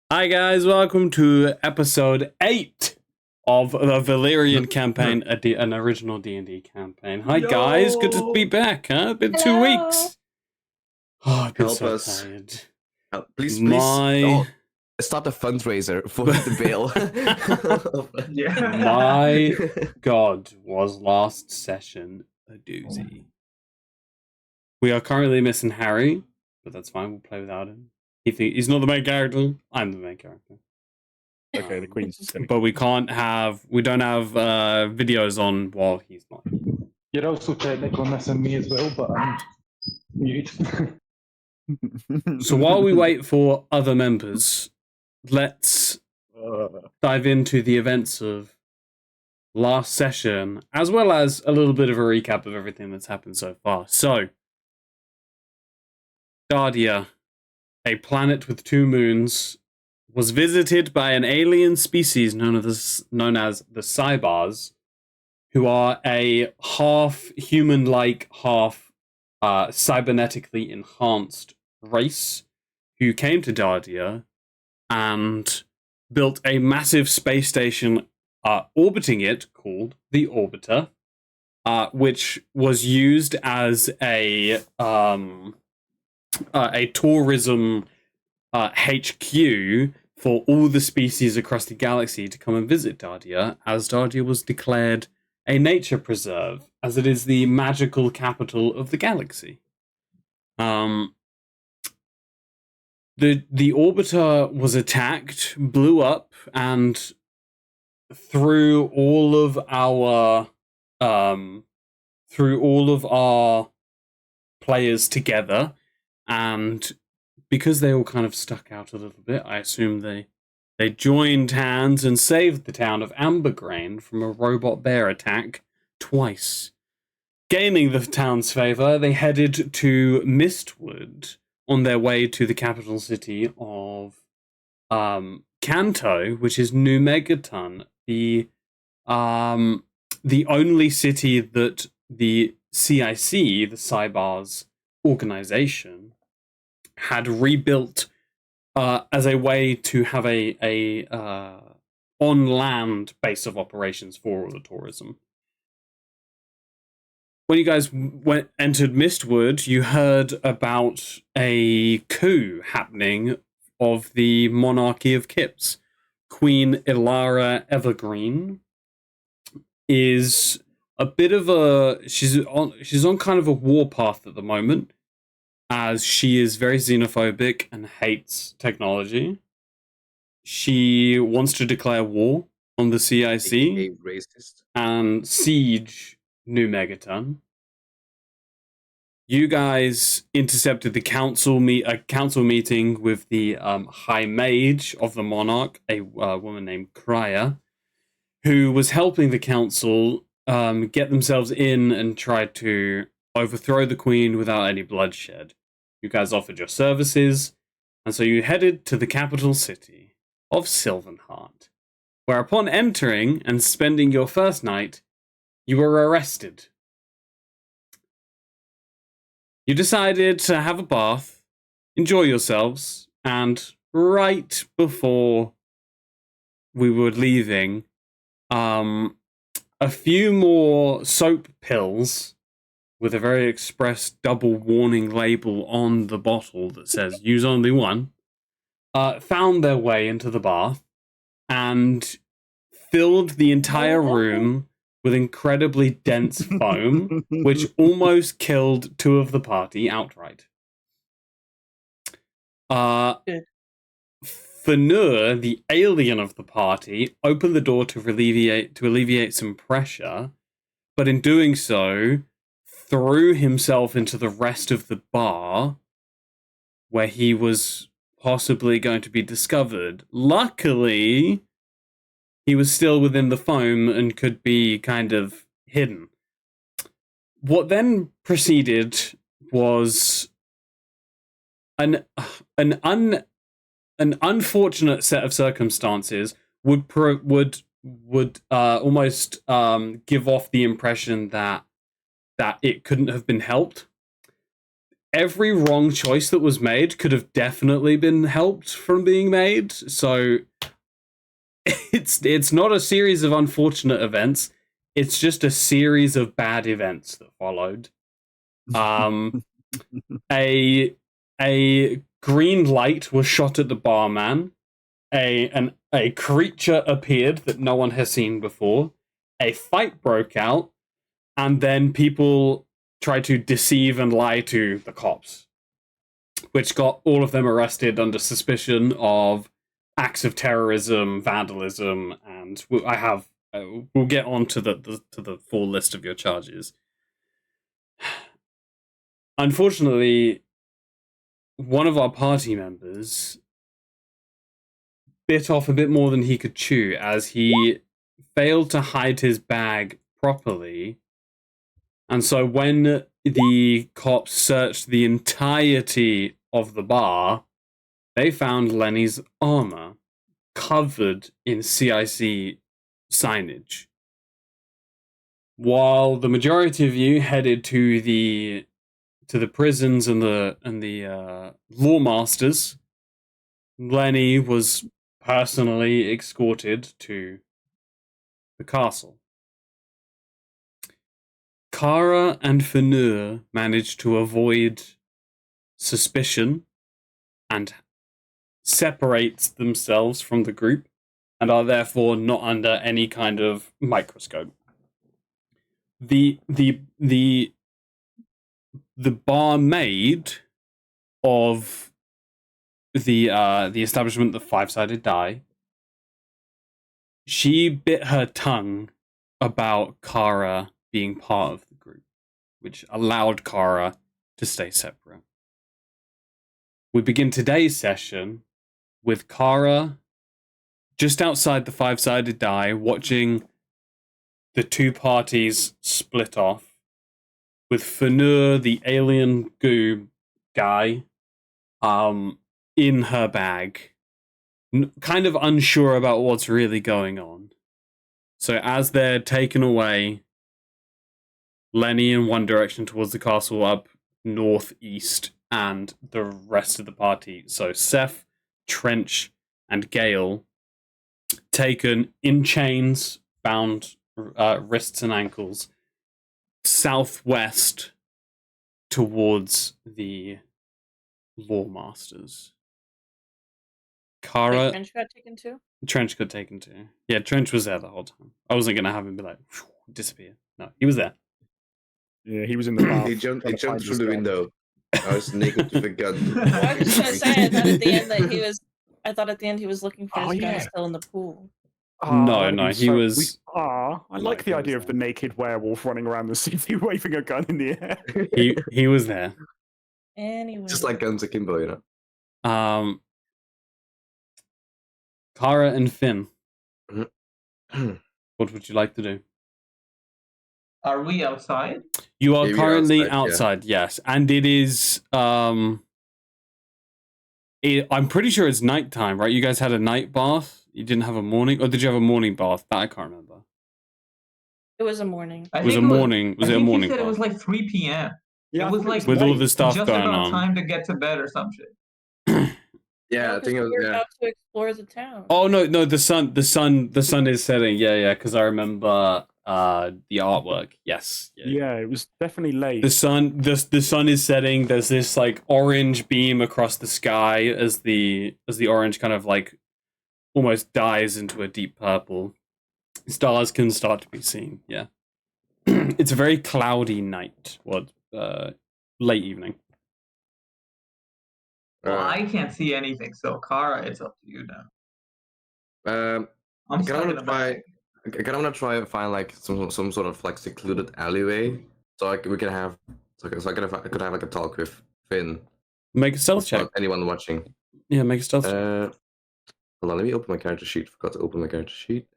Hi guys, welcome to episode 8 of the Valiriun campaign, an original D&D campaign. Hi guys, good to be back, huh? It's been 2 Hello. weeks. Oh, I've been Help so us. tired. Please. My Start a fundraiser for the bail. my god, was last session a doozy. We are currently missing Harry, but that's fine, we'll play without him. He's not the main character, I'm the main character. Okay, the Queen's gonna... But we don't have videos on while he's not here. You're also technically missing me as well, but I'm mute. So while we wait for other members, let's dive into the events of last session, as well as a little bit of a recap of everything that's happened so far. So, Dardia, a planet with 2 moons, was visited by an alien species known as the Cybars, who are a half human-like, half cybernetically enhanced race who came to Dardia and built a massive space station orbiting it called the Orbiter, which was used as a tourism HQ for all the species across the galaxy to come and visit Dardia, as Dardia was declared a nature preserve, as it is the magical capital of the galaxy. The orbiter was attacked, blew up, and through all of our players together, and because they all kind of stuck out a little bit, I assume they joined hands and saved the town of Ambergrain from a robot bear attack twice. Gaining the town's favor, they headed to Mistwood on their way to the capital city of Kanto, which is New Megaton, the only city that the C.I.C, the Cybars organization, had rebuilt as a way to have a on-land base of operations for all the tourism. When you guys entered Mistwood, you heard about a coup happening of the monarchy of Kips. Queen Ilara Evergreen is a bit of she's on kind of a war path at the moment, as she is very xenophobic and hates technology. She wants to declare war on the C.I.C. Racist. and siege New Megaton. You guys intercepted the council meeting with the High Mage of the Monarch, a woman named Krya, who was helping the council get themselves in and try to overthrow the Queen without any bloodshed. You guys offered your services, and so you headed to the capital city of Sylvanheart, where upon entering and spending your first night, you were arrested. You decided to have a bath, enjoy yourselves, and right before we were leaving, a few more soap pills with a very express double warning label on the bottle that says use only one, found their way into the bath and filled the entire room with incredibly dense foam, which almost killed 2 of the party outright. Fanur, the alien of the party, opened the door to alleviate some pressure, but in doing so, threw himself into the rest of the bar, where he was possibly going to be discovered. Luckily, he was still within the foam and could be kind of hidden. What then proceeded was an unfortunate set of circumstances would almost give off the impression that it couldn't have been helped. every wrong choice that was made could have definitely been helped from being made. So it's not a series of unfortunate events. It's just a series of bad events that followed. A green light was shot at the barman. A creature appeared that no one has seen before. A fight broke out, and then people tried to deceive and lie to the cops, which got all of them arrested under suspicion of acts of terrorism, vandalism, and we'll get on to the full list of your charges. Unfortunately, one of our party members bit off a bit more than he could chew, as he failed to hide his bag properly. And so when the cops searched the entirety of the bar, they found Lenny's armor covered in C.I.C. signage. While the majority of you headed to the prisons and the law masters, Lenny was personally escorted to the castle. Kara and Fanur managed to avoid suspicion and separate themselves from the group, and are therefore not under any kind of microscope. The barmaid of the establishment, the Five-Sided Die, she bit her tongue about Kara being part of the group, which allowed Kara to stay separate. We begin today's session with Kara just outside the Five-Sided Die, watching the two parties split off, with Fanur, the alien goo guy, in her bag, kind of unsure about what's really going on. So as they're taken away, Lenny in one direction towards the castle, up northeast, and the rest of the party, so Seth, Trench, and Gale, taken in chains, bound wrists and ankles, southwest towards the Lawmasters. Kara... Wait, Trench got taken too? Trench got taken too. Yeah, Trench was there the whole time. I wasn't going to have him be like, disappear. No, he was there. Yeah, he was in the bath. He jumped through the window. I was naked with a gun. I was just gonna say, I thought at the end that he was. I thought at the end he was looking for his gun still in the pool. No, he was. I like the idea of the naked werewolf running around the city waving a gun in the air. He was there. Anyway, Just like Guns Akimbo, you know. Kara and Finn, what would you like to do? Are we outside? You are Yeah, we are currently outside, yes, and it is. I'm pretty sure it's nighttime, right? You guys had a night bath. You didn't have a morning, or did you have a morning bath? That I can't remember. it was a morning. I Was think a morning? Was I it a think morning you said bath? it was like 3 p.m. Yeah, it was like With all the stuff just going about on. time to get to bed or some shit. Yeah, I think it was. we were Yeah. about to explore the town. Oh no, the sun is setting. Yeah, because I remember the artwork. Yes. Yeah, it was definitely late. The sun is setting. There's this like orange beam across the sky as the orange kind of like almost dies into a deep purple. Stars can start to be seen. Yeah. It's a very cloudy night. Late evening. Well, I can't see anything, so Kara, it's up to you now. I'm I stuck in kind the of back. want to try and find like some sort of like secluded alleyway, so we can have I could have like a talk with Finn. Make a stealth check. Without anyone watching. Yeah, make a stealth check. Hold on, let me open my character sheet. Forgot to open my character sheet.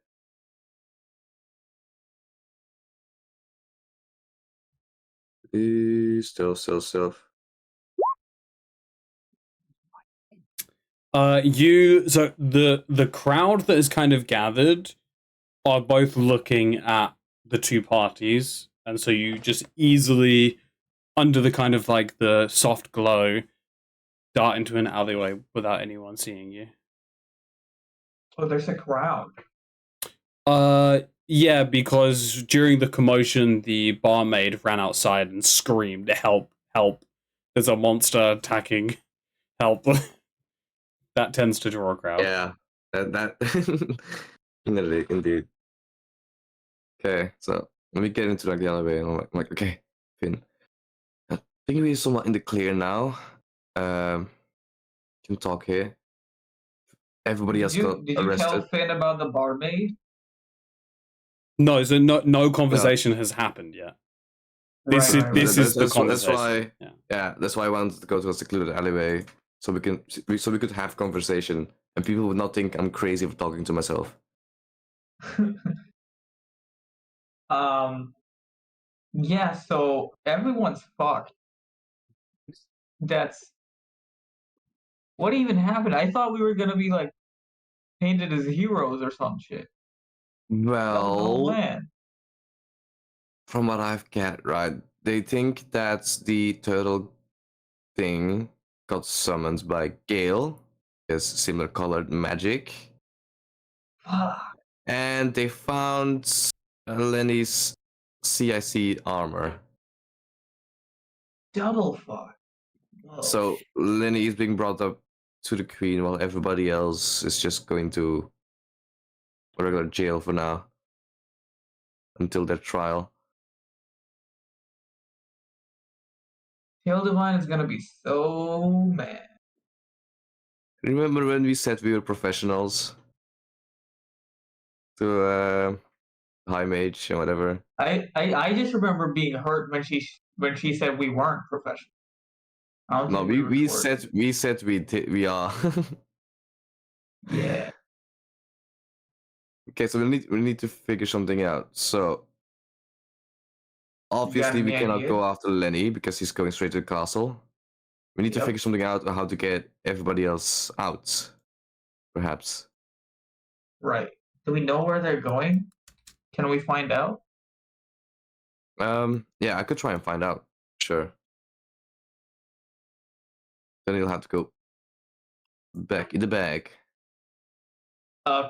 Still. So the crowd that is kind of gathered are both looking at the two parties, and so you just easily under the kind of like the soft glow, dart into an alleyway without anyone seeing you. Oh, there's a crowd. Yeah, because during the commotion, the barmaid ran outside and screamed, "Help! Help! There's a monster attacking! Help!" That tends to draw a crowd. Yeah, that indeed. Okay, so let me get into like the elevator. And I'm like, okay, Finn. I think we're somewhat in the clear now. Can talk here. Everybody else got Did you tell arrested. Finn about the barmaid? No, so no conversation has happened yet. This is the conversation. That's why. Yeah. That's why I wanted to go to a secluded alleyway so we could have conversation and people would not think I'm crazy for talking to myself. Yeah, so everyone's fucked. That's what even happened. I thought we were gonna be like painted as heroes or some shit. That was the whole Well, plan. from what I've get, right, they think that's the turtle thing got summoned by Gale, is similar colored magic, Fuck. and they found Lenny's C.I.C armor. Double fuck. Whoa. So Lenny is being brought up to the queen while everybody else is just going to regular jail for now until their trial. Tail Divine is gonna be so mad. Remember when we said we were professionals? To high mage and whatever. I just remember being hurt when she said we weren't professional. I don't No, think we we were said we are. Yeah. Okay, so we need to figure something out. So obviously we any cannot ideas? go after Lenny because he's going straight to the castle. We need to Yep. figure something out on how to get everybody else out. Perhaps. Right. Do we know where they're going? Can we find out? Yeah, I could try and find out. Sure. Then you'll have to go back in the bag.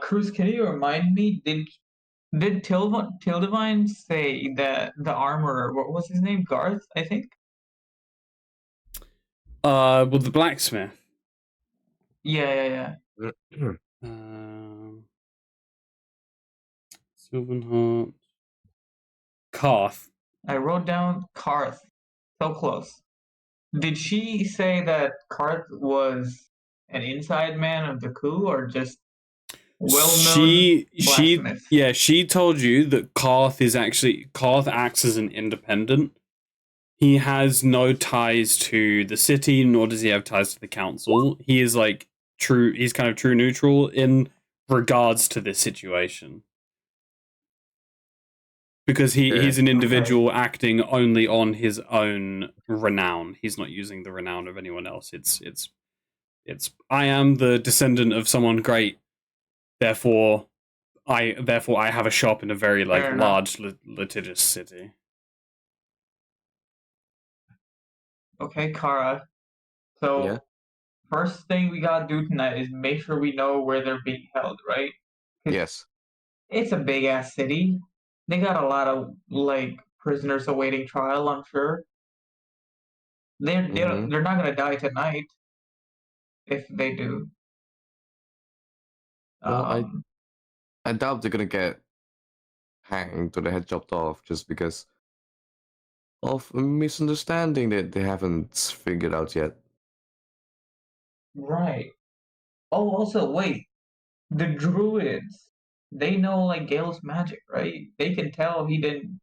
Cruz, can you remind me? Did Tildivine say that the armorer? What was his name? Garth, I think. Well, the blacksmith. Yeah. Sylvanheart. Karth. I wrote down Karth. So close. Did she say that Karth was an inside man of the coup, or just well-known blacksmith? She told you that Karth acts as an independent. He has no ties to the city, nor does he have ties to the council. He is like he's kind of true neutral in regards to this situation. Because he's an individual acting only on his own renown. He's not using the renown of anyone else. It's I am the descendant of someone great. Therefore I have a shop in a very large litigious city. Okay, Kara. So Yeah. first thing we gotta do tonight is make sure we know where they're being held, right? Yes. It's a big ass city. They got a lot of prisoners awaiting trial, I'm sure. They're not gonna die tonight. If they do. Well, I doubt they're gonna get hanged or their head chopped off just because of a misunderstanding that they haven't figured out yet. Right. Oh, also, wait. The druids, they know Gale's magic, right? They can tell he didn't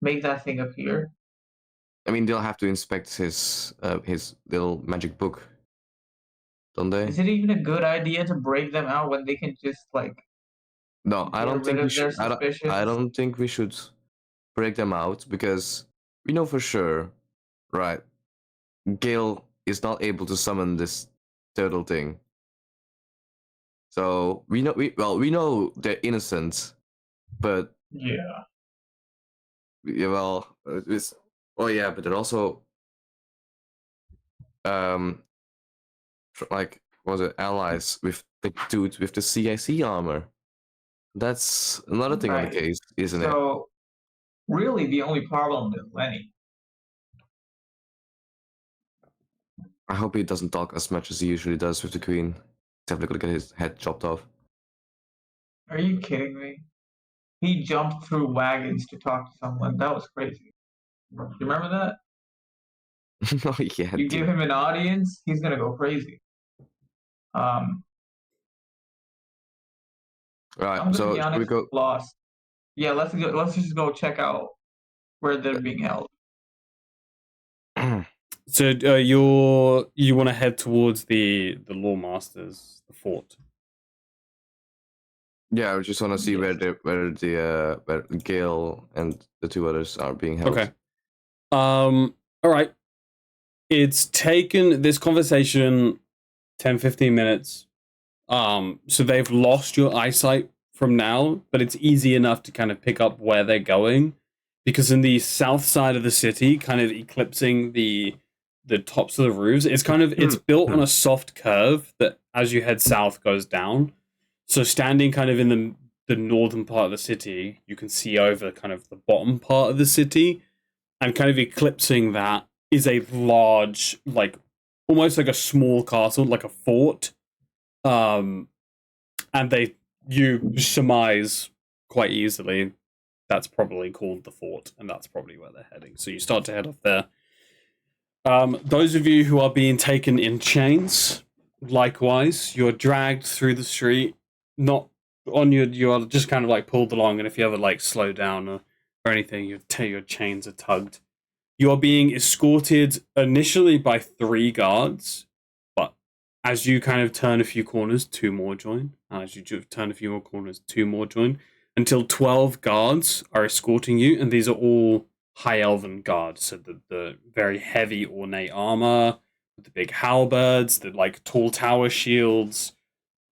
make that thing appear. I mean, they'll have to inspect his little magic book, don't they? Is it even a good idea to break them out when they can just No, I don't think we should. suspicions? I don't think we should break them out because we know for sure, right? Gale is not able to summon this turtle thing. So we know they're innocent, but Yeah. well, Oh yeah, but they're also like was it allies with the dude with the C.I.C armor. That's another thing on the Right. case, isn't it? So really, the only problem is Lenny. I hope he doesn't talk as much as he usually does with the queen. He's definitely gonna get his head chopped off. Are you kidding me? He jumped through wagons to talk to someone. That was crazy. You remember that? Oh yeah. You give him an audience, he's gonna go crazy. I'm Alright, gonna so be should we honest, go? lost. Yeah, let's go. Let's just go check out where they're being held. So you want to head towards the Lawmasters, the fort. Yeah, I just want to see where Gale and the two others are being held. Okay. All right. It's taken this conversation 10-15 minutes. So they've lost your eyesight from now, but it's easy enough to kind of pick up where they're going, because in the south side of the city, kind of eclipsing the tops of the roofs, it's built on a soft curve that as you head south goes down. So standing kind of in the northern part of the city, you can see over kind of the bottom part of the city, and kind of eclipsing that is a large, like almost like a small castle, like a fort. And you surmise quite easily that's probably called the fort, and that's probably where they're heading. So you start to head off there. Those of you who are being taken in chains, likewise, you're dragged through the street, not on you are just kind of like pulled along, and if you ever like slow down or anything, your chains are tugged. You are being escorted initially by 3 guards, but as you kind of turn a few corners, 2 more join. As you turn a few more corners, 2 more join, until 12 guards are escorting you, and these are all High Elven guards, so the very heavy ornate armor, the big halberds, the like tall tower shields,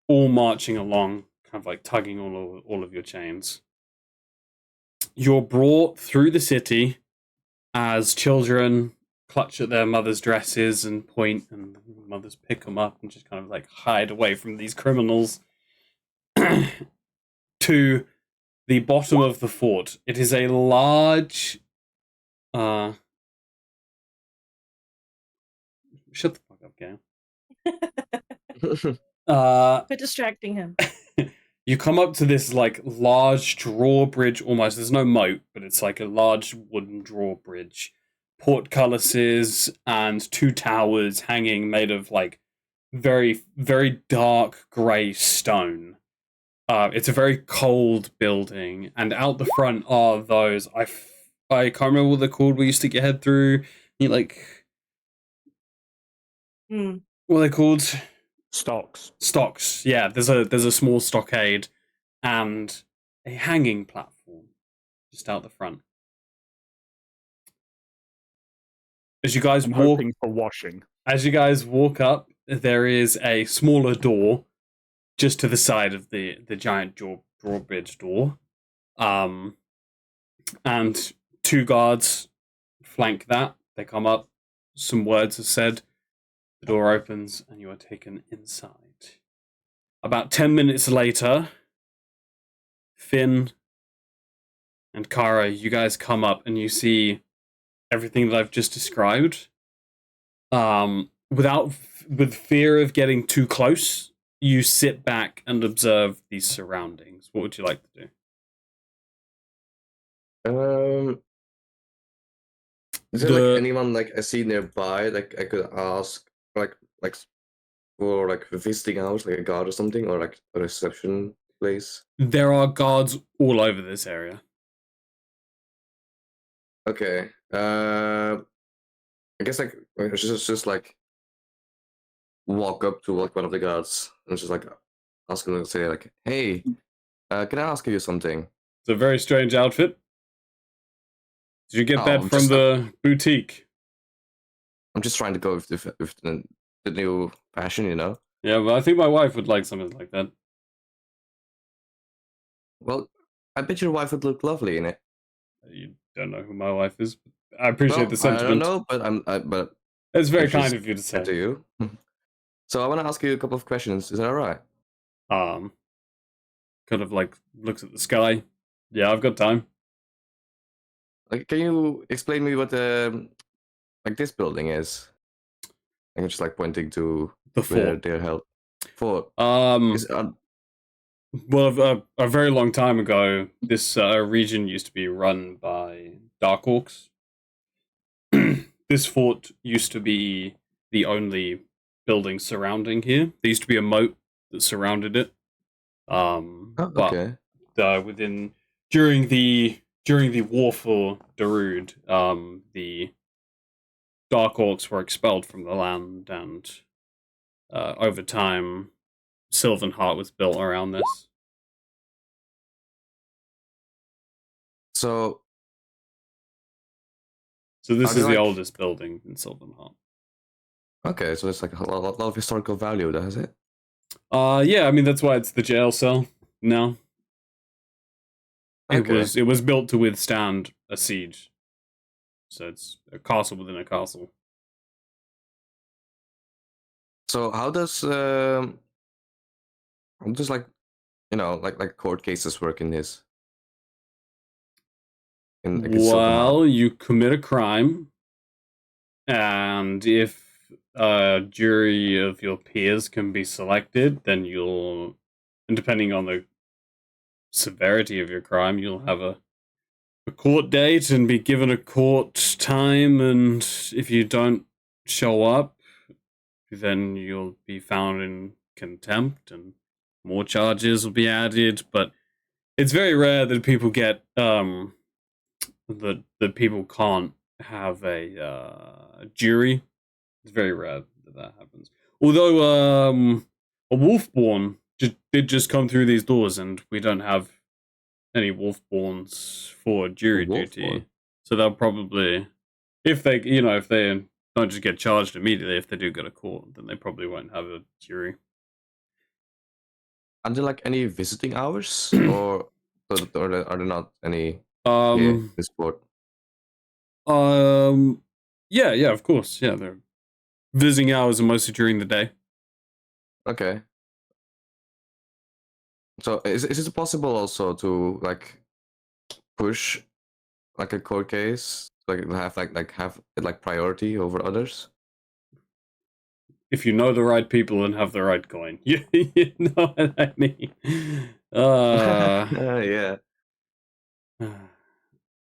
all marching along, kind of like tugging all of your chains. You're brought through the city as children clutch at their mother's dresses and point, and mothers pick them up and just kind of like hide away from these criminals, to the bottom of the fort. It is a large shut the fuck up, Gail. Quit distracting him. You come up to this like large drawbridge almost. There's no moat, but it's like a large wooden drawbridge. Portcullises and 2 towers hanging made of like very, very dark grey stone. It's a very cold building, and out the front are those I can't remember what they're called. We used to get head through. You like what are they called? Stocks. Stocks. Yeah, there's a small stockade and a hanging platform just out the front. As you guys I'm walk, hoping for washing. as you guys walk up, there is a smaller door just to the side of the giant drawbridge door. And 2 guards flank that. They come up. Some words are said. The door opens, and you are taken inside. About 10 minutes later, Finn and Kara, you guys come up, and you see everything that I've just described. With fear of getting too close, you sit back and observe these surroundings. What would you like to do? Is there like anyone like I see nearby, like I could ask, like for like a visiting house, like a guard or something, or like a reception place? There are guards all over this area. Okay. I guess like just like walk up to like one of the guards and just like ask him to say like, "Hey, can I ask you something?" It's a very strange outfit. Did you get that from the boutique? I'm just trying to go with the new fashion, you know. Yeah, but I think my wife would like something like that. Well, I bet your wife would look lovely in it. You don't know who my wife is. I appreciate Well, the sentiment. I don't know, but It's very it's just kind of you to to say. you. So I want to ask you a couple of questions. Is that all right? Kind of like looks at the sky. Yeah, I've got time. Like, can you explain me what like this building is? I'm just like pointing to The where fort. they're held. Fort. Is, Well, a very long time ago, this region used to be run by Dark Orcs. This fort used to be the only building surrounding here. There used to be a moat that surrounded it. okay. But during the war for Darude, the Dark Orcs were expelled from the land, and over time, Sylvanheart was built around this. So this Are they is the like- oldest building in Sylvanheart. okay, so it's like a lot of historical value, does it? Yeah, I mean that's why it's the jail cell now. Okay. It was built to withstand a siege. So it's a castle within a castle. So how does like like court cases work in this? In like, Well, you commit a crime, and if a jury of your peers can be selected, then and depending on the severity of your crime, you'll have a court date and be given a court time, and if you don't show up, then you'll be found in contempt and more charges will be added. But it's very rare that people get that people can't have a jury. It's very rare that happens. Although a wolfborn did just come through these doors, and we don't have any wolfborns for jury duty. So they'll probably, if they don't just get charged immediately, if they do go to court, then they probably won't have a jury. Are there like any visiting hours, or are there not any here this sport? Yeah, of course. Yeah, their visiting hours are mostly during the day. Okay. So is it possible also to like push like a court case, like have like priority over others? If you know the right people and have the right coin. You know what I mean? Yeah.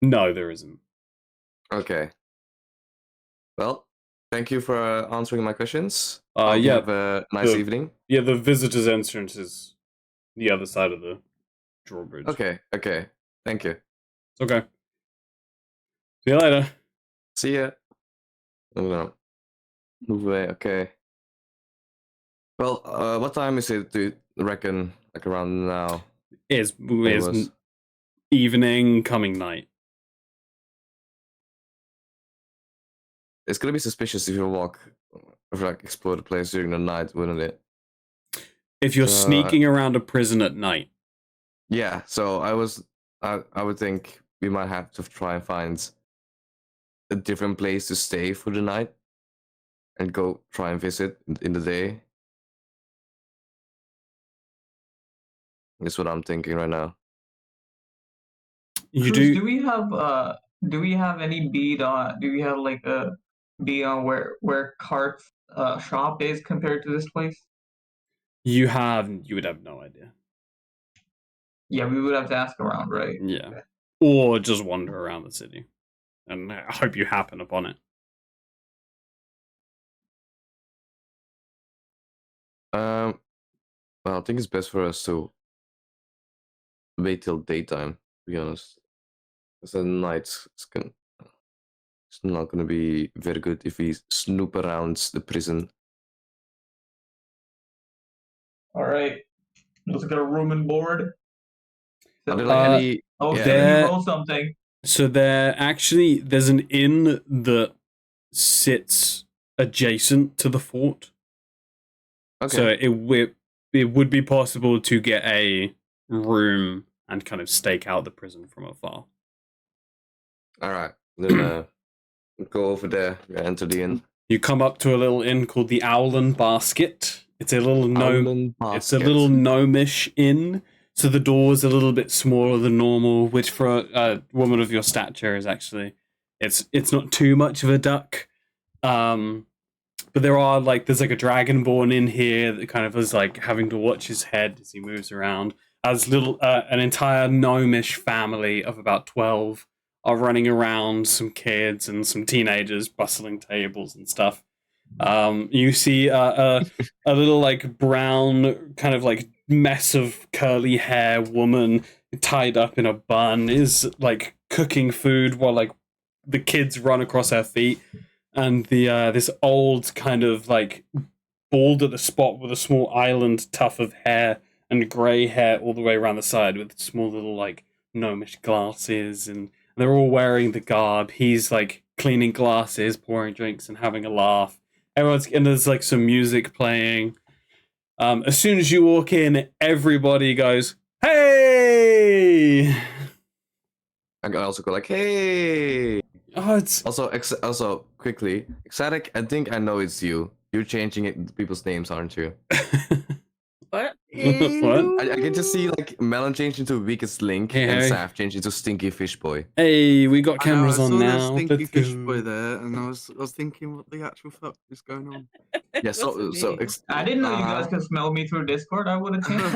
No, there isn't. Okay. Well, thank you for answering my questions. Hope you Yeah, have a nice evening. Yeah, the visitor's entrance is the other side of the drawbridge. Okay. Thank you. It's okay. See you later. See ya. I'm gonna move away. Okay. Well, what time is it? Do you reckon? Like around now? It's was- evening, coming night. It's gonna be suspicious if you like explore the place during the night, wouldn't it? If you're So, sneaking around a prison at night. Yeah. So I would think we might have to try and find a different place to stay for the night, and go try and visit in the day. That's what I'm thinking right now. You Cruz, do. do we have any bead on? Do we have like a bead on where Cart's shop is compared to this place? You would have no idea. Yeah, we would have to ask around, right? Yeah. Or just wander around the city. And I hope you happen upon it. Well, I think it's best for us to wait till daytime, to be honest. Because at night it's not gonna be very good if we snoop around the prison. All right, let's get a room and board. Are there like any? Oh, yeah, Steven, you there- roll something. So there's an inn that sits adjacent to the fort. Okay. So it would be possible to get a room and kind of stake out the prison from afar. All right. Then go over there. Enter the inn. You come up to a little inn called the Owlin Basket. It's a little gnome. Owlin It's a Basket. little gnomish inn. So the door is a little bit smaller than normal, which for a woman of your stature is actually it's not too much of a duck. But there's like a dragonborn in here that kind of is like having to watch his head as he moves around. As an entire gnomish family of about 12 are running around, some kids and some teenagers bustling tables and stuff. You see a little like brown kind of like mess of curly hair woman tied up in a bun is like cooking food while like the kids run across her feet, and the this old kind of like bald at the spot with a small island tuft of hair and grey hair all the way around the side with small little like gnomish glasses, and they're all wearing the garb. He's like cleaning glasses, pouring drinks, and having a laugh. And there's like some music playing. As soon as you walk in, everybody goes, "Hey!" I can also go like, "Hey!" Oh, it's Also quickly, Ecstatic, I think I know it's you. You're changing people's names, aren't you? What? what? I can just see like Melon change into Weakest Link Hey, and Harry. Saf change into Stinky Fish Boy. Hey, we got I know, cameras I on saw now. the stinky Let's fish go. boy there, and I was thinking, what the actual fuck is going on? Yeah, so What's it mean? I didn't know you guys could smell me through Discord. I would have changed.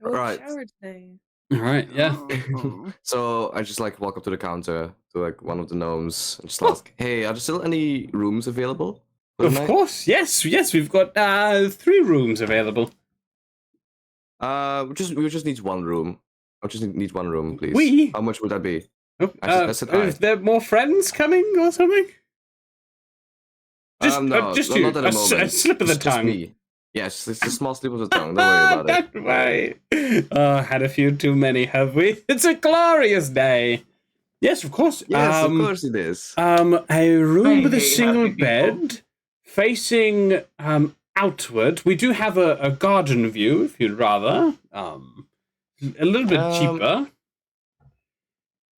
All Oh, Right. shower today. right, yeah. Oh. So I just like walk up to the counter to like one of the gnomes and just ask, "Hey, are there still any rooms available for the Of night?" course, yes, we've got 3 rooms available. We just need one room. I just need one room, please. We? How much would that be? Oh, I said I. is there more friends coming or something? Just, No, just not you. at the moment. A slip of the Just tongue. me. Yes, it's a small slip of the tongue. Don't worry about it. Don't worry. Had a few too many, have we? It's a glorious day. Yes, of course. Yes, of course it is. A room with a Hey, single happy people. bed facing outward. We do have a garden view if you'd rather. A little bit cheaper.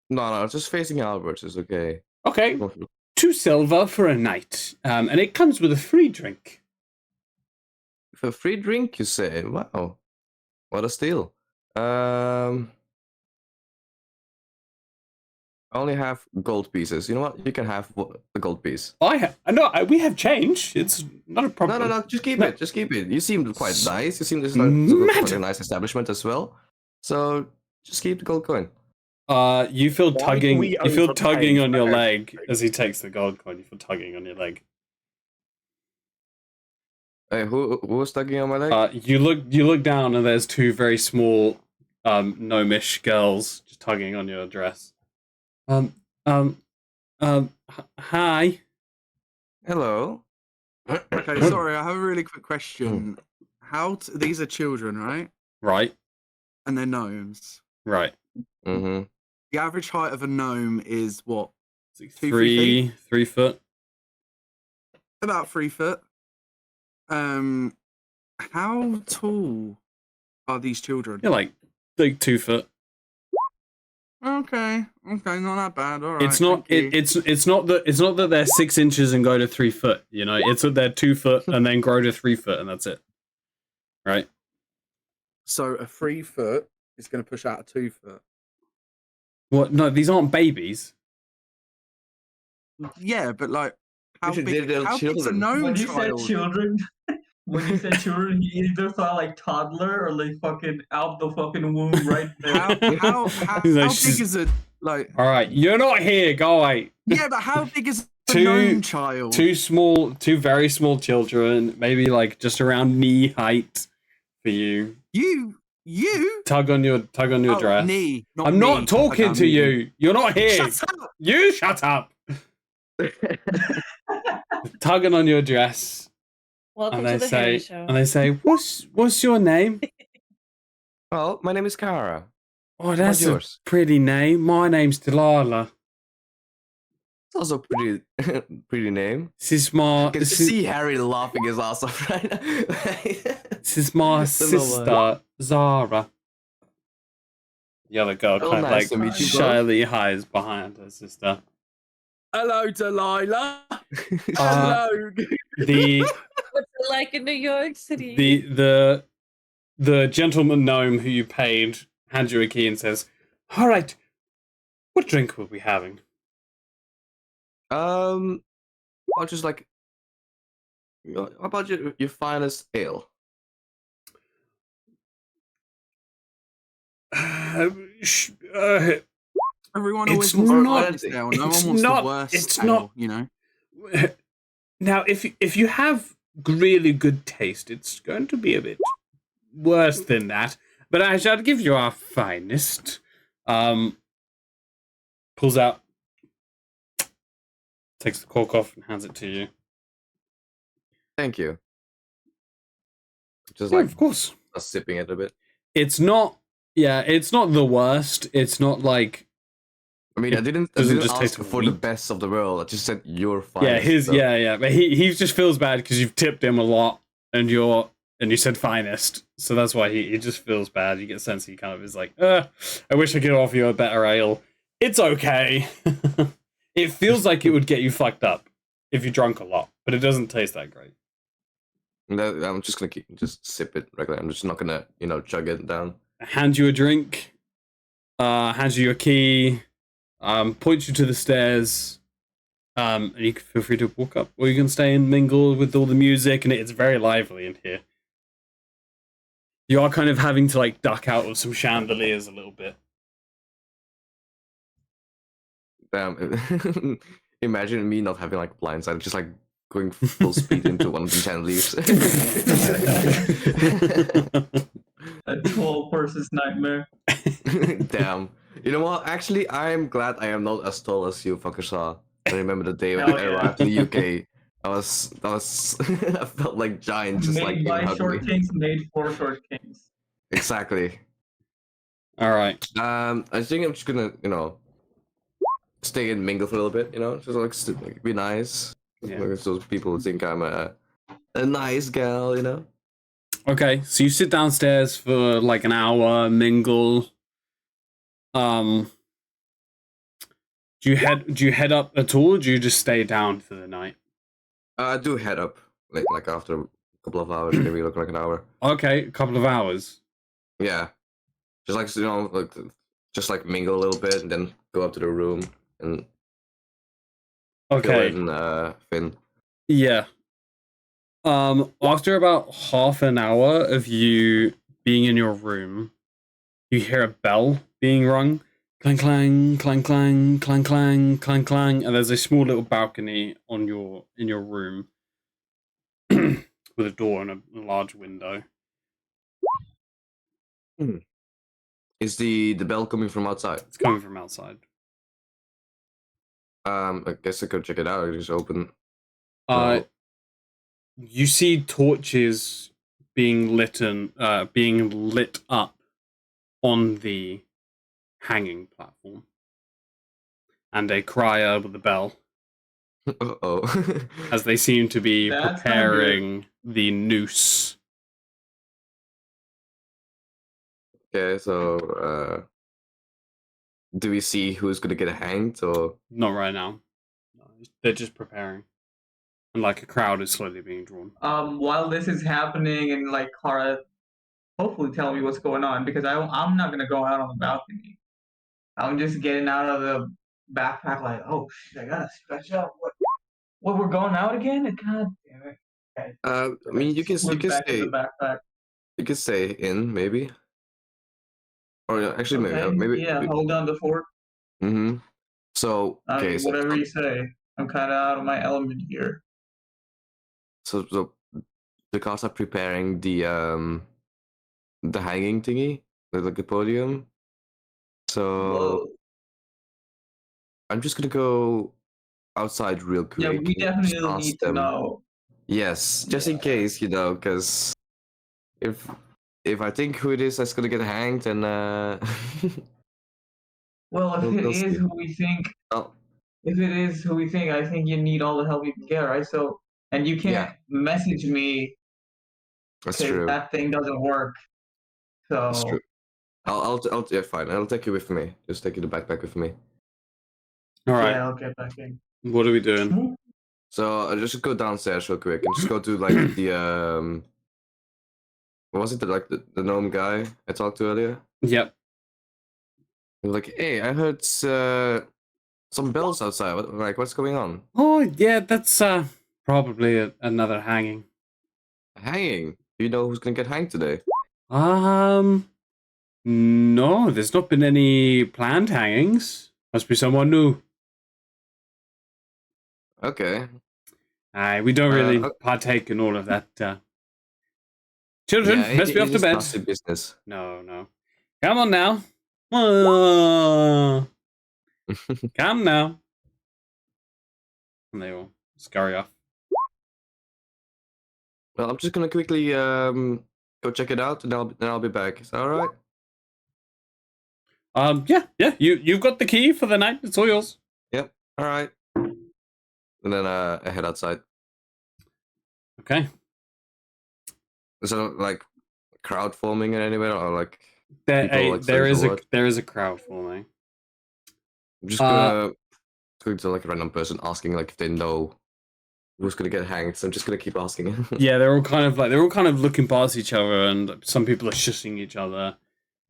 No, just facing outwards is okay. Okay, 2 silver for a night. And it comes with a free drink. For a free drink, you say? Wow, what a steal. I only have gold pieces. You know what? You can have the gold piece. We have change. It's not a problem. No, just keep No. it. Just keep it. You seem quite nice. You seem this is like quite a Madam. nice establishment as well. So just keep the gold coin. You feel Why tugging. do we You feel overpay tugging on for your everything? leg as he takes the gold coin. You feel tugging on your leg. Hey, who was tugging on my leg? You look down and there's 2 very small, gnomish girls just tugging on your dress. Hi. Hello. Okay, sorry, I have a really quick question. These are children, right? Right. And they're gnomes. Right. Mm-hmm. The average height of a gnome is what? It's like 2 feet? 3 foot. About 3 foot. How tall are these children? You're like 2 foot. Okay, not that bad. All right. It's not. thank you. It's not that they're 6 inches and go to 3 foot. You know, it's that they're 2 foot and then grow to 3 foot, and that's it. Right. So a 3 foot is going to push out a 2 foot. What? No, these aren't babies. Yeah, but like, how should big? do little How big's a children. gnome When you child? said children, he either thought like toddler or like fucking out the fucking womb right there. How He's like, big "She's- is a like? All right, you're not here. Go away. Yeah, but how big is a Two- gnome child? 2 very small children, maybe like just around knee height for you. You. Tug on your Oh, dress. knee. I'm me. not talking Okay, to knee. you. You're not here. Shut up. You shut up. Tugging on your dress, Welcome and to they the Harry say, Show. "What's your name?" Well, my name is Kara. Oh, that's What's a yours? pretty name. My name's Delilah. It's also pretty pretty name. This is my You can see Harry laughing his ass off right now. this is my Don't know why. sister Zara. The other girl Oh, kind of nice like to meet you, both. shyly hides behind her sister. Hello, Delilah. Hello. The What's it like in New York City? the gentleman gnome who you paid hands you a key and says, "All right, what drink will we having?" I'll just like, how about your finest ale? Sh- Everyone It's always wants the not- finest ale. No it's one wants not- the worst it's ale, not- you know? Now, if you have really good taste, it's going to be a bit worse than that. But I shall give you our finest. Pulls out, takes the cork off, and hands it to you. Thank you. Just Yeah, like of course. sipping it a bit. It's not. Yeah, it's not the worst. It's not like. I mean, It I didn't doesn't ask just taste for the weak. best of the world. I just said your finest. Yeah, his. so- Yeah. But he just feels bad because you've tipped him a lot, and you said finest, so that's why he just feels bad. You get a sense he kind of is like, I wish I could offer you a better ale. It's okay. It feels like it would get you fucked up if you drank a lot, but it doesn't taste that great. No, I'm just gonna just sip it regularly. I'm just not gonna, chug it down. Hands you a drink, hands you your key, points you to the stairs, and you can feel free to walk up, or you can stay and mingle with all the music, and it's very lively in here. You are kind of having to like duck out of some chandeliers a little bit. Damn. Imagine me not having like blindside, just like going full speed into one of the chandeliers. A 12-person's nightmare. Damn. You know what? Actually, I am glad I am not as tall as you fuckers are. I remember the day when Hell I yeah. arrived in the UK. I felt like giant, just like Made by hugging short me. kings, made for short kings. Exactly. All right. I think I'm just gonna, stay and mingle for a little bit. Just like be nice. Yeah. Like, so people think I'm a nice gal. Okay, so you sit downstairs for like an hour, mingle. Do you head up at all, or do you just stay down for the night? I do head up like after a couple of hours, maybe like an hour. Okay, a couple of hours. Yeah, just like just like mingle a little bit and then go up to the room and fill Okay. in Finn. Yeah. After about half an hour of you being in your room, you hear a bell being rung. Clang clang, clang clang, clang clang, clang clang, and there's a small little balcony in your room with a door and a large window. Is the bell coming from outside? It's coming from outside. I guess I could check it out. I just open. You see torches being lit up on the hanging platform, and a crier with the bell Uh-oh. as they seem to be That's not good. preparing the noose. Okay, so do we see who's gonna get hanged or? Not right now. No, they're just preparing, and like a crowd is slowly being drawn. While this is happening, and like Kara, hopefully tell me what's going on, because I'm not gonna go out on the balcony. I'm just getting out of the backpack like, oh shit, I gotta stretch out. What we're going out again? God damn it. Okay. I mean, you can Slip back to stay. the backpack. You can stay in maybe. Or actually, Okay, maybe. yeah, hold on the fort. Mm-hmm. So I okay, mean, so whatever you say. I'm kind of out of my element here. so the guards are preparing the hanging thingy, like a podium. So Whoa. I'm just gonna go outside real quick. Yeah, we and just definitely ask need to them. know. Yes, just in Yeah. case, because if I think who it is that's gonna get hanged, then Well, if We'll it is see. who we think, oh, I think you need all the help you can get, right? So, and you can't message me that's because true. that thing doesn't work. That's So true. Yeah, fine. I'll take you with me. Just take you the backpack with me. All right. Yeah, I'll get back in. What are we doing? So I'll just go downstairs real quick and just go to like the what was it? The gnome guy I talked to earlier. Yep. He was like, "Hey, I heard some bells outside. What's going on? Oh yeah, that's probably another hanging. Hanging? Do you know who's gonna get hanged today?" No, there's not been any planned hangings. Must be someone new. Okay. We don't really okay. partake in all of that. Children, let's be off to bed. Business. No. Come on now. Come now. And they all scurry off. Well, I'm just gonna quickly go check it out, and then I'll be back. Is that all right? Yeah. You've got the key for the night. It's all yours. Yep. All right. And then I head outside. Okay. Is there like crowd forming in anywhere, or like there is a crowd forming. I'm just gonna go to like a random person asking like if they know who's gonna get hanged. So I'm just gonna keep asking. Yeah, they're all kind of looking past each other, and some people are shushing each other.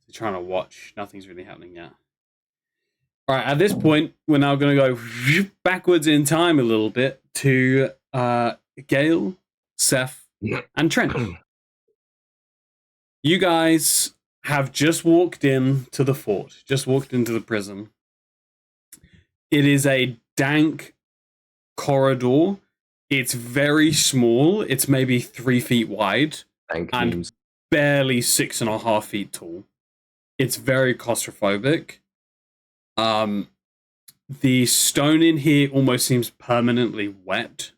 They're trying to watch. Nothing's really happening yet. All right, at this point, we're now going to go backwards in time a little bit to Gale, Seth, and Trent. You guys have just walked into the fort, just walked into the prison. It is a dank corridor. It's very small. It's maybe 3 feet wide and barely 6.5 feet tall. It's very claustrophobic. The stone in here almost seems permanently wet,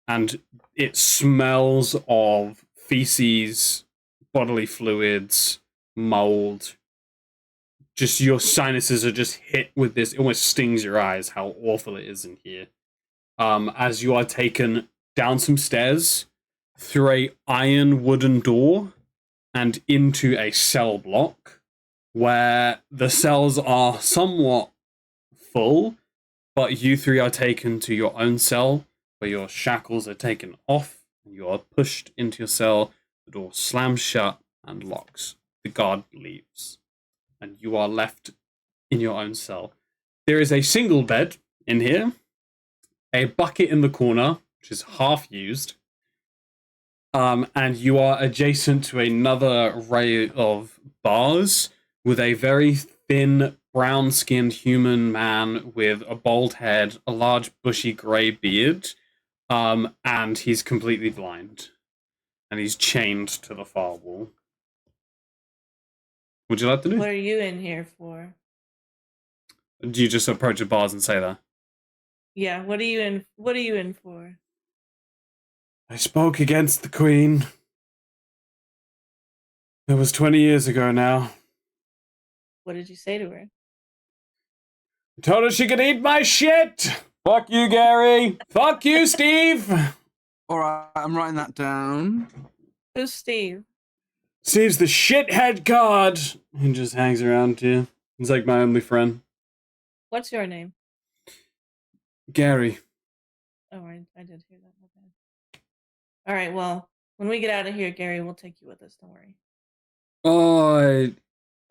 and it smells of feces, bodily fluids, mold. Just your sinuses are just hit with this. It almost stings your eyes how awful it is in here. As you are taken down some stairs, through a iron wooden door, and into a cell block, where the cells are somewhat full, but you three are taken to your own cell, where your shackles are taken off, and you are pushed into your cell, the door slams shut and locks. The guard leaves, and you are left in your own cell. There is a single bed in here, a bucket in the corner, which is half used, and you are adjacent to another array of bars with a very thin, brown-skinned human man with a bald head, a large, bushy grey beard, and he's completely blind. And he's chained to the far wall. Would you like to do? What are you in here for? Do you just approach the bars and say that? Yeah, what are you in for? I spoke against the Queen. It was 20 years ago now. What did you say to her? I told her she could eat my shit! Fuck you, Gary! Fuck you, Steve! Alright, I'm writing that down. Who's Steve? Steve's the shithead guard! He just hangs around here. He's like my only friend. What's your name? Gary. Oh, I did hear that. Okay. All right, well, when we get out of here, Gary, we'll take you with us. Don't worry. Oh,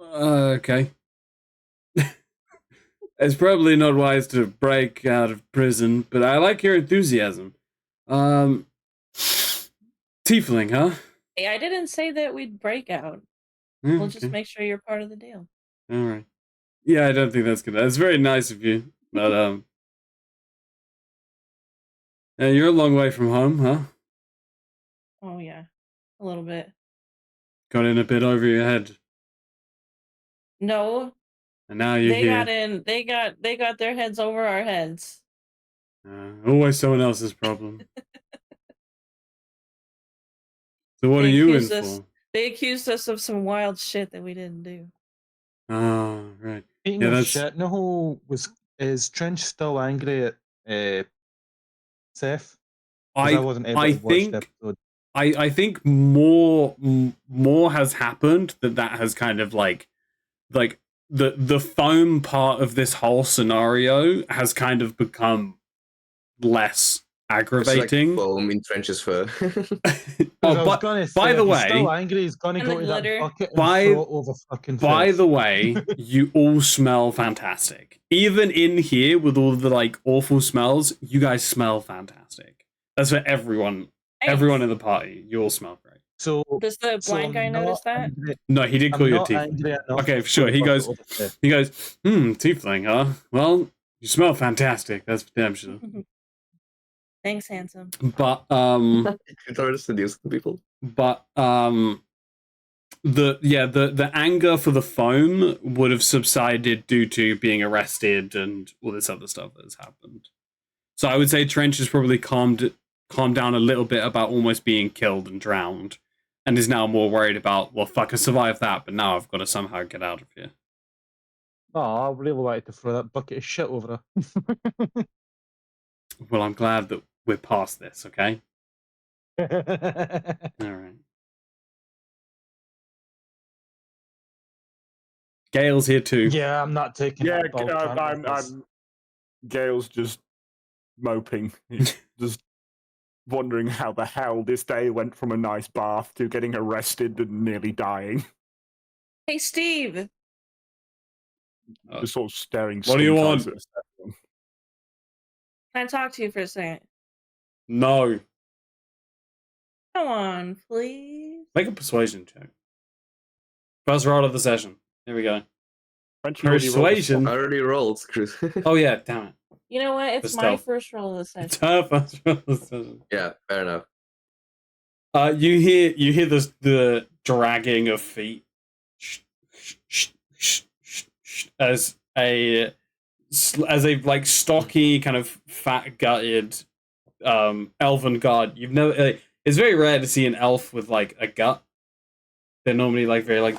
okay. It's probably not wise to break out of prison, but I like your enthusiasm. Tiefling, huh? Hey, I didn't say that we'd break out. Yeah, We'll just make sure you're part of the deal. All right. Yeah, I don't think that's good. That's very nice of you, but yeah, you're a long way from home, huh? Oh yeah, a little bit. Got in a bit over your head, No, and now you're they here. got in. They got their heads over our heads. Always someone else's problem. So what are you in for? They accused us of some wild shit that we didn't do. Oh, right. Speaking of shit, is Trench still angry at Seth? I wasn't able to watch the episode. I think more has happened that has kind of like the foam part of this whole scenario has kind of become less aggravating. It's like foam in trenches fur. Oh, but by the he's way, still angry. He's gonna And go the to glitter. that bucket and By- throw it over fucking. by Fizz. the way, you all smell fantastic. Even in here with all the like awful smells, you guys smell fantastic. That's for everyone. Thanks. Everyone in the party, you all smell great. So Does the blind guy I'm notice not that? angry- No, he did I'm call you a not tiefling. angry enough Okay, to sure. throw He the goes, bucket over Fizz. tiefling, huh? Well, you smell fantastic. That's for damn sure. Thanks, handsome. But You trying to seduce people? the anger for the foam would have subsided due to being arrested and all this other stuff that has happened. So I would say Trench has probably calmed down a little bit about almost being killed and drowned, and is now more worried about, well, fuck, I survived that, but now I've got to somehow get out of here. Oh, I really wanted to throw that bucket of shit over Well, I'm glad that we're past this, okay? her. All right. Gale's here too. Yeah, I'm not taking Yeah, that bulk out of this. Gale's just moping. He's just wondering how the hell this day went from a nice bath to getting arrested and nearly dying. Hey, Steve. Just sort of staring. What do you stink want? eyes at Stefan. Can I talk to you for a second? No. Come on, please. Make a persuasion check. First roll of the session. Here we go. Frenchie already rolled a Persuasion. I already rolled, Chris. Oh yeah, damn it. You know what? It's The my stealth. first roll of the session. It's her first roll of the session. Yeah, fair enough. You hear the dragging of feet as a like stocky kind of fat gutted elven god. You've never. It's very rare to see an elf with like a gut. They're normally like very like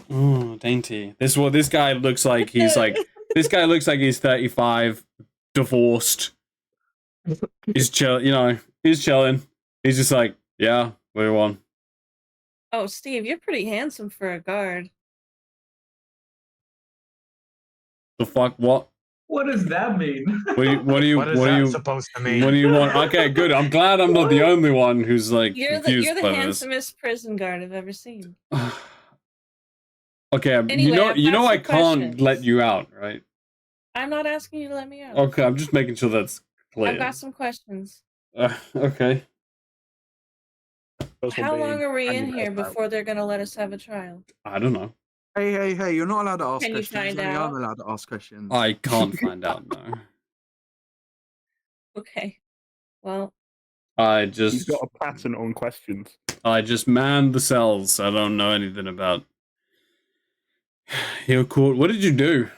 dainty. This guy looks like he's like. This guy looks like he's 35, divorced. He's chill. You know, he's chilling. He's just like, yeah, we won. Oh, Steve, you're pretty handsome for a guard. The fuck? What? What does that mean? What do you? What is What do that you? supposed to mean? What do you want? Okay, good. I'm glad I'm not the only one who's like You're confused the by this. handsomest prison guard I've ever seen. Okay, Anyway, I've you got know I some can't questions. let you out, right? I'm not asking you to let me out. Okay, I'm just making sure that's clear. I've got some questions. Okay. First one How being, long are we can in you here help out? before they're going to let us have a trial? I don't know. Hey, you're not allowed to ask Can you questions. find Only out? I'm allowed to ask questions. I can't find out. No. Okay. Well, I He's just got a pattern on questions. manned the cells. I don't know anything about. You're cool. What did you do?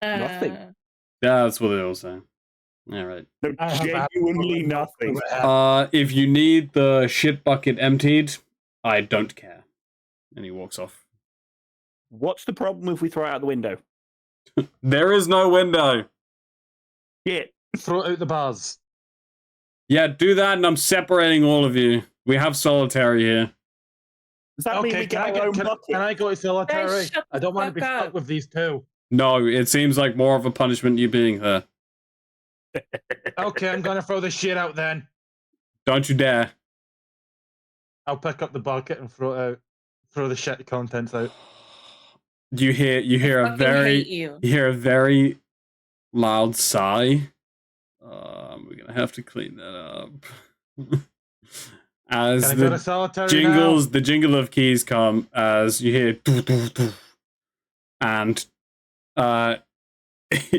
Nothing. Yeah, that's what they all say. All right. No, I have genuinely absolutely no nothing. clue what happened. If you need the shit bucket emptied, I don't care. And he walks off. What's the problem if we throw it out the window? There is no window. Shit. Throw it out the bars. Yeah, do that, and I'm separating all of you. We have solitary here. Does that mean Okay, we can I, get our own can bucket? I go to solitary? shut I don't the want to be fuck stuck up. with these two. No, it seems like more of a punishment you being here. Okay, I'm gonna throw the shit out then. Don't you dare. I'll pick up the bucket and throw it out. Throw the shit contents out. You hear a fucking very hate you. hear a very loud sigh. We're gonna have to clean that up. As Can I go to the solitary jingles, the jingle of keys come as you hear doo, doo, doo. And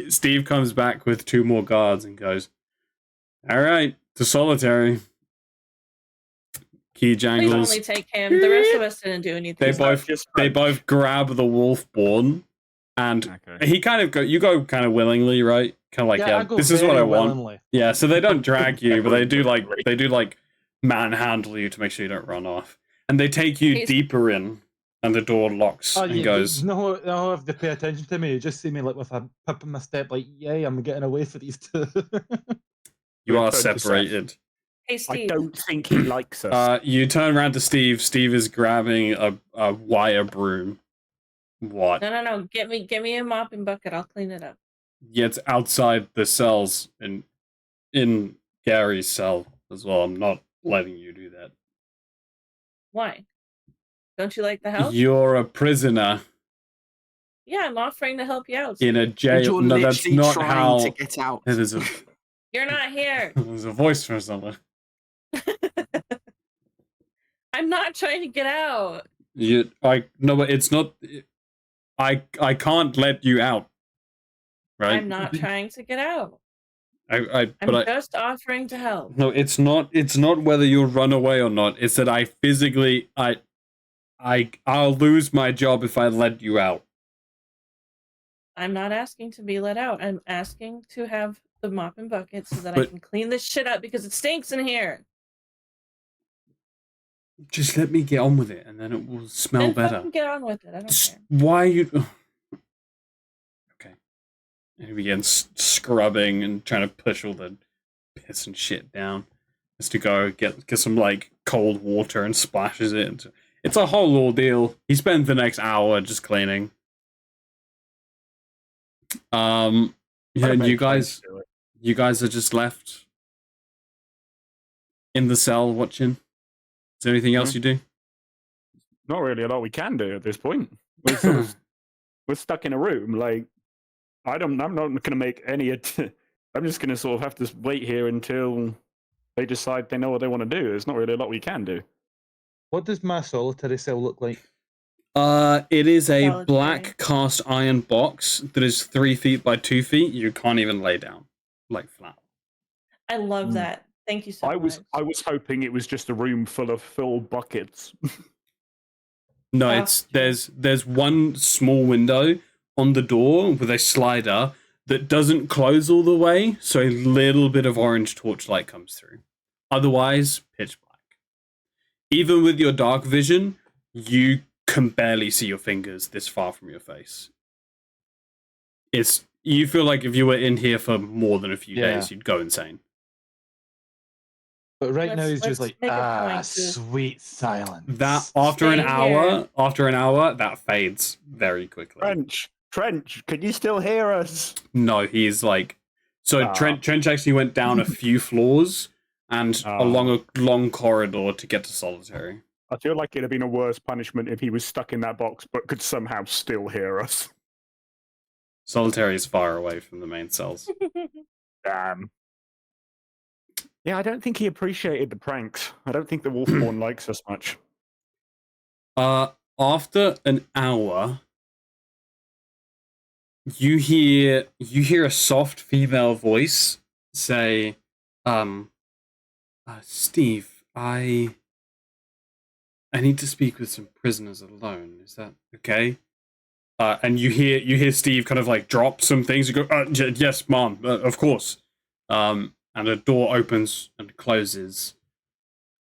Steve comes back with 2 more guards and goes, all right, to solitary. Key Please jangles. only take him. The rest of us didn't do anything. They both grab the wolf-born, and Okay. he kind of you go kind of willingly, right? Kind of like, I yeah, go this is what very I want. willingly. Yeah, so they don't drag you, but they do like manhandle you to make sure you don't run off, and they take you He's- deeper in, and the door locks Oh, and you goes. no have to pay attention to me. You just see me like with a pip in my step, like, yay, I'm getting away for these two. You are Return to Seth. separated. Hey, I Steve. don't think he likes us. You turn around to Steve. Steve is grabbing a wire broom. What? No. Get me a mopping bucket. I'll clean it up. Yeah, it's outside the cells in Gary's cell as well. I'm not letting you do that. Why? Don't you like the help? You're a prisoner Yeah, I'm offering to help you out. in a Steve. jail. You're No, that's literally not trying how. to get out. There's a You're not here. there's a voice from someone. I'm not trying to get out. No, but it's not. I can't let you out. Right. I'm not trying to get out. I'm just offering to help. No, it's not. It's not whether you'll run away or not. It's that I physically, I'll lose my job if I let you out. I'm not asking to be let out. I'm asking to have the mop and bucket so that I But- can clean this shit up because it stinks in here. Just let me get on with it, and then it will smell Then better. fucking get on with it. I don't care. Why are you? Okay. And he begins scrubbing and trying to push all the piss and shit down. Just to go get some like cold water and splashes it. It's a whole ordeal. He spends the next hour just cleaning. Yeah, and you guys are just left in the cell watching. Is there anything else you do? Not really a lot we can do at this point. We're sort of, we're stuck in a room. Like, I'm not going to make any. I'm just going to sort of have to wait here until they decide they know what they want to do. There's not really a lot we can do. What does my solitary cell look like? It is a Solitary. black cast iron box that is 3 feet by 2 feet. You can't even lay down, like flat. I love Mm. that. Thank you so much. I was hoping it was just a room full of filled buckets. No, Oh, it's there's one small window on the door with a slider that doesn't close all the way, so a little bit of orange torchlight comes through. Otherwise, pitch black. Even with your dark vision, you can barely see your fingers this far from your face. You feel like if you were in here for more than a few Yeah. days, you'd go insane. But right now Let's- he's just let's like, make a point to- sweet silence. That after an Stay hour, that fades very quickly. Trench, can you still hear us? No, he's like so. Ah. Trench actually went down a few floors and along a long corridor to get to solitary. I feel like it'd have been a worse punishment if he was stuck in that box but could somehow still hear us. Solitary is far away from the main cells. Damn. Yeah, I don't think he appreciated the pranks. I don't think the Wolfborn likes us much. After an hour, you hear a soft female voice say, Steve, I need to speak with some prisoners alone. Is that okay? And you hear Steve kind of like drop some things. You go, yes, mom, of course. And a door opens and closes.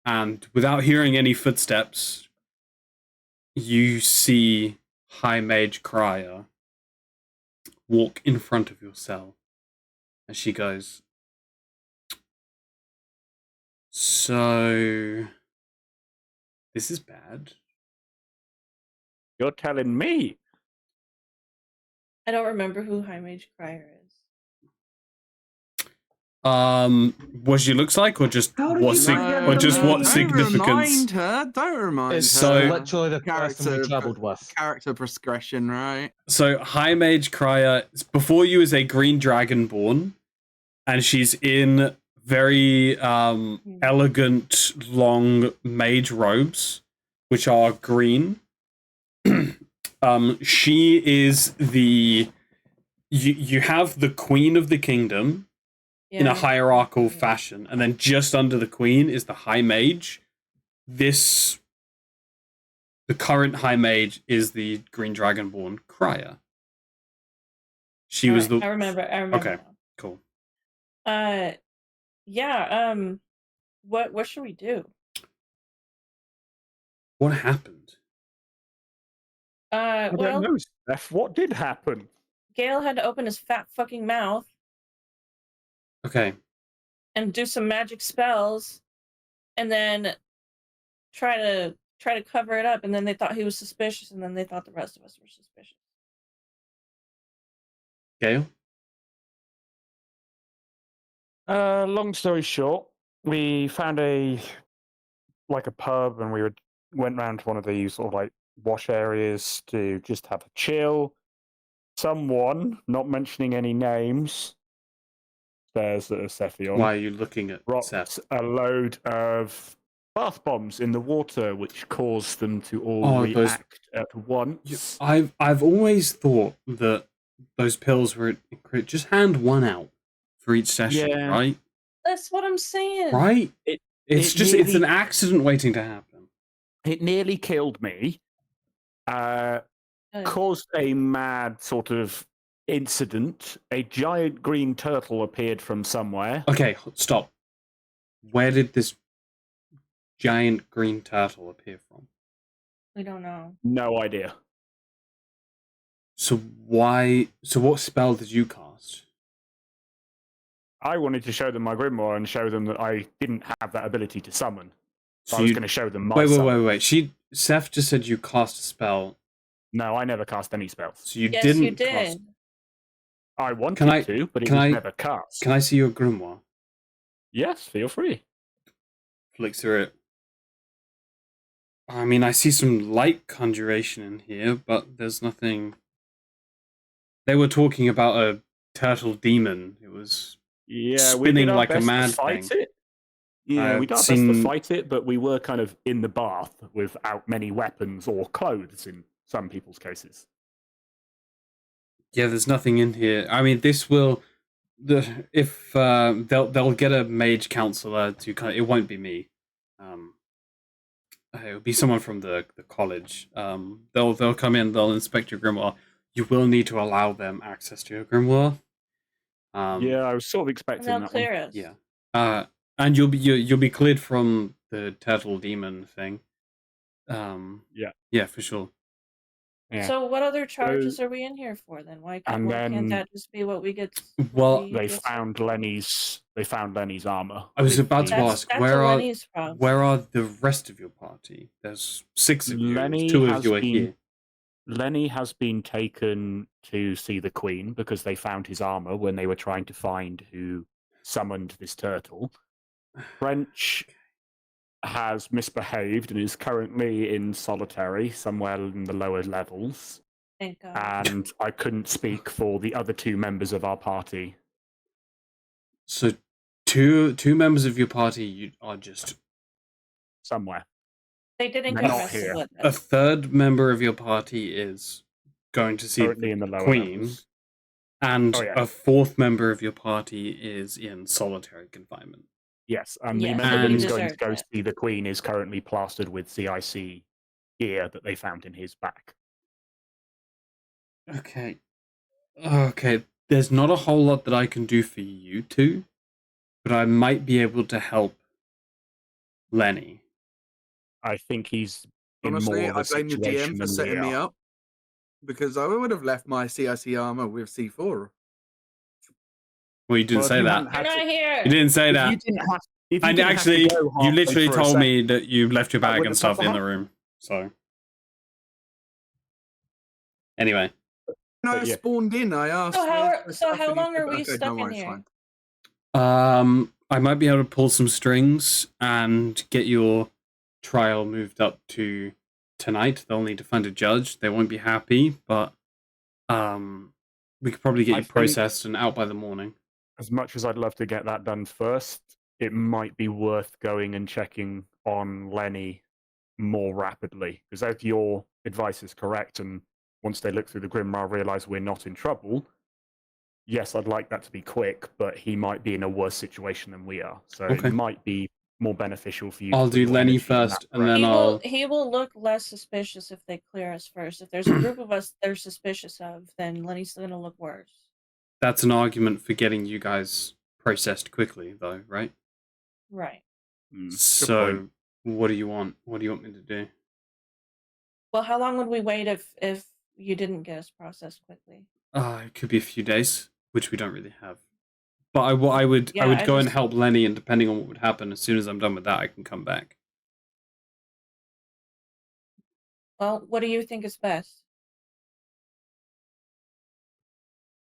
And without hearing any footsteps, you see High Mage Crier walk in front of your cell. And she goes, so this is bad. You're telling me? I don't remember who High Mage Crier is. What she looks like, or just How did what you not get the what name? significance? Remind her. Don't remind It's her. literally the person we travelled with. Character progression, right? So High Mage Crier, before you is a green dragonborn, and she's in very elegant long mage robes, which are green. She is you have the queen of the kingdom in a hierarchical fashion, and then just under the queen is the high mage. The current high mage is the green dragonborn Crier. She was the. I remember. Okay, now. cool. Yeah. What should we do? What happened? I Well, don't know, Steph. What did happen? Gale had to open his fat fucking mouth Okay. and do some magic spells and then try to cover it up, and then they thought he was suspicious, and then they thought the rest of us were suspicious. Gale? Long story short, we found a pub, and we went round to one of these sort of like wash areas to just have a chill. Someone, not mentioning any names, stares at Cephion. Why are you looking at Dropped Seth? a load of bath bombs in the water, which caused them to all react at once. I've always thought that those pills were just hand one out for each session, Yeah. right? That's what I'm saying. Right? It's nearly, an accident waiting to happen. It nearly killed me. Caused a mad sort of incident. A giant green turtle appeared from somewhere. Okay, stop. Where did this giant green turtle appear from? We don't know. No idea. So what spell did you cast? I wanted to show them my grimoire and show them that I didn't have that ability to summon. So I you- was going to show them my summon. Wait. Seth just said you cast a spell. No, I never cast any spells. So you Yes, didn't you did. cast. I wanted to, but it was never cast. Can I see your grimoire? Yes, feel free. Flick through it. I mean, I see some light conjuration in here, but there's nothing. They were talking about a turtle demon. It was we spinning did our like a best mad to fight thing. it. Yeah, I've we did our best to fight it, but we were kind of in the bath without many weapons or clothes in some people's cases. Yeah, there's nothing in here. I mean, this will. If they'll get a mage counselor to kind of, it won't be me. It'll be someone from the college. They'll come in. They'll inspect your grimoire. You will need to allow them access to your grimoire. Yeah, I was sort of expecting And they'll that clear one. us. Yeah. And you'll be cleared from the turtle demon thing. Yeah, for sure. Yeah. So what other charges are we in here for then? Why can't that just be what we get? Well, They found Lenny's armor. I was about to ask, where are the rest of your party? There's 6 of you. 2 of you are here. Lenny has been taken to see the Queen because they found his armor when they were trying to find who summoned this turtle. French has misbehaved and is currently in solitary somewhere in the lower levels. Thank God. And I couldn't speak for the other 2 members of our party. So two members of your party are just somewhere. They didn't They're get not arrested here. with a us. third member of your party is going to see Currently in the lower Queen, levels. and Oh, yeah. a fourth member of your party is in solitary confinement. Yes, and Yes, the member and- who's going to go deserves it. see the Queen is currently plastered with C.I.C. gear that they found in his back. Okay. There's not a whole lot that I can do for you two, but I might be able to help Lenny. I think he's in Honestly, more of a I blame the situation DM for than we setting me are. up because I would have left my CIC armor with C4. Well, you didn't Well, if say you that. hadn't We're had not to- here. You didn't say If that. you didn't have, if you And didn't actually, have to go you halfway literally for a told sec, me that you left your that bag wouldn't and have stuff in the happened. room. So, anyway, When I But yeah. spawned in, I asked. So how "Where's are- my so stuff?" how and you long said, are we "Okay, stuck no in worries, here? fine." I might be able to pull some strings and get your trial moved up to tonight. They'll need to find a judge. They won't be happy, but we could probably get I you think- processed and out by the morning. As much as I'd love to get that done first, it might be worth going and checking on Lenny more rapidly. Because if your advice is correct, and once they look through the grimoire, realize we're not in trouble, yes, I'd like that to be quick, but he might be in a worse situation than we are. So Okay. it might be more beneficial for you. I'll to put do your Lenny energy in that first, and then direction. He will look less suspicious if they clear us first. If there's a group of us they're suspicious of, then Lenny's gonna look worse. That's an argument for getting you guys processed quickly, though, right? Right. So, what do you want? What do you want me to do? Well, how long would we wait if you didn't get us processed quickly? It could be a few days, which we don't really have But I would Yeah, I go and just- help Lenny, and depending on what would happen, as soon as I'm done with that, I can come back. Well, what do you think is best?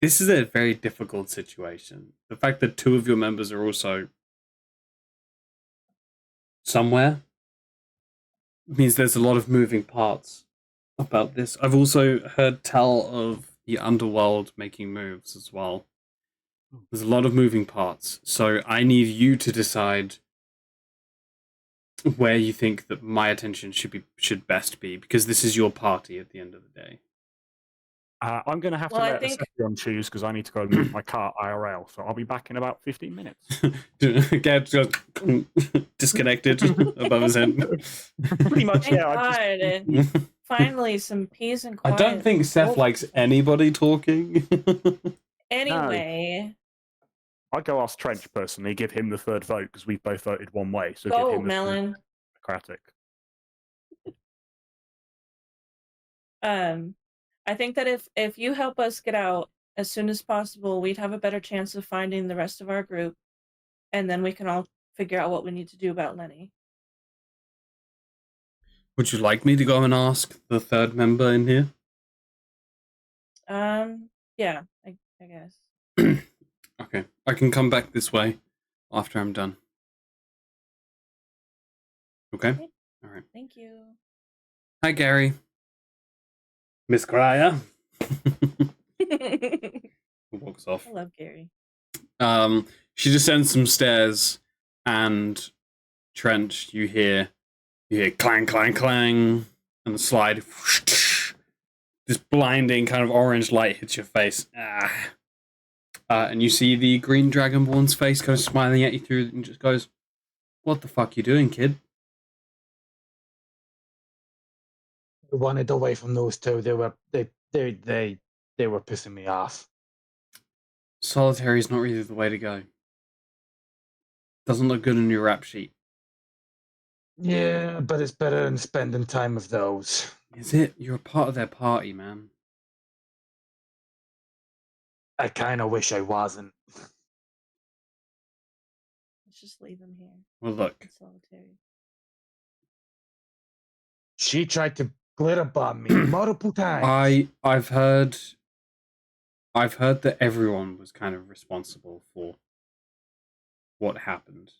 This is a very difficult situation. The fact that 2 of your members are also somewhere means there's a lot of moving parts about this. I've also heard tell of the underworld making moves as well. There's a lot of moving parts, so I need you to decide where you think that my attention should best be, because this is your party at the end of the day. I'm going to have Well, to I let think- Sephion choose because I need to go and move my car IRL. So I'll be back in about 15 minutes. Gad goes disconnected above his head. Pretty much, Thank yeah. God. Finally, some peace and I quiet. don't think Seth Wolf- likes anybody talking. Anyway, I'd go ask Trench personally, give him the 3rd vote because we've both voted one way. So give go, him the Melon. Democratic. I think that if you help us get out as soon as possible, we'd have a better chance of finding the rest of our group, and then we can all figure out what we need to do about Lenny. Would you like me to go and ask the 3rd member in here? Yeah, I guess. Okay, I can come back this way after I'm done. Okay? Okay. All right. Thank you. Hi, Gary. Miss Cryer. I Walks off. love Gary. She descends some stairs, and Trench, you hear clang, clang, clang, and the slide. This blinding kind of orange light hits your face. And you see the green dragonborn's face kind of smiling at you through, and just goes, "What the fuck you doing, kid?" I wanted away from those 2. They were pissing me off. Solitary is not really the way to go. Doesn't look good on your rap sheet. Yeah, but it's better than spending time with those. Is it? You're a part of their party, man. I kind of wish I wasn't. Let's just leave him here. Well, look. In solitary. She tried to glitter bomb me multiple times. I've heard that everyone was kind of responsible for what happened.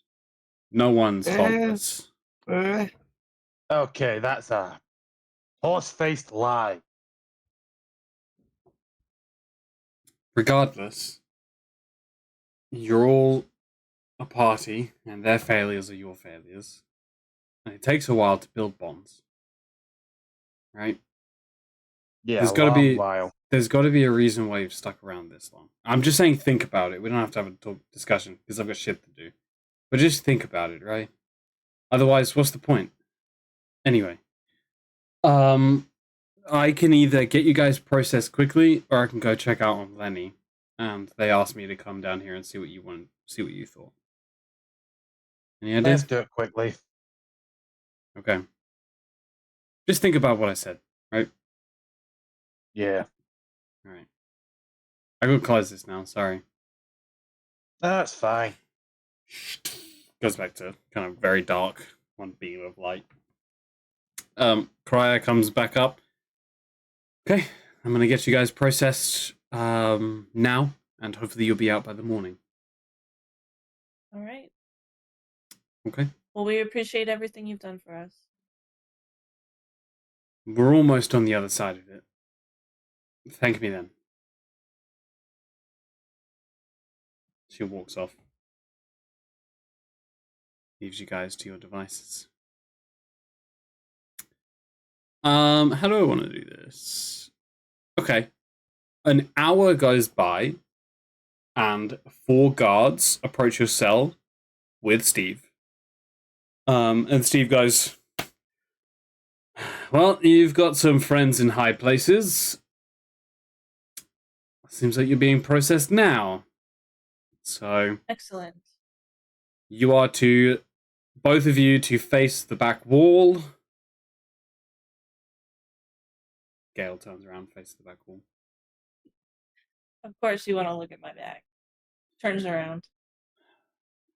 No one's faultless. Okay, that's a horse-faced lie. Regardless, you're all a party, and their failures are your failures. And it takes a while to build bonds. Right? Yeah, There's gotta be- while. There's got to be a reason why you've stuck around this long. I'm just saying, think about it. We don't have to have a discussion because I've got shit to do. But just think about it, right? Otherwise, what's the point? Anyway, I can either get you guys processed quickly, or I can go check out on Lenny. And they asked me to come down here and see what you thought. Any ideas? Let's do it quickly. Okay. Just think about what I said, right? Yeah, All right. I could close this now. Sorry. that's fine. Goes back to kind of very dark, one beam of light. Cryer comes back up. Okay, I'm gonna get you guys processed now, and hopefully you'll be out by the morning. All right. Okay. Well, we appreciate everything you've done for us. We're almost on the other side of it. Thank me then. She walks off. Leaves you guys to your devices. How do I want to do this? Okay. An hour goes by, and 4 guards approach your cell with Steve. And Steve goes, "Well, you've got some friends in high places. Seems like you're being processed now. So Excellent. you are to, both of you, to face the back wall." Gale turns around, faces the back wall. Of course, you want to look at my back. turns around.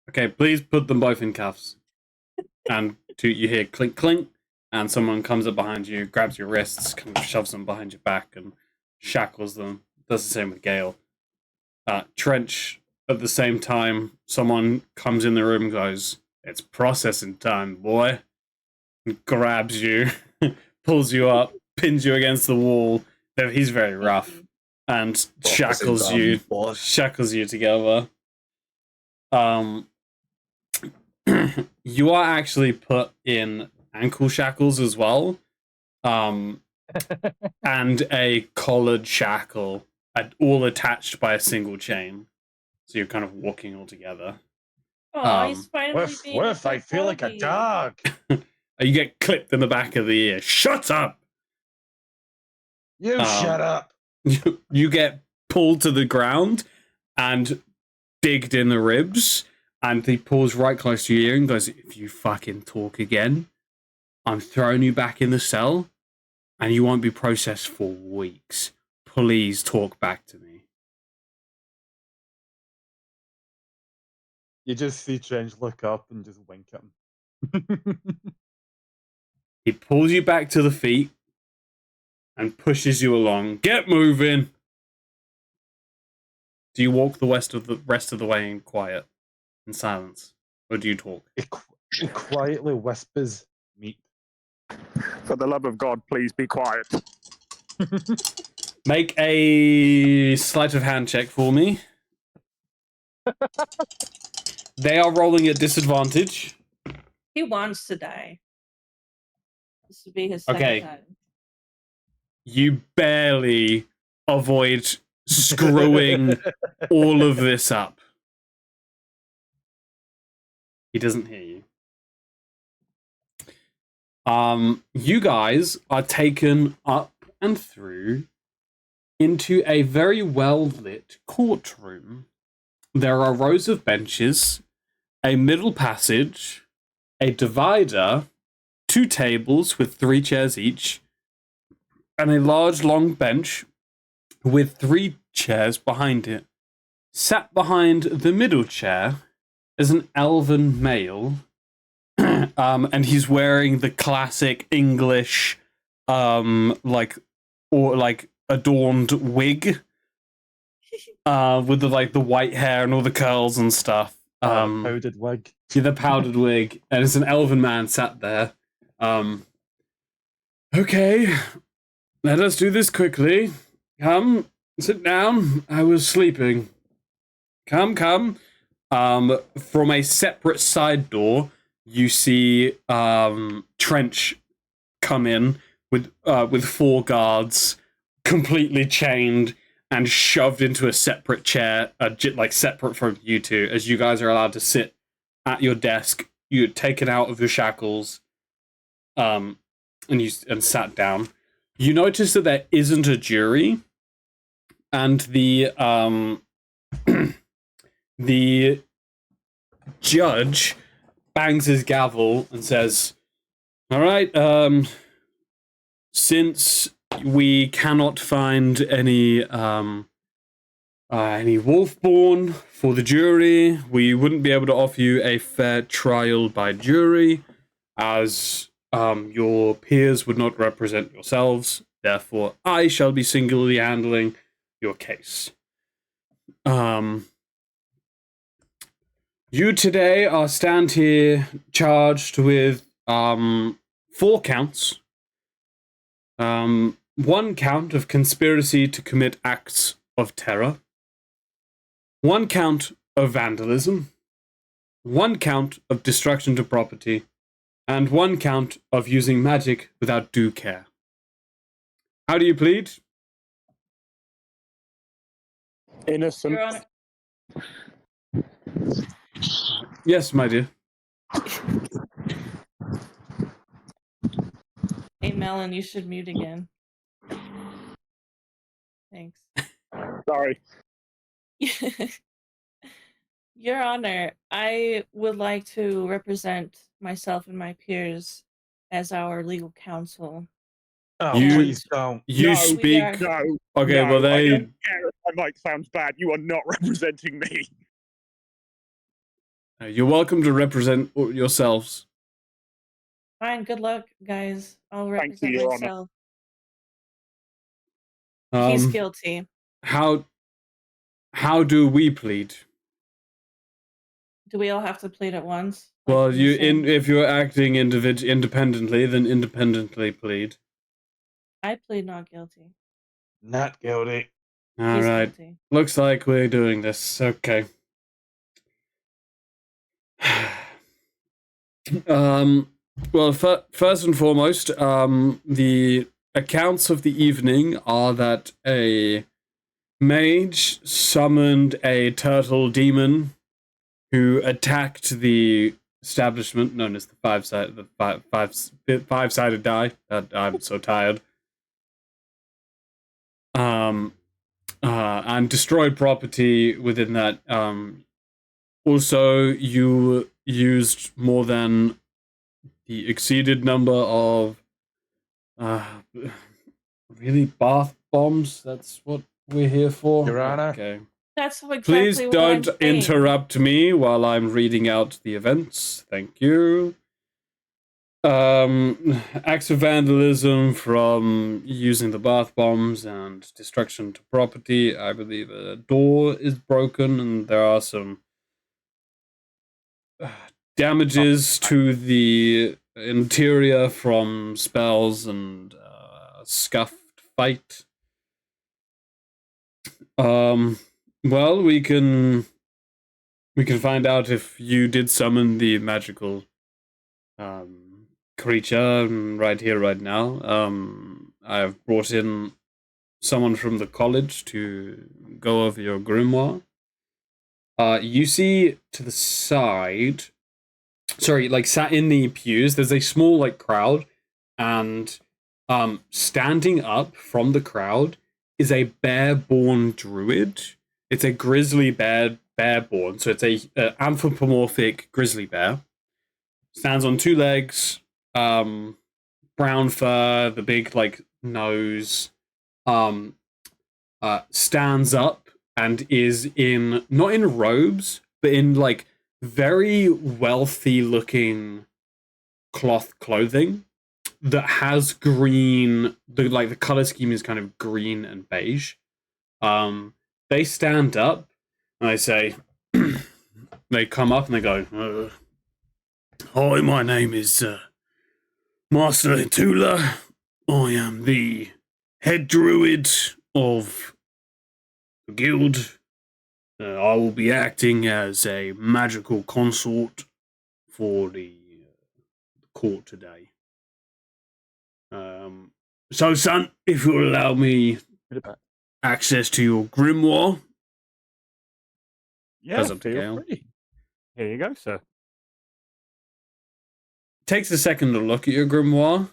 Okay, please put them both in cuffs. And you hear clink clink, and someone comes up behind you, grabs your wrists, kind of shoves them behind your back, and shackles them. Does the same with Gale. Trench, at the same time, someone comes in the room and goes, "It's processing time, boy." And grabs you, pulls you up, pins you against the wall. He's very rough. And shackles you together. You are actually put in ankle shackles as well. And a collared shackle, all attached by a single chain. So you're kind of walking all together. Oh, he's finally being Woof, I feel like a dog. You get clipped in the back of the ear. Shut up! You shut up. You get pulled to the ground and digged in the ribs, and he pulls right close to your ear and goes, "If you fucking talk again, I'm throwing you back in the cell, and you won't be processed for weeks. Please talk back to me." You just see Trench look up and just wink at him. He pulls you back to the feet and pushes you along. Get moving! Do you walk the rest of the way in quiet, in silence, or do you talk? He quietly whispers, "Meat." For the love of God, please be quiet. Make a sleight of hand check for me. They are rolling at disadvantage. He wants to die. This would be his second time. You barely avoid screwing all of this up. He doesn't hear you. You guys are taken up and through into a very well-lit courtroom. There are rows of benches, a middle passage, a divider, 2 tables with 3 chairs each, and a large long bench with 3 chairs behind it. Sat behind the middle chair is an elven male, and he's wearing the classic English, adorned wig, with the white hair and all the curls and stuff. Powdered wig. Yeah, the powdered wig, and it's an elven man sat there. Okay, let us do this quickly. Come, sit down. I was sleeping. Come. From a separate side door, you see Trench come in with 4 guards, completely chained and shoved into a separate chair, separate from you two, as you guys are allowed to sit at your desk. You're taken out of your shackles, and sat down. You notice that there isn't a jury, and the the judge bangs his gavel and says, "All right, since we cannot find any Wolfborn for the jury, we wouldn't be able to offer you a fair trial by jury, as your peers would not represent yourselves. Therefore, I shall be singularly handling your case. You today are stand here charged with 4 counts. 1 count of conspiracy to commit acts of terror. 1 count of vandalism. 1 count of destruction to property. And 1 count of using magic without due care. How do you plead?" Innocent. Your Honor. Yes, my dear. Hey, Melon, you should mute again. Thanks. Sorry. Your Honor, I would like to represent myself and my peers as our legal counsel. Oh, You- please don't. You No, speak. we No. Okay, no, well I they. don't care if my mic sounds bad. You are not representing me. You're welcome to represent yourselves. Fine, good luck, guys. I'll Thank represent you, Your Honor. myself. He's Um, guilty. how do we plead? Do we all have to plead at once? Like Well, in the same- if you're acting independently, then independently plead. I plead not guilty. Not guilty. All He's right. guilty. Looks like we're doing this. Okay. Well, first and foremost, the accounts of the evening are that a mage summoned a turtle demon who attacked the establishment known as the five-sided die. I'm so tired. And destroyed property within that. Also, you used more than the exceeded number of really bath bombs. That's what we're here for. Your Honor. Okay. That's exactly Please what don't I'm saying. interrupt me while I'm reading out the events. Thank you. Acts of vandalism from using the bath bombs and destruction to property. I believe a door is broken and there are some damages to the interior from spells and scuffed fight. Well, we can find out if you did summon the magical creature right here, right now. I've brought in someone from the college to go over your grimoire. You see to the side, sat in the pews, there's a small crowd, and standing up from the crowd is a bear-born druid. It's a grizzly bear-born, so it's a anthropomorphic grizzly bear. Stands on two legs, brown fur, the big nose, stands up and is not in robes, but in very wealthy looking cloth clothing that has green. The color scheme is kind of green and beige. They stand up and they say, they come up and they go, "Hi, my name is Master Tula. I am the head druid of the guild. I will be acting as a magical consort for the court today. So, son, if you'll allow me access to your grimoire." Yeah, Goes up to feel Gale. free. Here you go, sir. Takes a second to look at your grimoire,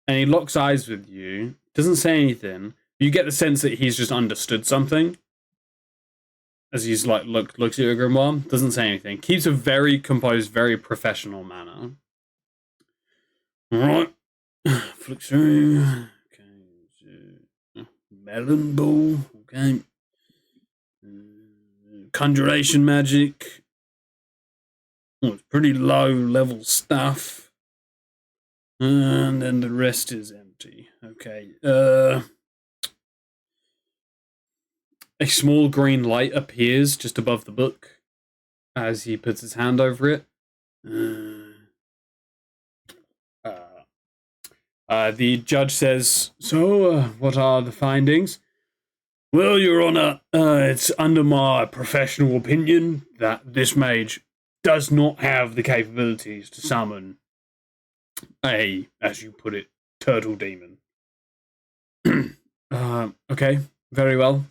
and he locks eyes with you. Doesn't say anything. You get the sense that he's just understood something. As he's looks at your grimoire, doesn't say anything. Keeps a very composed, very professional manner. All right, flick through. Okay, melon ball. Okay, conjuration magic. Oh, it's pretty low level stuff. And then the rest is empty. Okay. A small green light appears just above the book as he puts his hand over it. The judge says, "So, what are the findings?" "Well, Your Honor, it's under my professional opinion that this mage does not have the capabilities to summon a, as you put it, turtle demon." Okay, very well.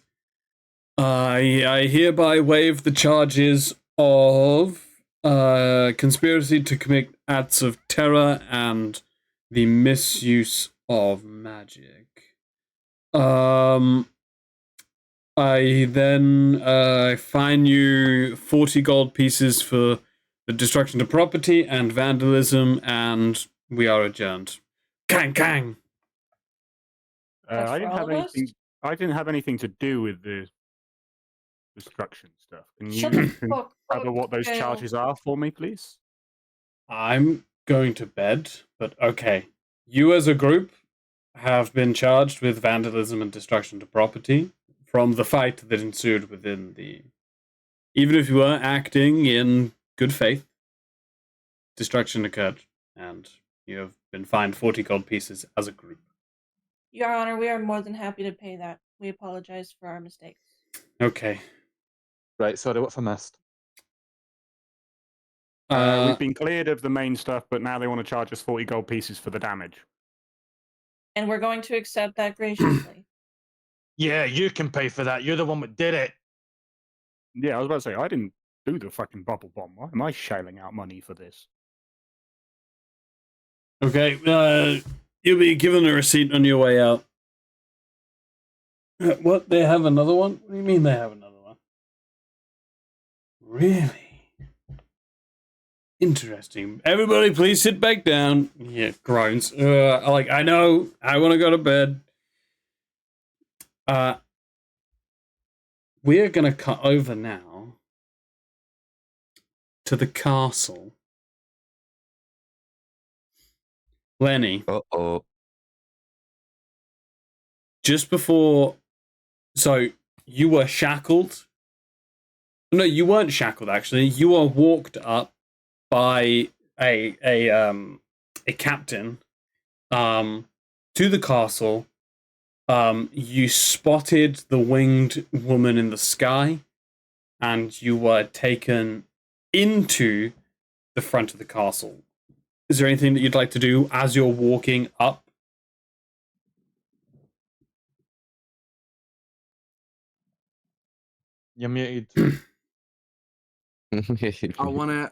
I hereby waive the charges of conspiracy to commit acts of terror and the misuse of magic. I then fine you 40 gold pieces for the destruction of property and vandalism, and we are adjourned. Kang kang. That's I for didn't all have of us? anything. I didn't have anything to do with the destruction stuff. Can Shut you the fuck cover up, what those Kale. charges are for me, please? I'm going to bed, but okay. You as a group have been charged with vandalism and destruction to property from the fight that ensued within the... Even if you were acting in good faith, destruction occurred, and you have been fined 40 gold pieces as a group. Your Honor, we are more than happy to pay that. We apologize for our mistakes. Okay. Right, sorry, what's I missed? We've been cleared of the main stuff, but now they want to charge us 40 gold pieces for the damage. And we're going to accept that graciously. Yeah, you can pay for that. You're the one that did it. Yeah, I was about to say, I didn't do the fucking bubble bomb. Why am I shelling out money for this? Okay, you'll be given a receipt on your way out. What? They have another one? What do you mean they have another one? Really? Interesting. Everybody, please sit back down. Yeah, groans. I know. I want to go to bed. We're gonna cut over now to the castle. Lenny. Uh-oh. Just before, so you were shackled. No, you weren't shackled. Actually, you were walked up by a captain, to the castle. You spotted the winged woman in the sky, and you were taken into the front of the castle. Is there anything that you'd like to do as you're walking up? You're muted. I wanna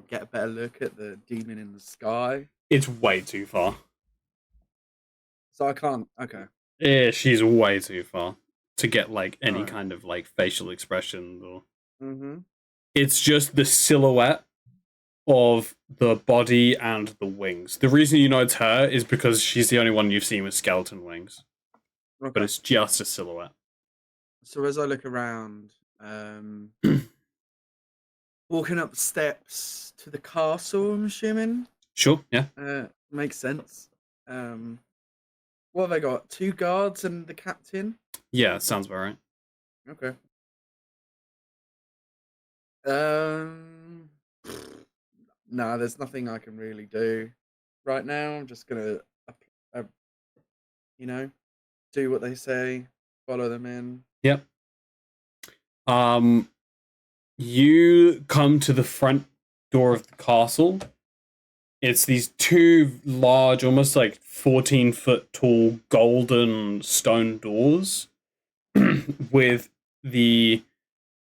get a better look at the demon in the sky. It's way too far. So I can't. Okay. Yeah, she's way too far to get like any Right. kind of like facial expression or. Mm-hmm. It's just the silhouette of the body and the wings. The reason you know it's her is because she's the only one you've seen with skeleton wings. Okay. But it's just a silhouette. So as I look around, walking up the steps to the castle, I'm assuming. Sure, yeah. Makes sense. What have they got? 2 guards and the captain? Yeah, sounds about right. Okay. No, there's nothing I can really do right now. I'm just gonna, do what they say, follow them in. Yep. You come to the front door of the castle. It's these 2 large, almost like 14-foot tall golden stone doors with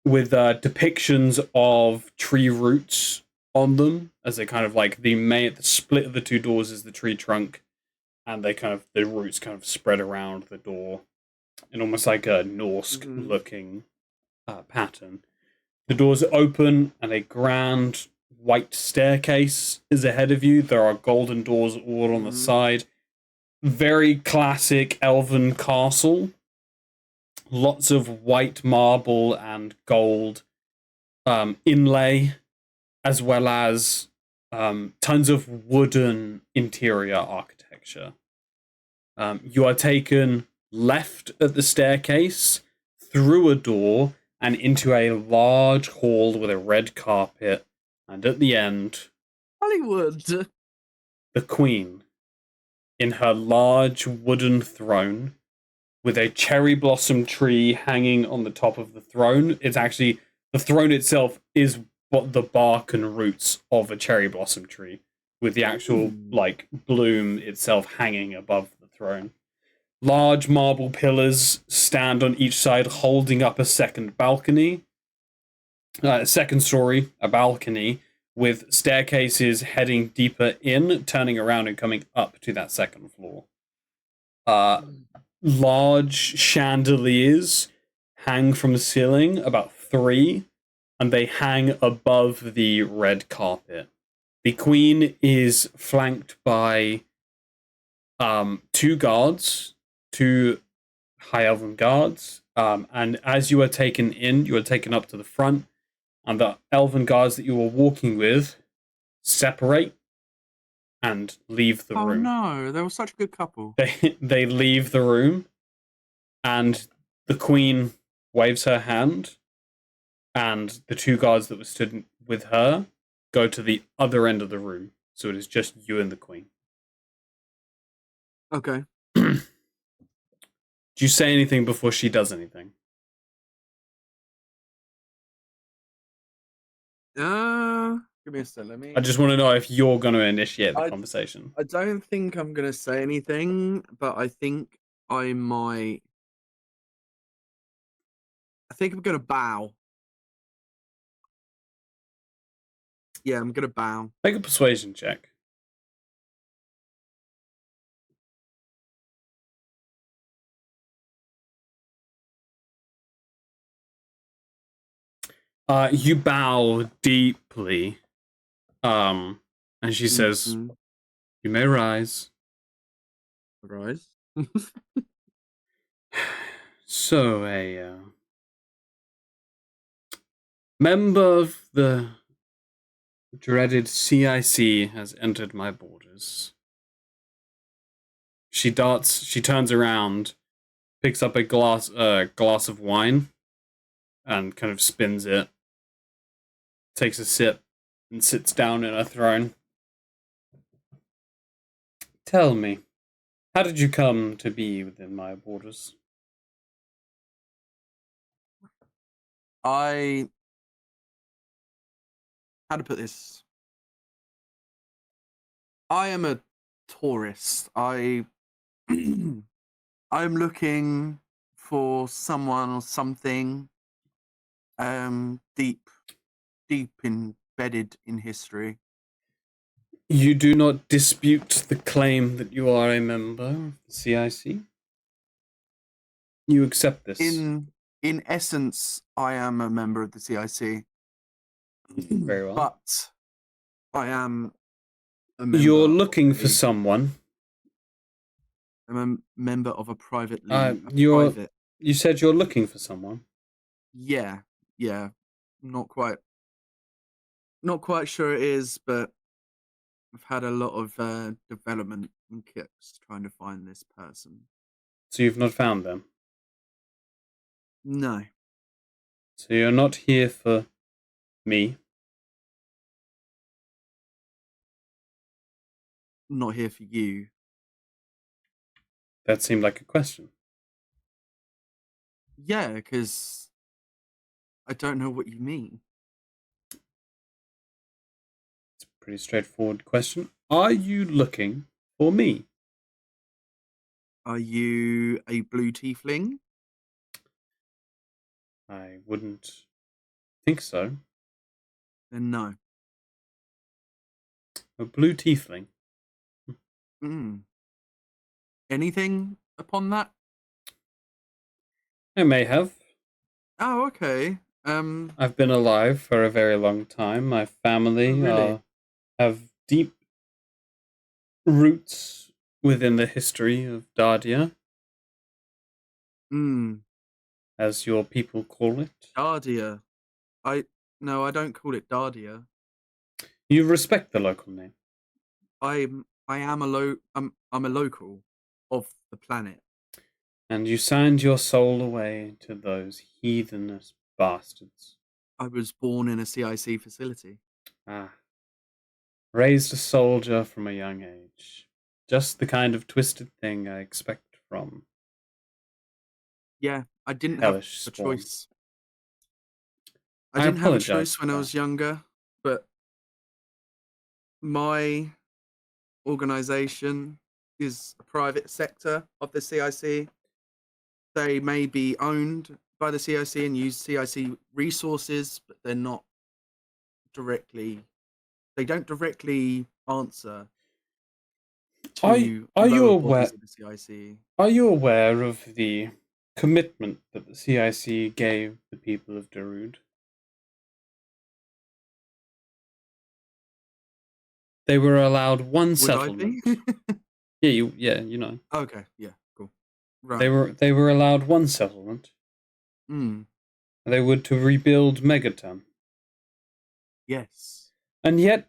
depictions of tree roots on them, as they kind of like the split of the 2 doors is the tree trunk, and the roots kind of spread around the door in almost like a Norse looking pattern. The doors open and a grand white staircase is ahead of you. There are golden doors all on the side. Very classic elven castle. Lots of white marble and gold inlay, as well as tons of wooden interior architecture. You are taken left at the staircase, through a door, and into a large hall with a red carpet. And at the end, Hollywood. the Queen, in her large wooden throne, with a cherry blossom tree hanging on the top of the throne. It's actually, the throne itself is what the bark and roots of a cherry blossom tree, with the actual like bloom itself hanging above the throne. Large marble pillars stand on each side, holding up a second balcony. Second story, a balcony, with staircases heading deeper in, turning around and coming up to that second floor. Large chandeliers hang from the ceiling, about 3, and they hang above the red carpet. The Queen is flanked by 2 guards, 2 high elven guards, And as you are taken in, you are taken up to the front, and the elven guards that you were walking with separate and leave the Oh room. no, they were such a good couple. They leave the room, and the queen waves her hand, and the two guards that were stood with her go to the other end of the room. So it is just you and the queen. Okay. Do you say anything before she does anything? Give me a second. Let me. I just want to know if you're going to initiate the I- conversation. I don't think I'm gonna say anything, but I think I might. I think I'm gonna bow. Yeah, I'm gonna bow. Make a persuasion check. You bow deeply. And she says, Mhm. "You may rise." Rise. So, a member of the dreaded C.I.C. has entered my borders. She turns around, picks up a glass of wine, and kind of spins it, takes a sip, and sits down in her throne. Tell me, how did you come to be within my borders? How to put this? I am a tourist. I'm looking for someone or something deep embedded in history. You do not dispute the claim that you are a member of the C.I.C.? You accept this? In essence, I am a member of the C.I.C. Very well. But I am a member. You're looking for someone. I'm a member of a private. You said you're looking for someone. Yeah. Not quite sure it is, but I've had a lot of development and kicks trying to find this person. So you've not found them? No. So you're not here for me? Not here for you. That seemed like a question. Yeah, because I don't know what you mean. It's a pretty straightforward question. Are you looking for me? Are you a blue tiefling? I wouldn't think so. Then no. A blue tiefling? Anything upon that? I may have. Oh, okay. I've been alive for a very long time. My family really? have deep roots within the history of Dardia, as your people call it. Dardia. No, I don't call it Dardia. You respect the local name. I am I'm a local of the planet. And you signed your soul away to those heathenous bastards. I was born in a C.I.C. facility. Raised a soldier from a young age. Just the kind of twisted thing I expect from. Yeah, I didn't hellish have a spawn. choice. I didn't have a apologize choice for when I that. was younger, but my organization is a private sector of the C.I.C. They may be owned by the C.I.C. and use C.I.C. resources, but they're not directly. They don't directly answer to Are you lower aware? bodies of the C.I.C. Are you aware of the commitment that the C.I.C. gave the people of Darude? They were allowed one Would settlement. I be? Yeah, you know. Okay, yeah, cool. Right. They were allowed one settlement Hmm. They were to rebuild Megaton. Yes. And yet,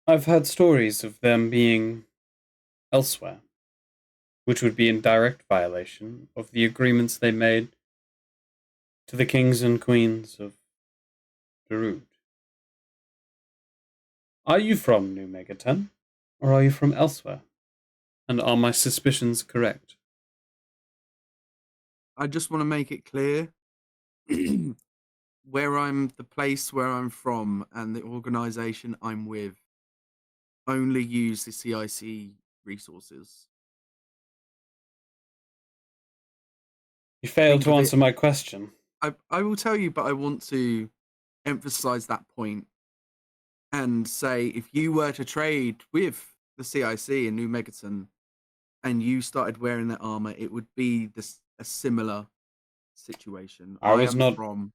I've heard stories of them being elsewhere, which would be in direct violation of the agreements they made to the kings and queens of Darude. Are you from New Megaton, or are you from elsewhere? And are my suspicions correct? I just want to make it clear the place where I'm from and the organization I'm with only use the C.I.C resources. You failed Think to of it- answer my question. I will tell you, but I want to emphasize that point and say if you were to trade with the C.I.C in New Megaton and you started wearing their armor, it would be a similar situation. I was am not- from.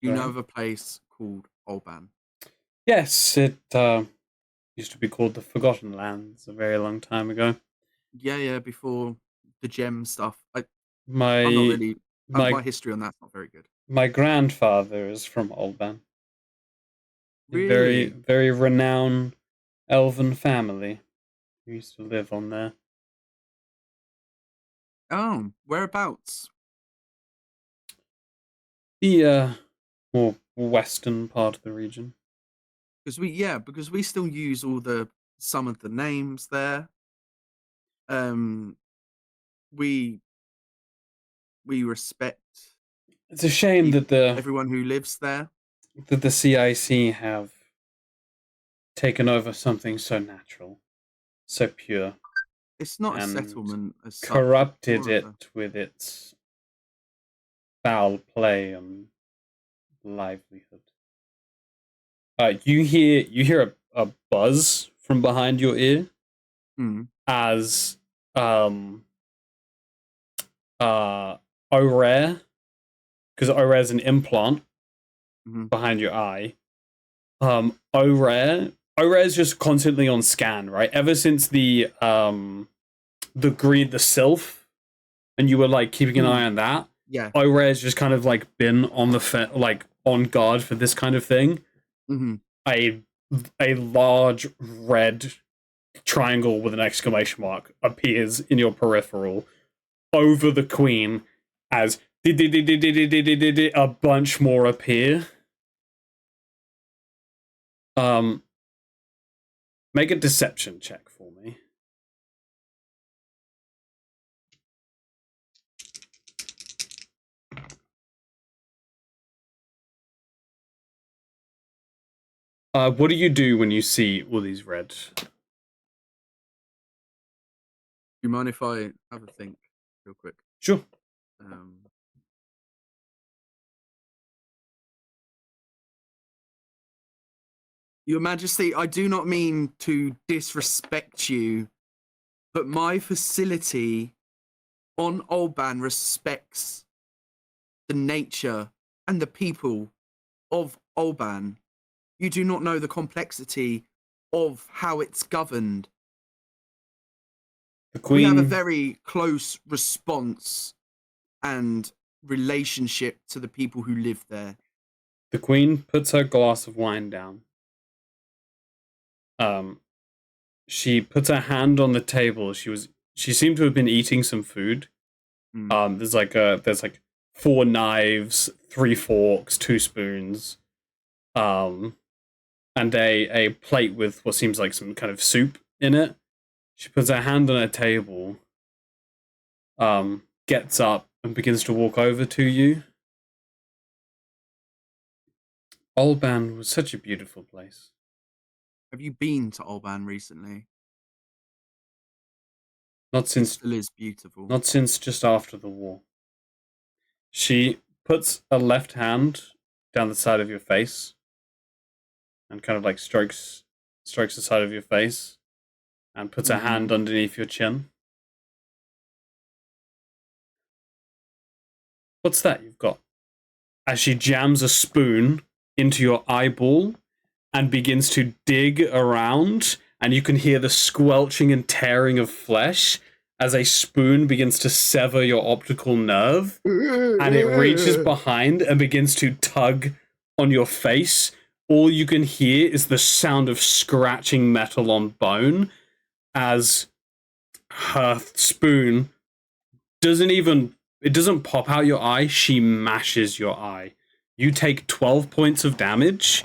Go You know ahead. of a place called Olban? Yes, it used to be called the Forgotten Lands a very long time ago. Yeah, before the gem stuff. I'm not My really. my My history on that's not very good. my grandfather is from Olban. A very, Really? very renowned elven family who used to live on there. Oh, whereabouts? The more western part of the region. Because we still use some of the names there. We respect It's a shame that everyone who lives there. the C.I.C have taken over something so natural, so pure, It's not a and settlement as such. corrupted more of a- it with its foul play and livelihood. You hear a buzz from behind your ear as O'Rare, because O'Rare is an implant behind your eye. O'Rare is just constantly on scan, right? Ever since the sylph, and you were like keeping an eye on that. Yeah. O'Rare's just kind of like been on the on guard for this kind of thing. A large red triangle with an exclamation mark appears in your peripheral over the queen as a bunch more appear. Make a deception check for me. What do you do when you see all these red? Do you mind if I have a think real quick? Sure. Your Majesty, I do not mean to disrespect you, but my facility on Olban respects the nature and the people of Olban. You do not know the complexity of how it's governed. The Queen... We have a very close response and relationship to the people who live there. The Queen puts her glass of wine down. She puts her hand on the table. She seemed to have been eating some food. There's like 4 knives, 3 forks, 2 spoons, and a plate with what seems like some kind of soup in it. She puts her hand on her table, gets up and begins to walk over to you. Olban was such a beautiful place. Have you been to Olban recently? Not since... It still is beautiful. Not since just after the war. She puts a left hand down the side of your face and kind of like strokes the side of your face and puts a hand underneath your chin. What's that you've got? As she jams a spoon into your eyeball and begins to dig around, and you can hear the squelching and tearing of flesh as a spoon begins to sever your optical nerve, and it reaches behind and begins to tug on your face. All you can hear is the sound of scratching metal on bone as her spoon doesn't pop out your eye, she mashes your eye. You take 12 points of damage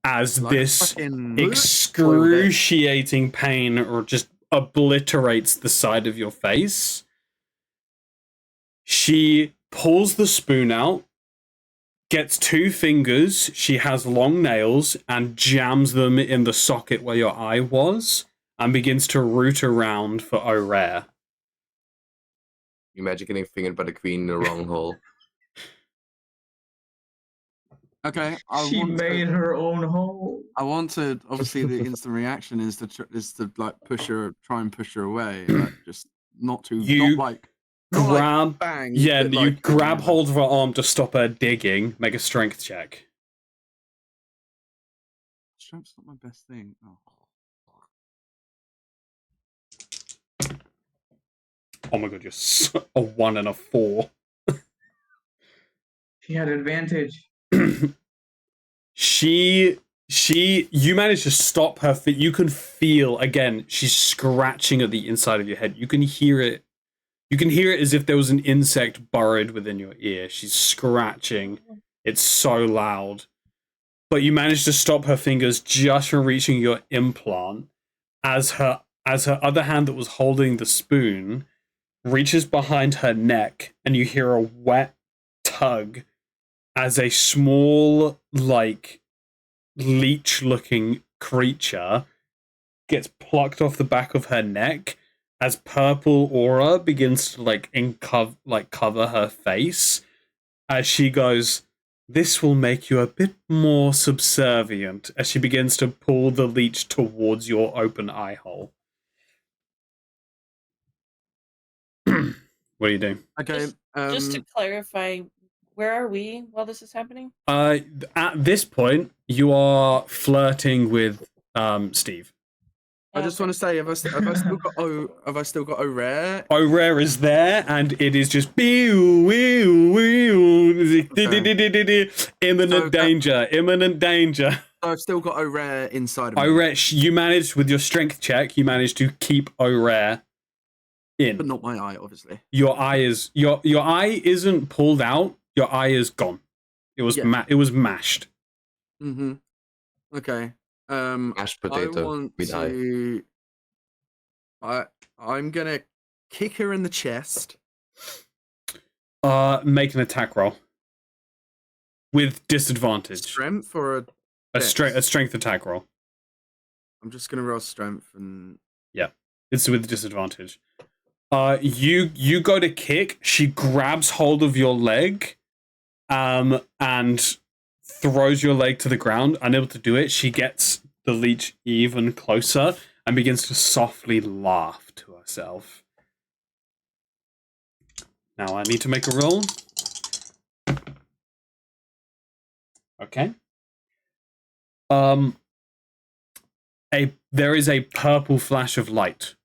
as Like this fucking excruciating pain or just obliterates the side of your face. She pulls the spoon out, gets 2 fingers, she has long nails, and jams them in the socket where your eye was, and begins to root around for O'Rare. You imagine getting fingered by the queen in the wrong hole. Okay, She made her own hole. I want to. Obviously, the instant reaction is to like try and push her away, like just not too. You not like grab, bang. yeah, but, you like, grab hold of her arm to stop her digging. Make a strength check. Strength's not my best thing. Oh my god, you're a 1 and a 4. She had advantage. You manage to stop her feet. You can feel, again, she's scratching at the inside of your head. You can hear it. You can hear it as if there was an insect burrowed within your ear. She's scratching. It's so loud. But you manage to stop her fingers just from reaching your implant as her other hand that was holding the spoon reaches behind her neck, and you hear a wet tug as a small, like, leech-looking creature gets plucked off the back of her neck as purple aura begins to cover her face as she goes, "This will make you a bit more subservient," as she begins to pull the leech towards your open eye hole. What do you do? Okay. Just to clarify, where are we while this is happening? At this point, you are flirting with Steve. I just want to say, have I still got O'Rare? O'Rare is there, and it is just imminent danger. I've still got O'Rare inside of me, O'Rare, you managed with your strength check. You managed to keep O'Rare in, but not my eye, obviously. Your eye isn't pulled out. Your eye is gone. It was it was mashed. Mm-hmm. Okay. Mashed potato with eye. I'm gonna kick her in the chest. Make an attack roll with disadvantage. Strength or a strength attack roll. I'm just gonna roll strength and it's with disadvantage. You go to kick. She grabs hold of your leg, and throws your leg to the ground. Unable to do it, she gets the leech even closer and begins to softly laugh to herself. Now I need to make a roll. Okay. There is a purple flash of light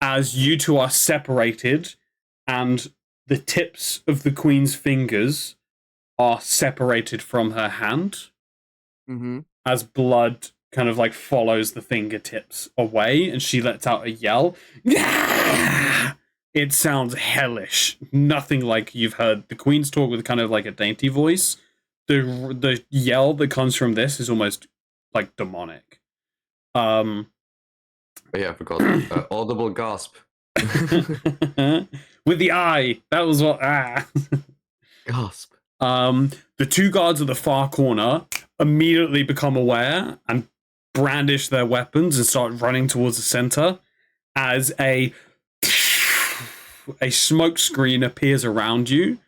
as you two are separated, and the tips of the queen's fingers are separated from her hand. Mm-hmm. As blood kind of like follows the fingertips away, and she lets out a yell. It sounds hellish. Nothing like you've heard the queen's talk with kind of like a dainty voice. The yell that comes from this is almost like demonic. Oh, yeah, I forgot. Audible gasp. With the eye. That was what. Gasp. The 2 guards at the far corner immediately become aware and brandish their weapons and start running towards the center as a smoke screen appears around you,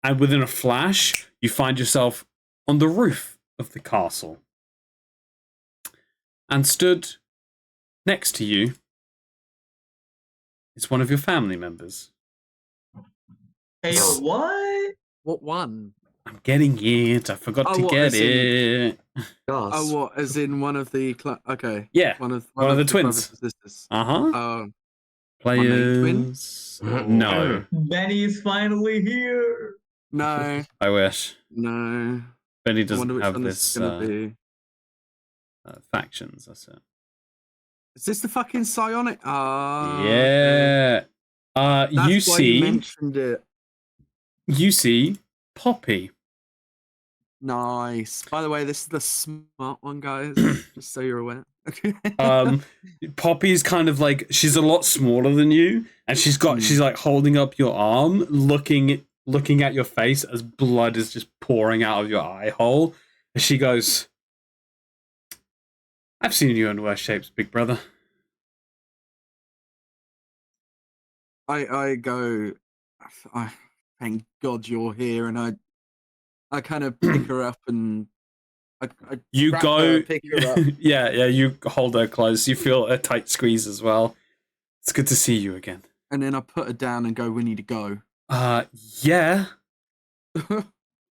and within a flash, you find yourself on the roof of the castle. And stood next to you is one of your family members. Hey, yo, what? What one? I'm getting it. I forgot to get it. gods. Oh, what? As in one of the okay. Yeah, One of one of the twins. brothers and sisters. Uh-huh. Oh, main twin? Players. No. Benny's finally here. no, I wish. no. Benny I wonder doesn't which have one this this is gonna be. factions, that's it. Is this the fucking psionic? Ah, okay. Yeah. That's You why you see mentioned it. Poppy. Nice. By the way, this is the smart one, guys. Just so you're aware. Poppy's kind of like, she's a lot smaller than you, and she's like holding up your arm, looking at your face as blood is just pouring out of your eye hole. And she goes, I've seen you in worse shapes, big brother. I go, thank God you're here, and I kind of pick her up and I You grab go, her, pick her up. yeah, you hold her close. You feel a tight squeeze as well. It's good to see you again. And then I put her down and go, we need to go. Yeah.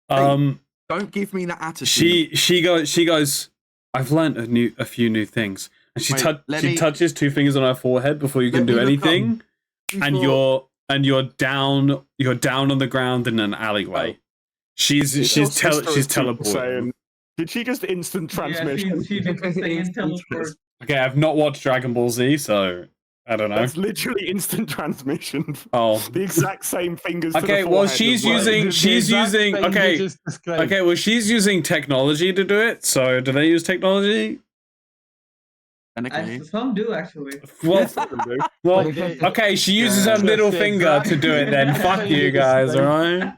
Don't give me that attitude. She goes, I've learned a few new things. And she touches 2 fingers on her forehead before you can do anything. And you're down on the ground in an alleyway. She's teleporting. Did she just instant transmission? Yeah, she did stay in teleport. Okay, I've not watched Dragon Ball Z, so I don't know. That's literally instant transmission. Oh, the exact same fingers. Okay, to the well forehead she's using okay, well she's using technology to do it. So do they use technology? Some do actually. Well, okay, she uses her middle finger to do it then. Fuck you guys, alright?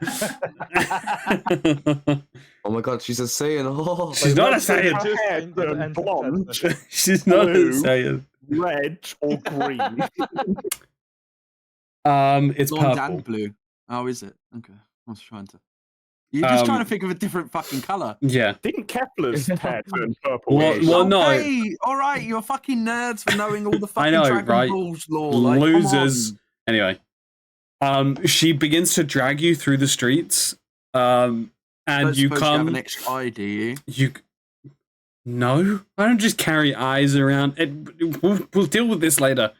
Oh my god, she's a Saiyan. Oh, She's not a Saiyan. Blonde, she's not a Saiyan. Red or green? It's blonde purple. and blue. Oh, is it? Okay. I was trying to. You're just trying to think of a different fucking color. Yeah. Didn't Kepler's hair turn purple? Well, no. Hey, all right, you're fucking nerds for knowing all the fucking I know, Dragon right? Ball's lore. Like, losers. Anyway, she begins to drag you through the streets. And you come. You have an extra eye, do you? No, I don't just carry eyes around. We'll deal with this later.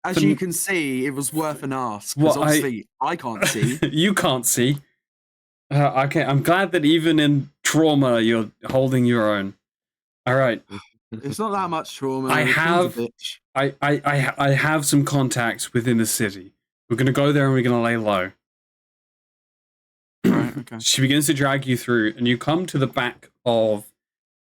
As you can see, it was worth an ask. Because obviously, I can't see. You can't see. Okay, I'm glad that even in trauma, you're holding your own. All right. It's not that much trauma. I have some contacts within the city. We're gonna go there and we're gonna lay low. Right. Okay. She begins to drag you through, and you come to the back of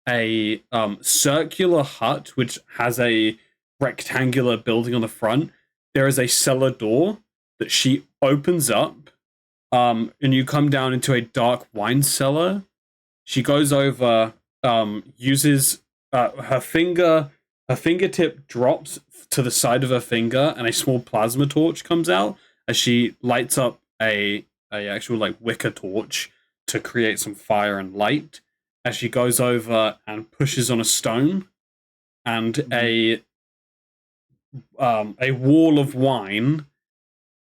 a circular hut, which has a rectangular building on the front. There is a cellar door that she opens up. And you come down into a dark wine cellar. She goes over, uses her fingertip drops to the side of her finger, and a small plasma torch comes out as she lights up a actual like wicker torch to create some fire and light. As she goes over and pushes on a stone, and a wall of wine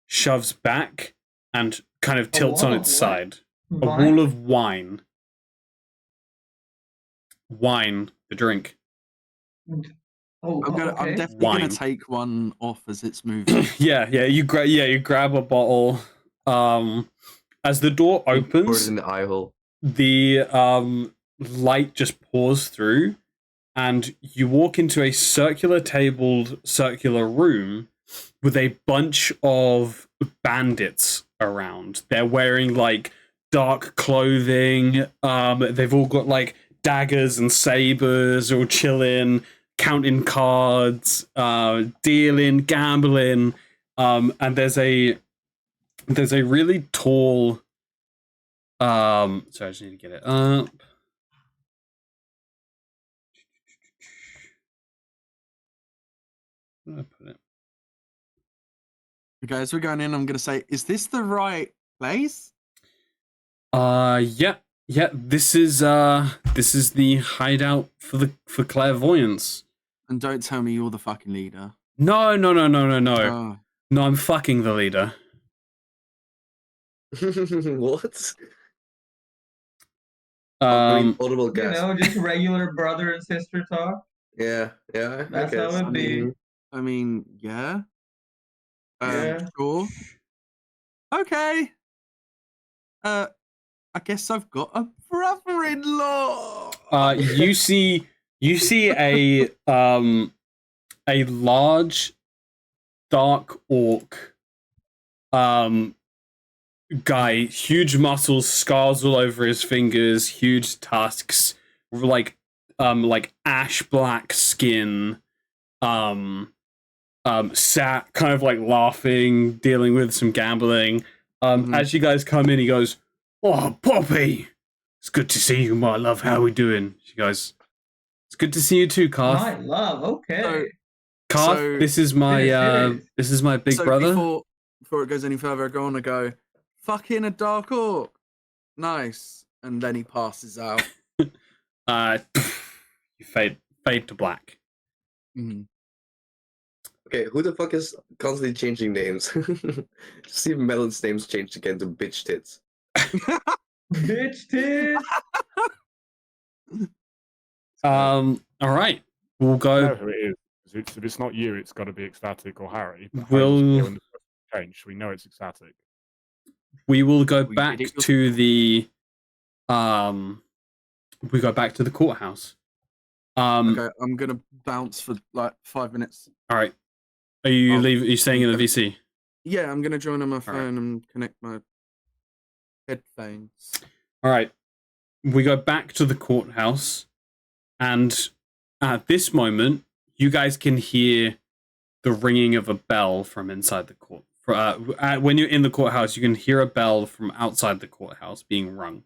shoves back and kind of tilts on its side. A wall of wine. Wine, the drink. I'm definitely gonna take one off as it's moving. You grab a bottle. As the door opens, pour it in the eye hole. The light just pours through, and you walk into a circular room with a bunch of bandits around. They're wearing like dark clothing. They've all got like daggers and sabers, all chilling, counting cards, dealing, gambling. And there's a really tall. Sorry, I just need to get it up. Where did I put it? Okay, as we're going in, I'm gonna say, is this the right place? Yeah. This is the hideout for clairvoyance. And don't tell me you're the fucking leader. No. Oh. No, I'm fucking the leader. What? audible You gasp. know, just regular brother and sister talk. Yeah, I That's guess. how it be. I mean, yeah. Yeah. Sure. Okay. I guess I've got a brother-in-law. You see a large dark orc guy, huge muscles, scars all over his fingers, huge tusks, like ash black skin, sat kind of like laughing, dealing with some gambling. As you guys come in, he goes, "Oh, Poppy, it's good to see you, my love. How are we doing?" She goes, "It's good to see you too, Karth." My love. Okay. Karth, So- this is my this is my big so brother. Before it goes any further, I go on and go, fucking a dark orc. Nice. And then he passes out. You fade to black. Mhm. Okay, who the fuck is constantly changing names? See Melon's name's changed again to bitch tits. Bitch tits. All right, we'll I go. know who it is. If it's not you, it's got to be ecstatic or Harry. But We'll- Harry's here when the change. We know it's ecstatic. We will go We back did it to the we go back to the courthouse. Okay, I'm gonna bounce for like 5 minutes. All right. Are you Oh, Are you staying in the okay. VC? Yeah, I'm gonna join on my right. phone and connect my headphones. All right. We go back to the courthouse, and at this moment, you guys can hear the ringing of a bell from inside the court. When you're in the courthouse, you can hear a bell from outside the courthouse being rung.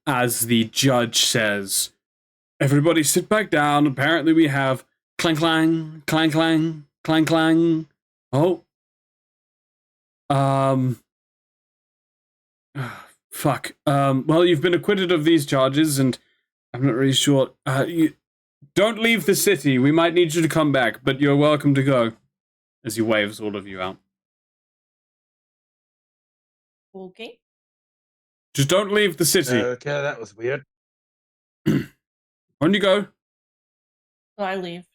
As the judge says, "Everybody sit back down. Apparently, we have clang clang clang clang clang clang." Oh. Fuck. Well, you've been acquitted of these charges, and I'm not really sure. You don't leave the city. We might need you to come back, but you're welcome to go. As he waves all of you out. Okay. Just don't leave the city. Okay, that was weird. On you go. So I leave.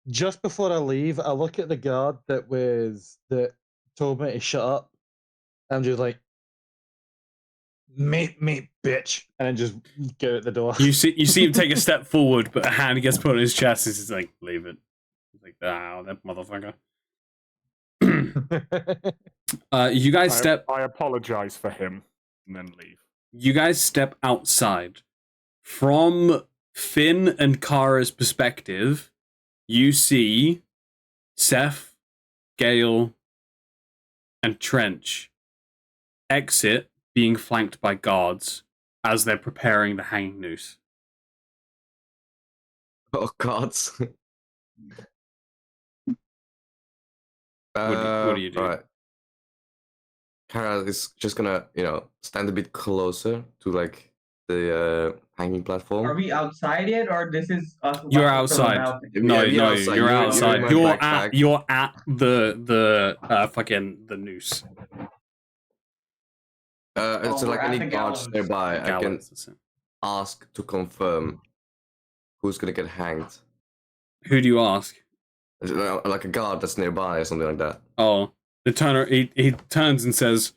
Just before I leave, I look at the guard that told me to shut up. I'm just like, meet me, bitch, and then just get out the door. You see him take a step forward, but a hand gets put on his chest, and he's like, "Leave it." He's like, "Ah, that motherfucker." You guys step. I apologize for him and then leave. You guys step outside. From Finn and Kara's perspective, you see Seth, Gale, and Trench exit, being flanked by guards as they're preparing the hanging noose. Oh gods. What do you do? Right. Kara is just gonna, stand a bit closer to like the hanging platform. Are we outside yet, or this is us? You're watching from the outside. balcony? No, Yeah, no, outside. you're You're outside. in my You're backpack. at the fucking the noose. So we're like at any the guards gallows. nearby, I can Gallows, that's it. ask to confirm who's gonna get hanged. Who do you ask? Is it, like a guard that's nearby or something like that. Oh, the turner. He turns and says,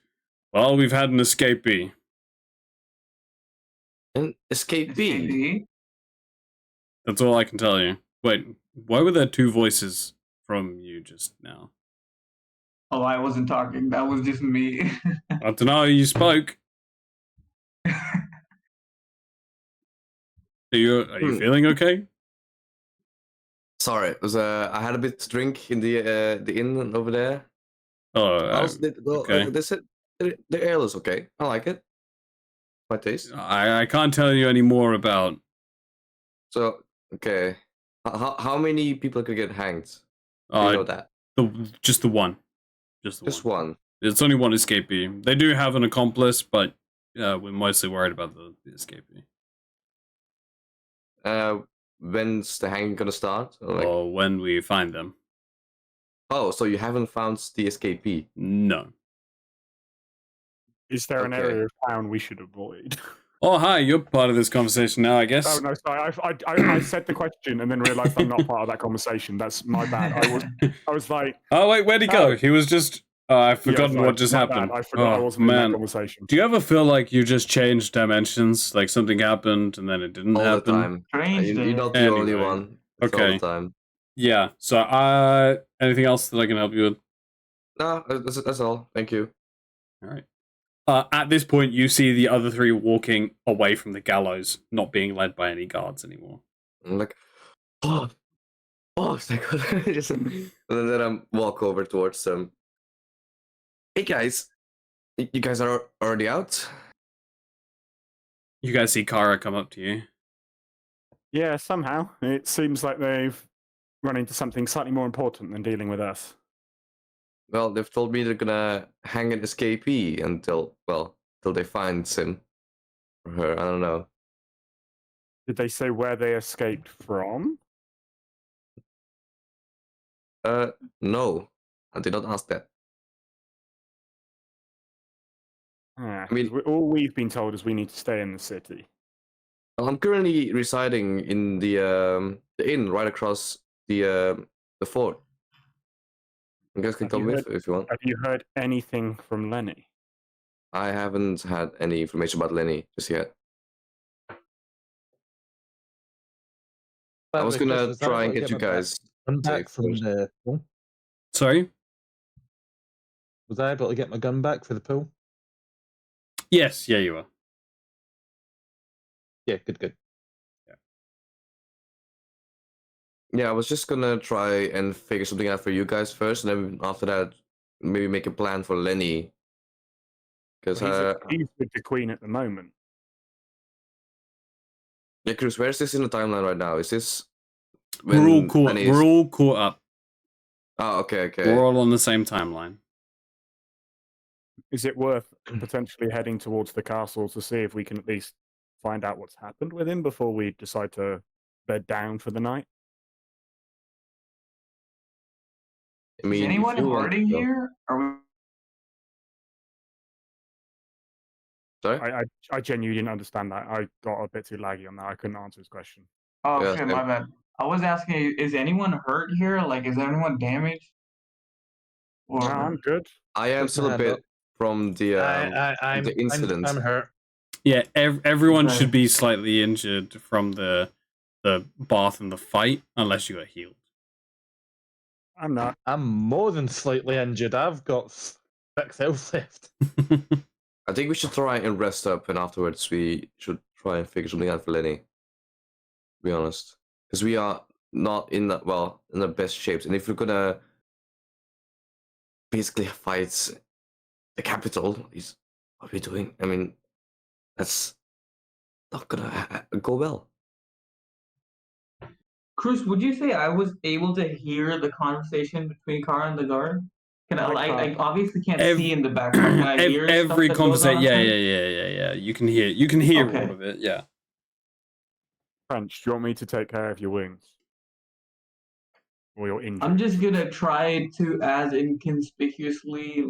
"Well, we've had an escapee." An escapee. Escapee? That's all I can tell you. Wait, why were there two voices from you just now? Oh, I wasn't talking. That was just me. I don't know. You spoke. Are you feeling okay? Sorry, it was I had a bit to drink in the inn over there. Oh, okay. They said the ale is okay. I like it. My taste. I can't tell you any more about. So okay, how many people could get hanged? Do you know that? Just the one. Just one. It's only one escapee. They do have an accomplice, but we're mostly worried about the escapee. When's the hanging gonna start? Or when we find them. Oh, so you haven't found the escapee? No. Is there an Okay. area of town we should avoid? Oh, hi, you're part of this conversation now, I guess. Oh no, sorry. I said the question and then realised I'm not part of that conversation. That's my bad. I was like, Oh, wait, where'd he go? He was just... I've forgotten sorry, what just my happened. bad. I forgot I Oh, wasn't in that man. conversation. Do you ever feel like you just changed dimensions? Like something happened and then it didn't All happen? the time. Strange You're day. not the only Anyway. one. It's all Okay. the time. Yeah, so anything else that I can help you with? No, that's all. Thank you. All right. At this point, you see the other three walking away from the gallows, not being led by any guards anymore. I'm like, oh, it's like, just, and then I walk over towards them. Hey guys, you guys are already out? You guys see Kara come up to you. Yeah, somehow it seems like they've run into something slightly more important than dealing with us. Well, they've told me they're gonna hang an escapee until they find him or her. I don't know. Did they say where they escaped from? No, I did not ask that. I mean- all we've been told is we need to stay in the city. Well, I'm currently residing in the inn right across the fort. You guys can Have tell you me heard- if you want. Have you heard anything from Lenny? I haven't had any information about Lenny just yet. I was gonna try and get you guys. Gun back safe from first. the pool. Sorry? Was I able to get my gun back for the pool? Yes, yeah, you are. Yeah, good. Yeah, I was just gonna try and figure something out for you guys first, and then after that, maybe make a plan for Lenny. Because He's with the Queen at the moment. yeah, Cruz, where is this in the timeline right now? Is this We're all when caught. Lenny is- We're all caught up. Oh, okay. We're all on the same timeline. Is it worth potentially heading towards the castle to see if we can at least find out what's happened with him before we decide to bed down for the night? I mean, Is if anyone you want hurting to go- here? Are we? Sorry. I genuinely didn't understand that. I got a bit too laggy on that. I couldn't answer his question. Oh Yeah, shit, same. my bad. I was asking, is anyone hurt here? Like, is anyone damaged? Or No, I'm good. I am Put still my a hand bit up. from the incident. I'm hurt. Yeah, everyone Okay. should be slightly injured from the bath and the fight, unless you got healed. I'm not. I'm more than slightly injured. I've got 6 health left. I think we should try and rest up, and afterwards we should try and figure something out for Lenny. To be honest, because we are not in the best shapes, and if we're gonna basically fight the capital, is what we're doing. I mean, that's not gonna go well. Cruz, would you say I was able to hear the conversation between Kara and the guard? I obviously can't see in the background. Can I hear every stuff that goes on conversation? outside? Yeah. You can hear Okay. all of it. Yeah. French, do you want me to take care of your wounds? Or your injuries? I'm just gonna try to as inconspicuously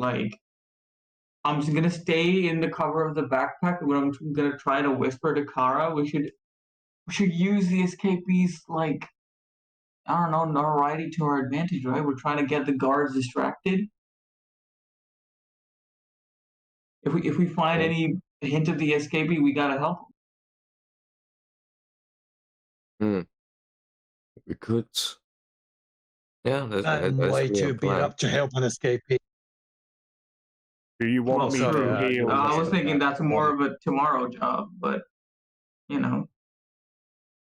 I'm just gonna stay in the cover of the backpack, but I'm gonna try to whisper to Kara. We should use the escapees I don't know, notoriety to our advantage, right? We're trying to get the guards distracted. If we find any hint of the escapee, we gotta help them. We could. Yeah, I'm way too beat up to help an escapee. Do you want Well, me sorry, to heal? I was thinking that's more body. of a tomorrow job, but you know.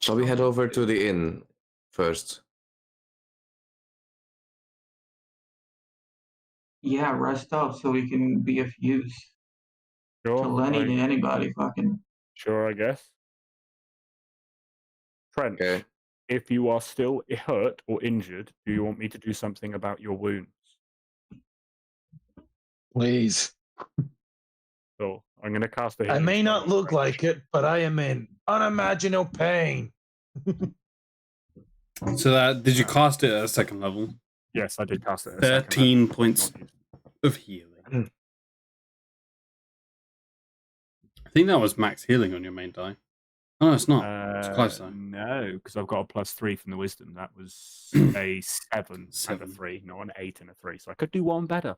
Shall we head over to the inn first? Yeah, rest up so we can be of use Sure, to Lenny, to anybody fucking. sure, I guess. French, Okay. if you are still hurt or injured, do you want me to do something about your wounds? Please. So I'm going to cast a I healing may spell not on look French. like it, but I am in unimaginable pain. So that did you cast it at a second level? Yes, I did cast it. At a second 13 level. points Not used. of healing. I think that was max healing on your main die. Oh, no, it's not. It's close though. No, because I've got a +3 from the wisdom. That was a 7 and a Seven. 3, not an 8 and a 3. So I could do one better.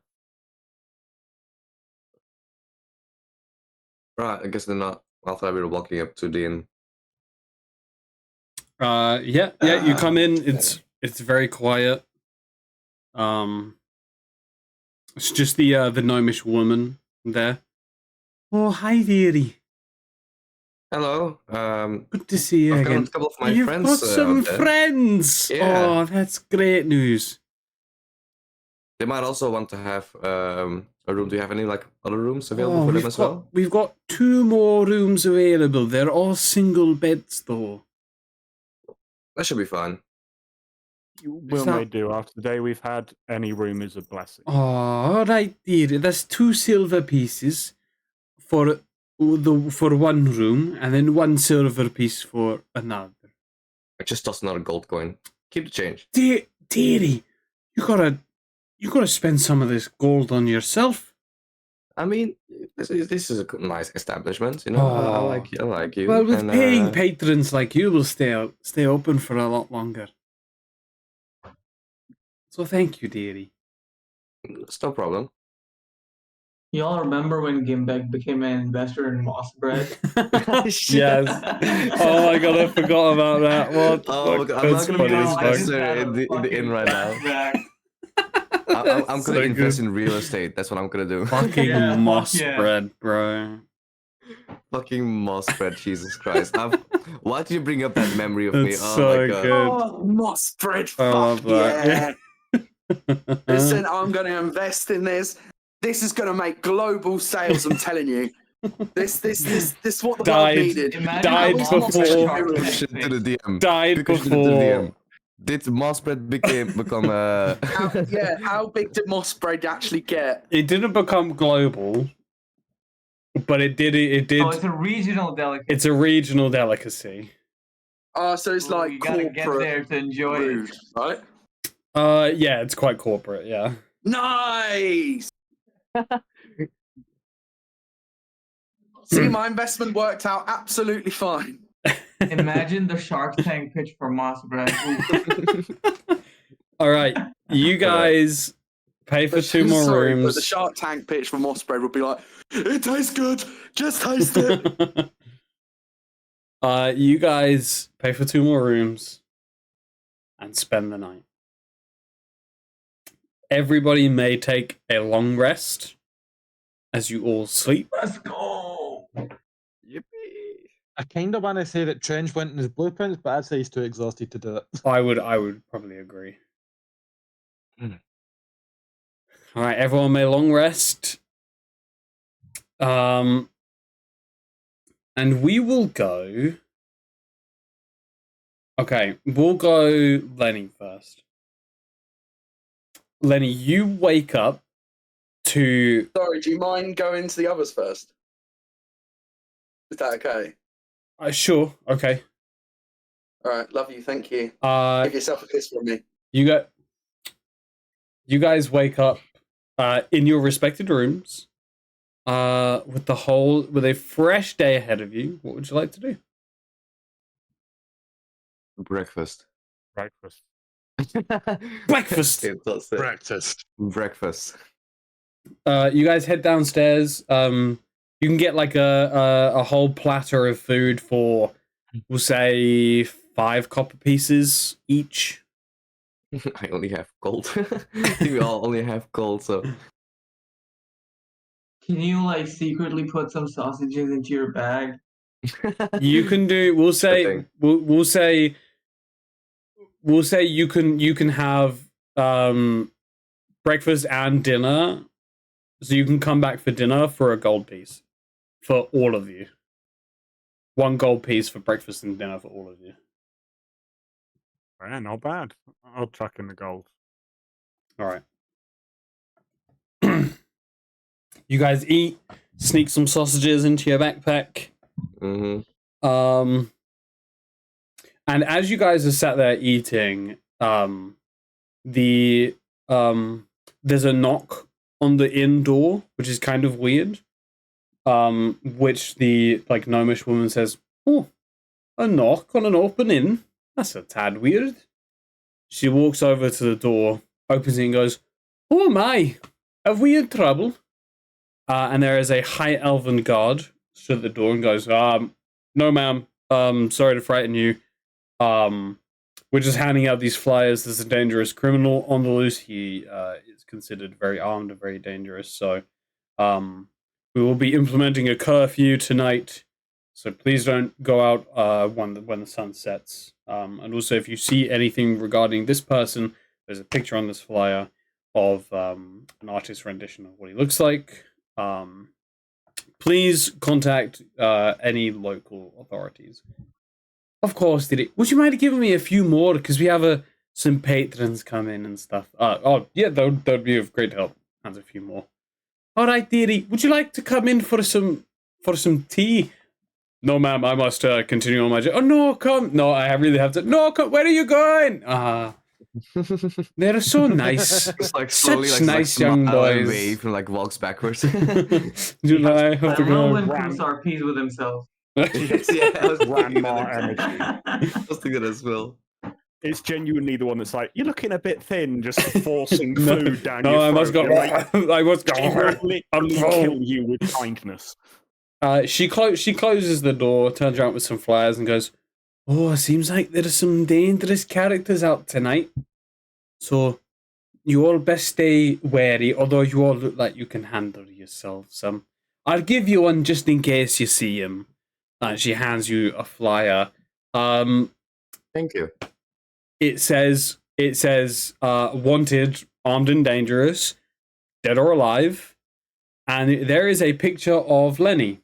Right, I guess they're not. I thought we were walking up to the inn. Yeah, you come in, it's very quiet. It's just the gnomish woman there. Oh, hi dearie. Hello. Good to see you I've got again. a couple of my You've friends. got some out there. friends. Yeah. Oh, that's great news. They might also want to have a room. Do you have any like other rooms available for them as well? We've got 2 more rooms available. They're all single beds though. That should be fine. Will that- may do. After the day we've had, any room is a blessing. Oh, all right, dear. There's 2 silver pieces for one room, and then 1 silver piece for another. I just tossed another gold coin. Keep the change. Dearie, you gotta spend some of this gold on yourself. I mean, this is a nice establishment. You know, I Oh. like you. I like you. Well, with and, paying patrons like you, will stay open for a lot longer. So thank you, dearie. it's no problem. Y'all remember when Gimbeg became an investor in Moss Bread? Yes. Oh my god, I forgot about that. What? Oh my God, I'm not gonna be an investor in the inn right now. I'm So gonna invest good. in real estate. That's what I'm gonna do. Fucking Yeah, fuck moss yeah. bread, bro. Fucking moss bread, Jesus Christ! Why did you bring up that memory of me? That's Oh so my God. good. Oh, moss bread. I love Fuck that. yeah. Listen, I'm going to invest in this. This is going to make global sales. I'm telling you. This what the Died. world needed. Died Imagine before- Quick question to the DM. Died Quick question to the before. DM. Did moss bread become How big did moss bread actually get? It didn't become global, but it did. It did. Oh, it's a regional delicacy. It's a regional delicacy. So it's Ooh, like you gotta get corporate there to enjoy rude, it. right? Yeah, it's quite corporate. Yeah. Nice. See, my investment worked out absolutely fine. Imagine the Shark Tank pitch for Moss Bread. Ooh. All right, you guys pay for 2 more Sorry, rooms. but the Shark Tank pitch for moss bread would be like, it tastes good. Just taste it. You guys pay for 2 more rooms and spend the night. Everybody may take a long rest as you all sleep. Let's go. Yippee! I kind of want to say that Trench went in his blueprints, but I'd say he's too exhausted to do it. I would probably agree. Hmm. All right, everyone may long rest. And we will go. Okay, we'll go Lenny first. Lenny, you wake up to. Sorry, do you mind going to the others first? Is that okay? Sure. Okay. All right, love you. Thank you. Give yourself a kiss from me. You guys wake up in your respected rooms with a fresh day ahead of you. What would you like to do? Breakfast. Breakfast. Breakfast. That's it. Breakfast. Breakfast. You guys head downstairs. You can get like a whole platter of food for, we'll say, 5 copper pieces each. I only have gold. I think we all only have gold, so Can you like secretly put some sausages into your bag? You can do. We'll say. thing. We'll say. We'll say you can have breakfast and dinner, so you can come back for dinner for a gold piece for all of you. 1 gold piece for breakfast and dinner for all of you. Yeah, not bad. I'll chuck in the gold. All right. You guys eat, sneak some sausages into your backpack. Mm-hmm. And as you guys are sat there eating, there's a knock on the inn door, which is kind of weird. which the like gnomish woman says, "Oh, a knock on an opening. That's a tad weird." She walks over to the door, opens it, and goes, "Oh my, have we in trouble?" And there is a high elven guard stood at the door and goes, "No, ma'am. Sorry to frighten you. We're just handing out these flyers. There's a dangerous criminal on the loose. He is considered very armed and very dangerous. So, we will be implementing a curfew tonight. So please don't go out when the sun sets. And also, if you see anything regarding this person, there's a picture on this flyer of an artist's rendition of what he looks like. Please contact any local authorities." Of course, did it? Would you mind giving me a few more? Because we have some patrons come in and stuff. Yeah, that would be of great help. Hands a few more. All right, dearie. Would you like to come in for some tea? No, ma'am. I must continue on my journey. Oh no, come. No, I really have to. No, come. Where are you going? They're so nice. It's like slowly, Such like, nice like young smile and boys. wave and like walks backwards. Do I have to I love go? when Cruz RPs with himself. Yes, yeah, I was thinking Grandma that. energy. I was thinking that as well. It's genuinely the one that's like, you're looking a bit thin, just forcing No, food down no, your throat. I must go. You're like, I must she will go. literally kill you with kindness. She closes the door, turns around with some flyers, and goes, "Oh, seems like there are some dangerous characters out tonight. So you all best stay wary. Although you all look like you can handle yourselves. I'll give you one just in case you see him." And she hands you a flyer. Thank you. It says wanted, armed and dangerous, dead or alive, and there is a picture of Lenny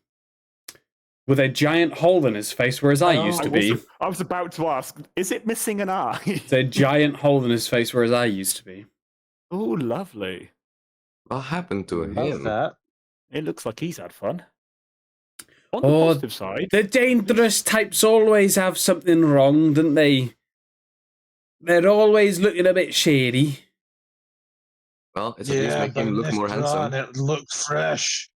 with a giant hole in his face where his eye used to be. I was about to ask, is it missing an eye? It's a giant hole in his face where his eye used to be. Oh, lovely. What happened to Love him? that. It looks like he's had fun. On the Oh, positive side, the dangerous types always have something wrong, don't they? They're always looking a bit shady. Well, it's at least Yeah, making but him look this more handsome. one, it looks fresh.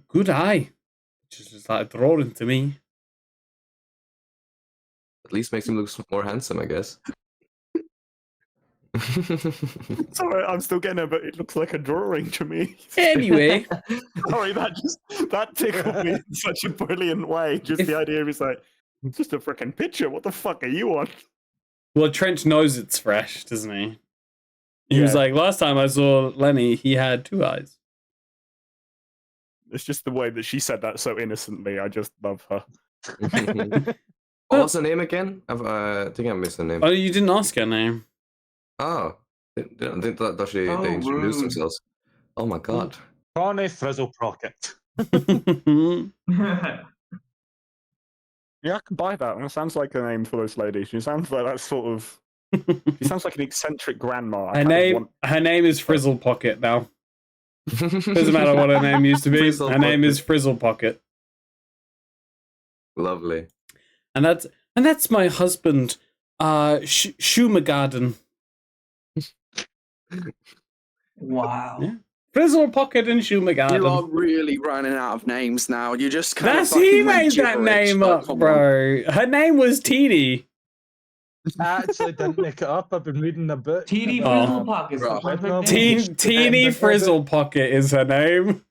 Good eye. Just like drawing to me. At least makes him look more handsome, I guess. sorry, I'm still getting it, but it looks like a drawing to me. Anyway, Sorry, that tickled me in such a brilliant way. Just the idea of it's like, it's just a freaking picture. What the fuck are you on? well, Trench knows it's fresh, doesn't he? He was Yeah. like, last time I saw Lenny, he had 2 eyes. It's just the way that she said that so innocently. I just love her. What was the name again? I think I missed the name. Oh, you didn't ask her name. Oh, I think that they Oh, introduced rude. themselves. Oh my god. Connie Frizzle Pocket. Yeah, I can buy that. That sounds like a name for this lady. She sounds like that sort of. She sounds like an eccentric grandma. I her name is Frizzle Pocket now. Doesn't matter what her name used to be. Frizzle Her name Pocket. is Frizzle Pocket. Lovely. And that's my husband, Shumagarden. Wow. Yeah. Frizzle Pocket and You are Shumagarden. really running out of names now. You just kind That's of he fucking went made that gibberish. name Like, up, come on. bro. Her name was Teeny. I actually didn't make it up. I've been reading a book. TD about- Frizzle Pocket's the Right. perfect Teeny name. Teeny Frizzle Pocket is her name.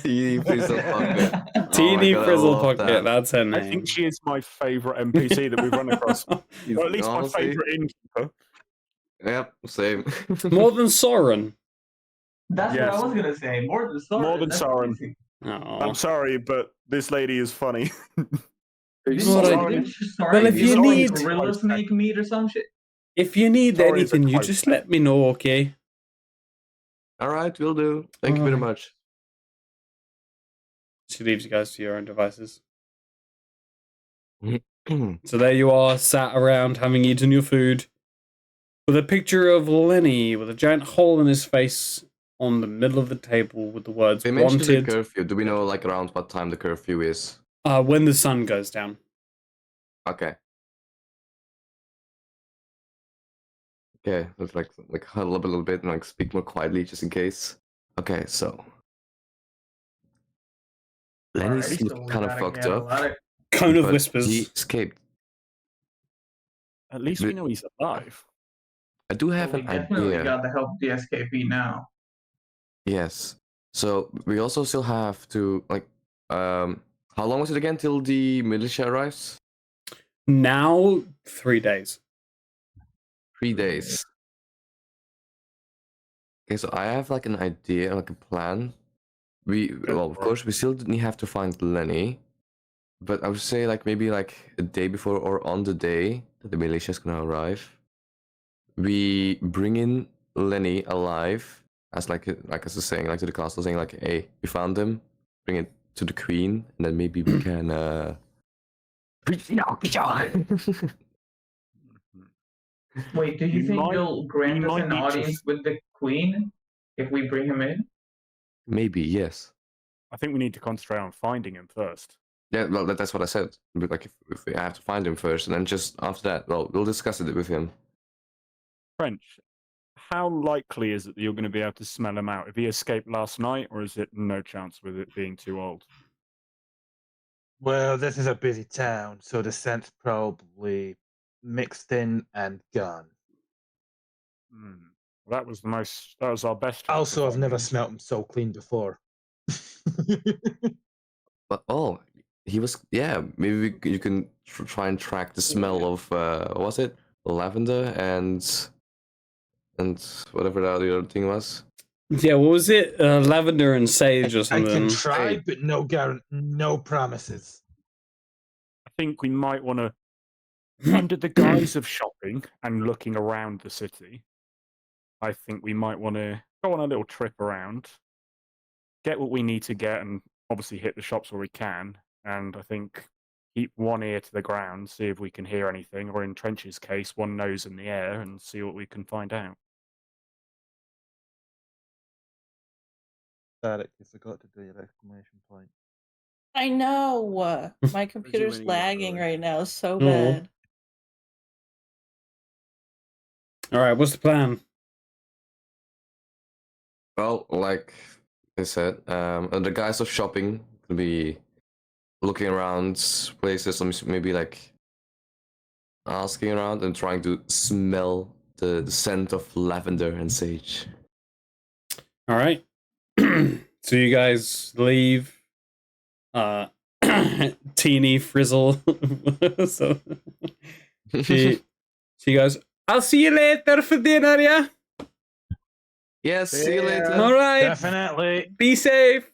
Teeny Frizzle Pocket. Oh my Teeny God, I Frizzle love Pocket, that. that's her I name. think she is my favourite NPC that we've run across. He's- Or at least honestly, my favourite innkeeper. Yep, same. More than Soren. That's Yes. what I was gonna say. More than Soren. More than That's Soren. crazy. Oh. I'm sorry, but this lady is funny. Didn't What I- Soren- Well, if Soren you eat need- gorilla snake meat or some shit. If you need Sorry, it's a anything, you close just second. let me know, okay? Alright, will do. Thank you very Alright. much. She leaves you guys to your own devices. So there you are, sat around having eaten your food, with a picture of Lenny with a giant hole in his face on the middle of the table with the words They mentioned the "Wanted." curfew. Do we know like around what time the curfew is? When the sun goes down. Okay. Okay, let's like huddle up a little bit and like speak more quietly just in case. Okay, so Lenny's Alrighty, so we kind of gotta fucked get a up. lot of- Cone of but whispers. He escaped. At least we know he's alive. I do so have we an definitely idea. got to help the escapee now. Yes. So we also still have to how long was it again till the militia arrives? Now 3 days. 3 days. Okay, so I have like an idea, like a plan. Of course, we still have to find Lenny, but I would say like maybe like a day before or on the day that the militia is gonna arrive, we bring in Lenny alive as like as a saying, like to the castle, saying like, "Hey, we found him. Bring it to the queen, and then maybe we can." Wait, do you We think might- they'll grant we us might an need to audience with the queen if we bring him in? Maybe yes. I think we need to concentrate on finding him first. Yeah, well, that's what I said. But like, if we have to find him first, and then just after that, well, we'll discuss it with him. French, how likely is it that you're going to be able to smell him out? If he escaped last night, or is it no chance with it being too old? Well, this is a busy town, so the scent's probably mixed in and gone. That was our best. chance Also, of I've never finding him. smelt him so clean before. But he was. Yeah, maybe you can try and track the smell of what was it, lavender and whatever the other thing was. Yeah, what was it? Lavender and sage or I something. can try, but no promises. I think we might want to, under the guise of shopping and looking around the city, I think we might want to go on a little trip around, get what we need to get, and obviously hit the shops where we can. And I think keep one ear to the ground, see if we can hear anything, or in Trench's case, one nose in the air, and see what we can find out. Static, you forgot to do your exclamation point. I know. My computer's many lagging euros. right now so Oh. bad. All right, what's the plan? Well, like I said, under the guise of shopping, could be looking around places, maybe like asking around and trying to smell the scent of lavender and sage. All right. So you guys leave. Teeny frizzle. So she goes, I'll see you later for dinner, yeah? Yes, see you later. All right. Definitely. Be safe.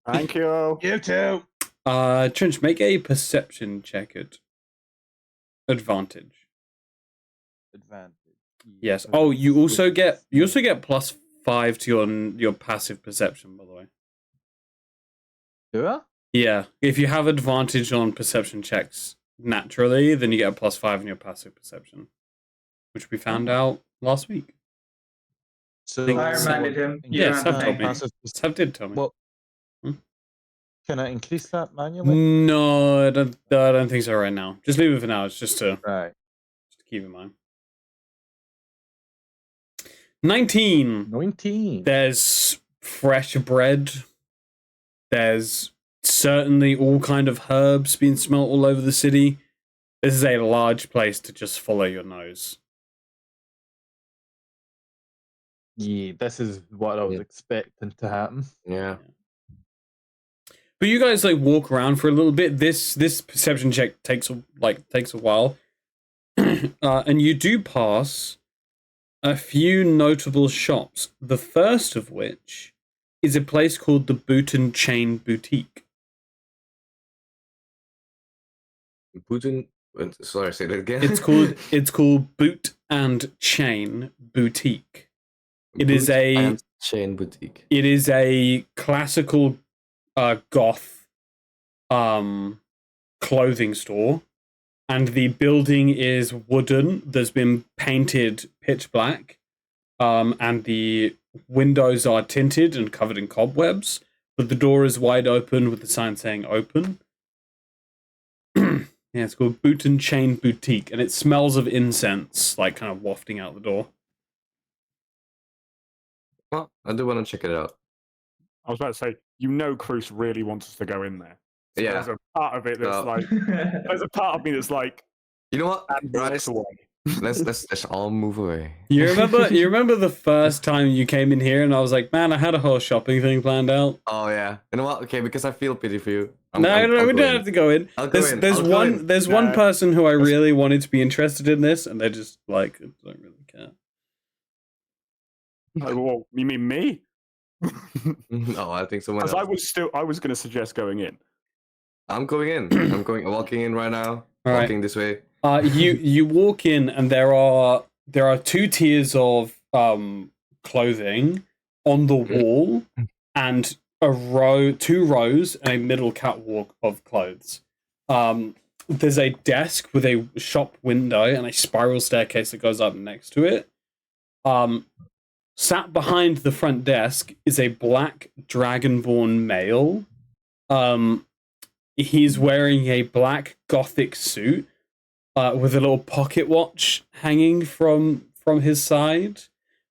Thank you. You too. Trench, make a perception check at advantage. Advantage. Yes. Oh, you also get +5 to your passive perception, by the way. Do I? Yeah. If you have advantage on perception checks naturally, then you get a +5 in your passive perception, which we found out last week. So think I so. reminded him. You Yeah, don't have Seb to told thank me. me. Seb did tell me. Well, Hmm? can I increase that manually? No, I don't think so right now. Just leave it for now. It's just to Right. keep in mind. 19. 19. There's fresh bread. There's certainly all kind of herbs being smelt all over the city. This is a large place to just follow your nose. Yeah, this is what I was Yeah. expecting to happen. Yeah. But you guys like walk around for a little bit. This perception check takes a while, and you do pass a few notable shops. The first of which is a place called the Boot and Chain Boutique. Putin. Sorry, say that again. It's called Boot and Chain Boutique. It is Boot a and chain boutique. It is a classical goth clothing store, and the building is wooden. There's been painted pitch black, and the windows are tinted and covered in cobwebs, but the door is wide open with the sign saying open. Yeah, it's called Boot and Chain Boutique, and it smells of incense, like kind of wafting out the door. Well, I do want to check it out. I was about to say, you know Cruz really wants us to go in there. So Yeah. there's a part of it that's So- like, there's a part of me that's like, You know what? and walks Guys, away. let's all move away. You remember the first time you came in here and I was like, man, I had a whole shopping thing planned out. Oh yeah. You know what? Okay, because I feel pity for you. No, I'll we go don't in. have to go in. I'll go in. There's I'll go one in. there's one No. person who I really wanted to be interested in this, and they just like don't really care. Like, well, you mean me? No, I think someone Because else. I was going to suggest going in. I'm going in. I'm walking in right now. All right. Walking this way. You walk in and there are 2 tiers of clothing on the wall and 2 rows and a middle catwalk of clothes. There's a desk with a shop window and a spiral staircase that goes up next to it. Sat behind the front desk is a black dragonborn male. He's wearing a black gothic suit with a little pocket watch hanging from his side.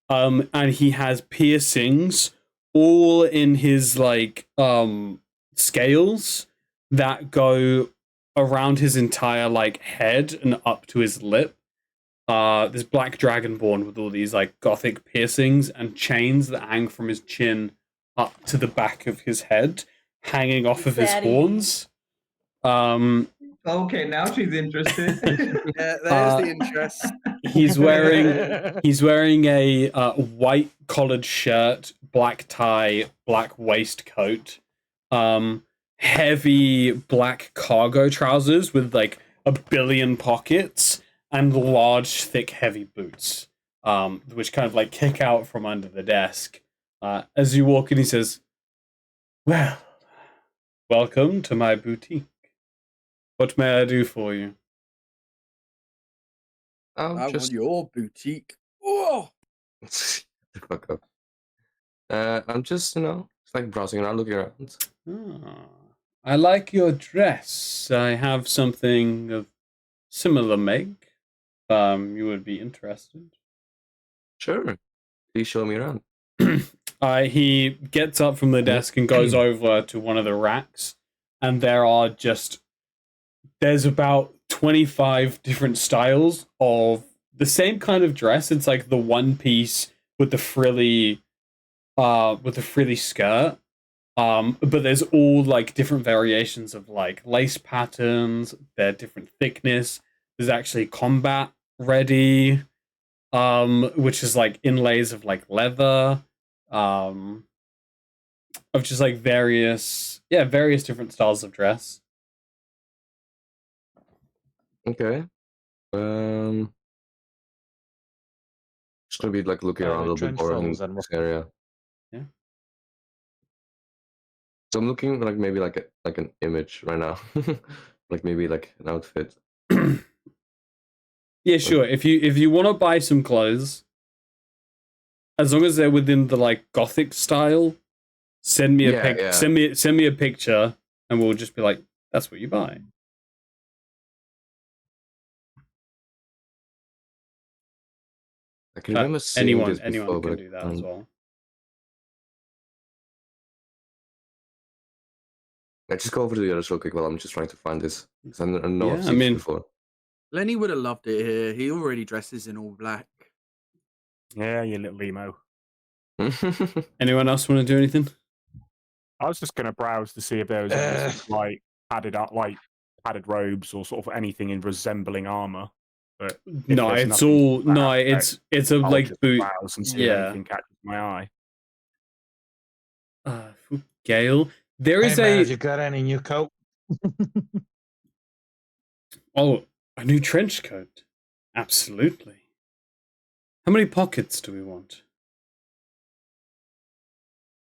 And he has piercings all in his like scales that go around his entire like head and up to his lip. This black dragonborn with all these like gothic piercings and chains that hang from his chin up to the back of his head, hanging off of his Daddy. horns. Okay, now she's interested. Yeah, there's the interest. He's wearing a white collared shirt, black tie, black waistcoat, heavy black cargo trousers with like a billion pockets, and large, thick, heavy boots, which kind of like kick out from under the desk. As you walk in, he says, "Well, welcome to my boutique. What may I do for you?" I want your boutique. Oh, Fuck up. I'm just, it's like browsing around, looking around. I like your dress. I have something of similar make. You would be interested. Sure. Please show me around. He gets up from the desk and goes over to one of the racks, and there's about 25 different styles of the same kind of dress. It's like the one piece with the frilly skirt. But there's all like different variations of like lace patterns, they're different thickness. There's actually combat ready, which is like inlays of like leather, of just like various different styles of dress. Okay. Just gonna be like looking around a little bit more in this area. Yeah. So I'm looking like maybe like an image right now, like maybe like an outfit. Yeah, sure. If you want to buy some clothes, as long as they're within the like gothic style, send me a send me a picture, and we'll just be like, that's what you buy. I can remember seeing this before, anyone but can do that as well. Let's just go over to the others real quick while I'm just trying to find this. Because I know I've seen this before. Lenny would have loved it here. He already dresses in all black. Yeah, you little emo. Anyone else want to do anything? I was just going to browse to see if there was any sort of, like padded robes or sort of anything in resembling armor. But no, it's all it's a like boot. And see if anything catches my eye. Gale, there is have you got any new coat? Oh, a new trench coat. Absolutely. How many pockets do we want?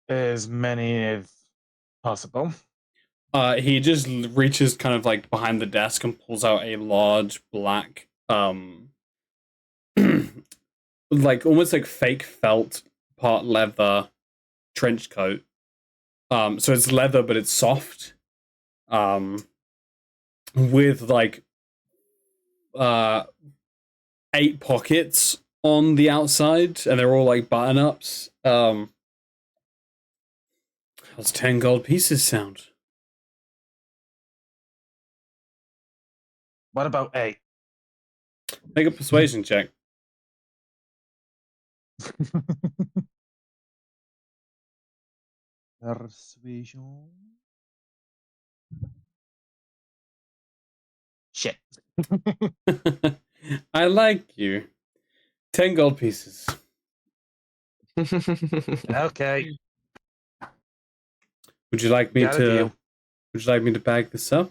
As many as possible. He just reaches kind of like behind the desk and pulls out a large black like almost like fake felt part leather trench coat. So it's leather but it's soft. With like 8 pockets on the outside, and they're all like button ups. How's 10 gold pieces sound? What about 8? Make a persuasion check. Persuasion. Shit. I like you. 10 gold pieces. Okay. Would you like me Got a to? deal. Would you like me to bag this up?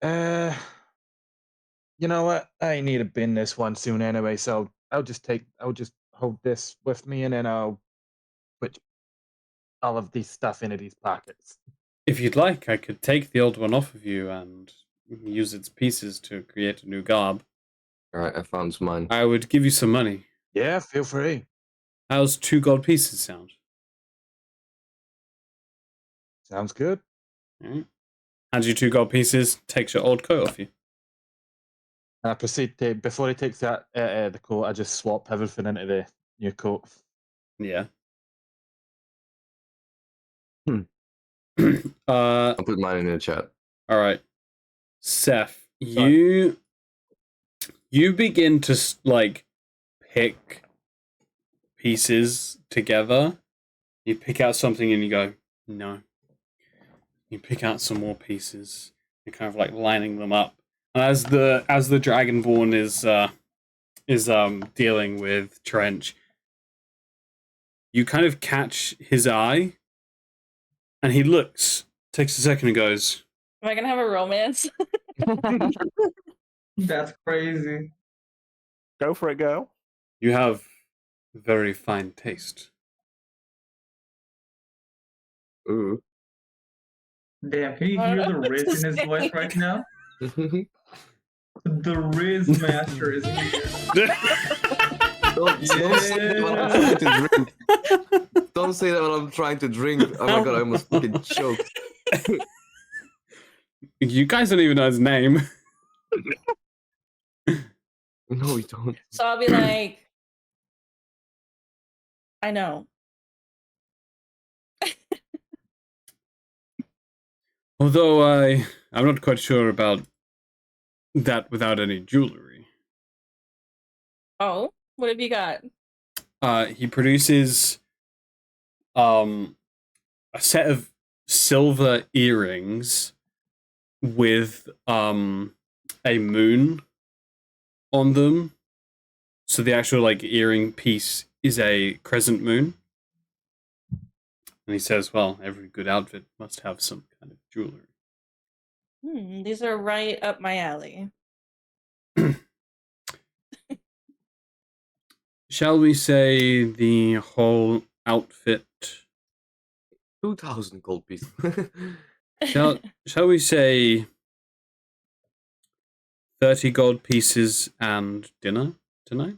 You know what? I need to bin this one soon anyway, so I'll just hold this with me and then I'll put all of these stuff into these pockets. If you'd like, I could take the old one off of you and use its pieces to create a new garb. Alright, I found mine. I would give you some money. Yeah, feel free. How's 2 gold pieces sound? Sounds good. Alright. Hands you 2 gold pieces, takes your old coat off you. I proceed to, before he takes that the coat, I just swap everything into the new coat. Yeah. I'll put mine in the chat. Alright. Seth, you begin to like pick pieces together. You pick out something and you go, no. You pick out some more pieces. You're kind of like lining them up. And as the Dragonborn is dealing with Trench, you kind of catch his eye, and he looks, takes a second, and goes, Am I gonna have a romance? That's crazy. Go for it, girl. "You have very fine taste." Ooh. Damn, can you hear the Riz in his voice right now? The Riz Master is here. Don't say that when I'm trying to drink. Don't say that when I'm trying to drink. Oh my god, I almost fucking choked. You guys don't even know his name. No, we don't. So I'll be like, I know. Although I'm not quite sure about that without any jewelry. Oh, what have you got? He produces a set of silver earrings with a moon on them. So the actual like earring piece is a crescent moon. And he says, well, every good outfit must have some kind of jewelry. These are right up my alley. Shall we say the whole outfit? 2,000 gold pieces. Shall we say 30 gold pieces and dinner tonight?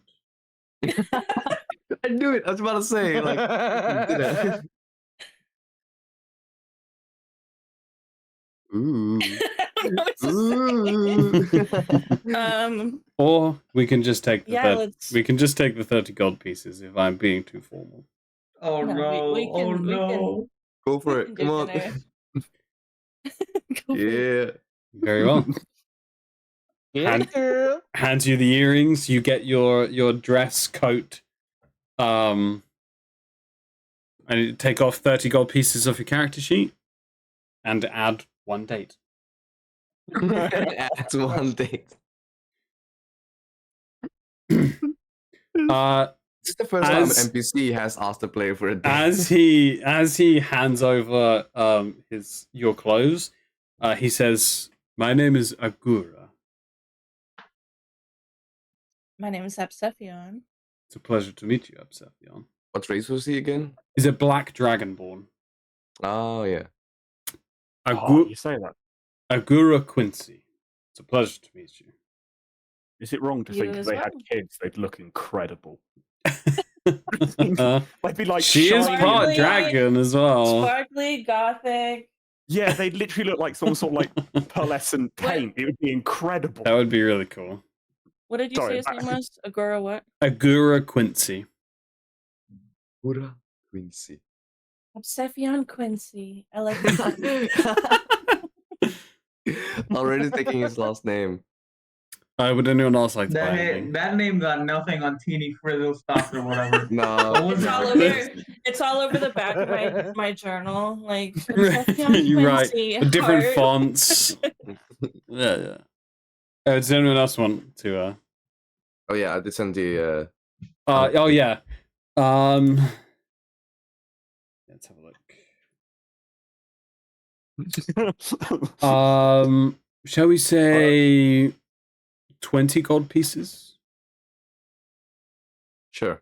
I knew it. I was about to say, like, dinner. Ooh. Ooh. Or we can just take the Yeah, let's. we can just take the 30 gold pieces if I'm being too formal. Oh No, no! we Oh can- no! Go for we it. can Come do on. dinner. Go for it. Yeah. Very well. Hands you the earrings, you get your dress coat, and you take off 30 gold pieces off your character sheet and add one date. Add one date. This is the first time an NPC has asked the player for a date. As he hands over your clothes, he says, "My name is Agura. My name is Sapsephion. It's a pleasure to meet you, Absephion." What race was he again? He's a black dragonborn. Oh, yeah. You say that. Agura Quincy. It's a pleasure to meet you. Is it wrong to You think if as they had well. kids, they'd look incredible? Uh, They'd be like she is shiny. part Sparkly. dragon as well. Sparkly, gothic. Yeah, they'd literally look like some sort of like pearlescent paint. It would be incredible. That would be really cool. What did you Sorry, say his name was? Agora what? Agura Quincy. Agura Quincy. Obsephion Quincy. I like that. Already taking his last name. Would anyone else like to buy anything? That name got nothing on Teeny Frizzle stocks or whatever. No. What was It's it? all over. It's all over the back of my journal. Like Obsephion You're right. Quincy. The different heart. fonts. Yeah. Does anyone else want to? Oh yeah, I did send the. Oh yeah. Let's have a look. Shall we say 20 gold pieces? Sure.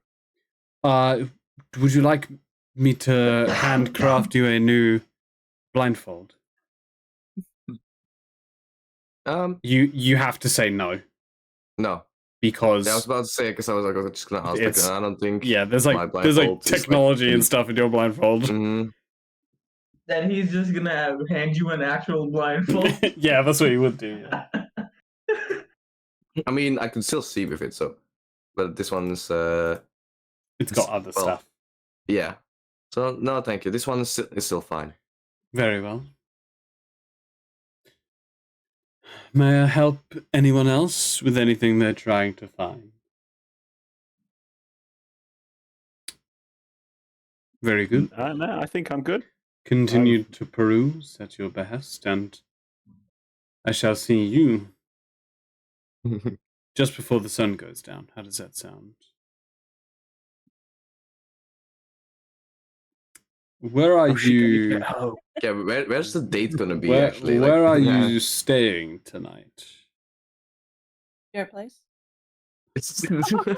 Would you like me to handcraft you a new blindfold? You have to say no No. because Yeah, I was about to say because I was just gonna ask. Like, I don't think. there's my like blindfold is, like, technology and stuff in your blindfold. Mhm. That he's just gonna hand you an actual blindfold. Yeah, that's what you would do. Yeah. I mean, I can still see with it, so. But this one's. It's got other stuff. Yeah. So no, thank you. This one is still fine. Very well. May I help anyone else with anything they're trying to find? Very good. No, I think I'm good. Continue to peruse at your behest, and I shall see you just before the sun goes down. How does that sound? Where are you? Yeah, where's the date gonna be Where, actually? where like, are yeah. you staying tonight? Your place? Oh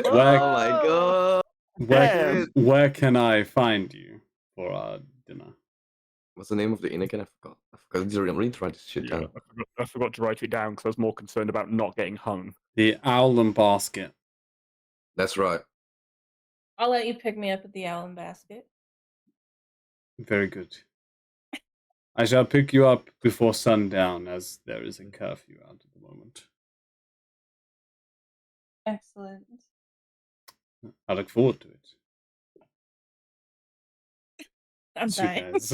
my god! Where can I find you for our dinner? What's the name of the inn again? I forgot. I need to write this shit down. I forgot to write it down because I was more concerned about not getting hung. The Owl and Basket. That's right. I'll let you pick me up at the Owl and Basket. Very good. I shall pick you up before sundown, as there is a curfew out at the moment. Excellent. I look forward to it. I'm As you dying. guys-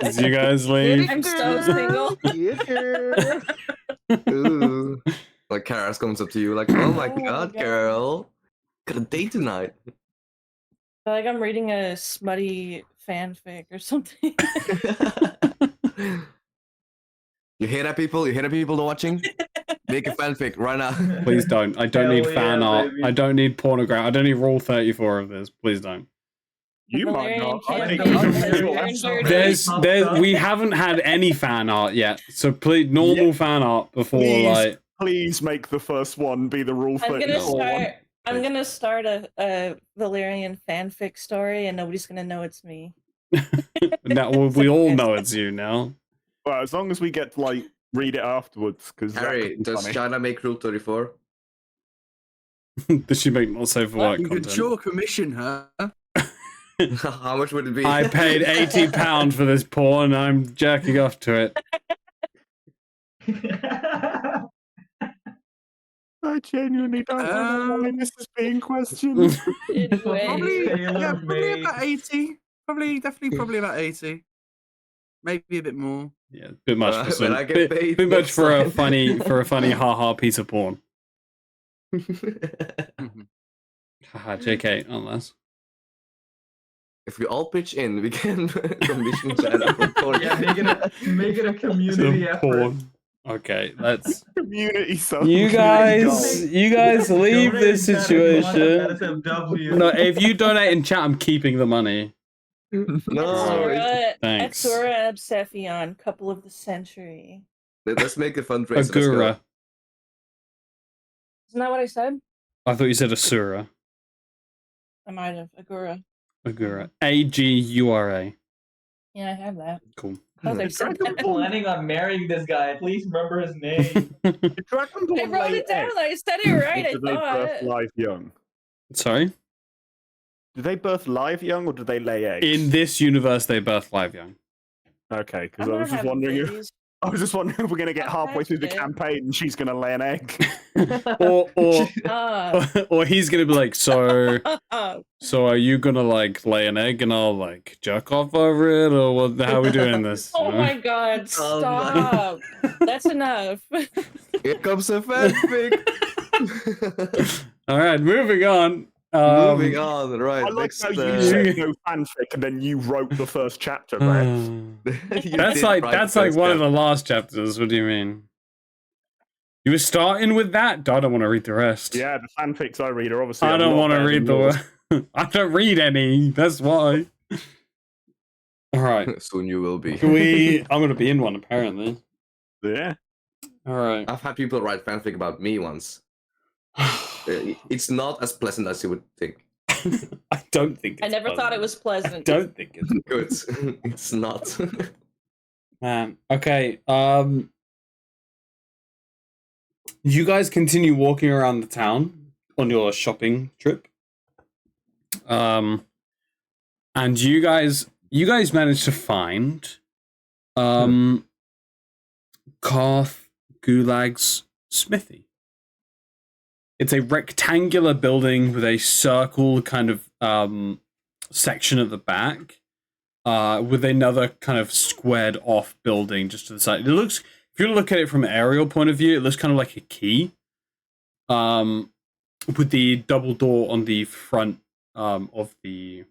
As you guys leave. I'm so single. Ooh. Like Karas comes up to you like, oh my Oh my god, God. girl. Got a date tonight. I feel like I'm reading a smutty fanfic or something. You hear that, people? You hear that, people watching? Make a fanfic right now. Please don't. I don't Hell need fan yeah, art. baby. I don't need pornography. I don't need Rule 34 of this. Please don't. You might Valirian not. I can't think pay I'm for sure your that's dirty- We haven't had any fan art yet. So please, normal fan art before, Please. like. Please make the first one be the Rule I'm 34 gonna one. start. I'm gonna start a Valirian fanfic story, and nobody's gonna know it's me. Now we all know it's you now. Well, as long as we get to, like, read it afterwards, because Harry, does China make Rule 34? Does she make not safe for work You could content? sure commission her. How much would it be? I paid £80 for this porn. I'm jerking off to it. I genuinely don't know why this is being questioned. Probably, yeah, probably Tailor-made. about 80. Probably about 80. Maybe a bit more. Yeah, a bit much for When some. I get paid Bit much next for a time. funny haha piece of porn. Haha, JK, unless. If we all pitch in, we can commission China for porn. Yeah, make it a community Some effort. porn. Okay, let's. Community You guys leave Donate this in chat if you want situation. some SFW. No, if you donate in chat, I'm keeping the money. No, Thanks. Exura and Obsephion, couple of the century. let's make a fundraiser. Let's go. Agura. Isn't that what I said? I thought you said Asura. I might have. Agura. Agura. Agura. Yeah, I have that. Cool. I was like, I'm said that. planning on marrying this guy. Please remember his name. I wrote it down. I said it right. I Do they birth thought. live young? Sorry? Do they birth live young or do they lay eggs? In this universe, they birth live young. Okay, because I'm I not was just having wondering babies. I was just wondering if we're going to get Oh, halfway through the shit. campaign and she's going to lay an egg. or he's gonna be like, so are you gonna like lay an egg and I'll like jerk off over it, or what? How are we doing this? Oh my god, stop. That's enough. Here comes a fanfic. All right, moving on. Moving on, right? I like next, how you said no fanfic and then you wrote the first chapter, Brett. That's like one of the last chapters. What do you mean? You were starting with that? I don't want to read the rest. Yeah, the fanfics I read are obviously. I don't want to read the. I don't read any. That's why. All right. Soon you will be. I'm gonna be in one apparently. Yeah. All right. I've had people write fanfic about me once. It's not as pleasant as you would think. I don't think. I never thought it was pleasant. I don't think it's good. It's not. Man. Okay. You guys continue walking around the town on your shopping trip. And you guys managed to find Karth Gulag's smithy. It's a rectangular building with a circle kind of section at the back, with another kind of squared off building just to the side. It looks, if you look at it from an aerial point of view, it looks kind of like a key. With the double door on the front of the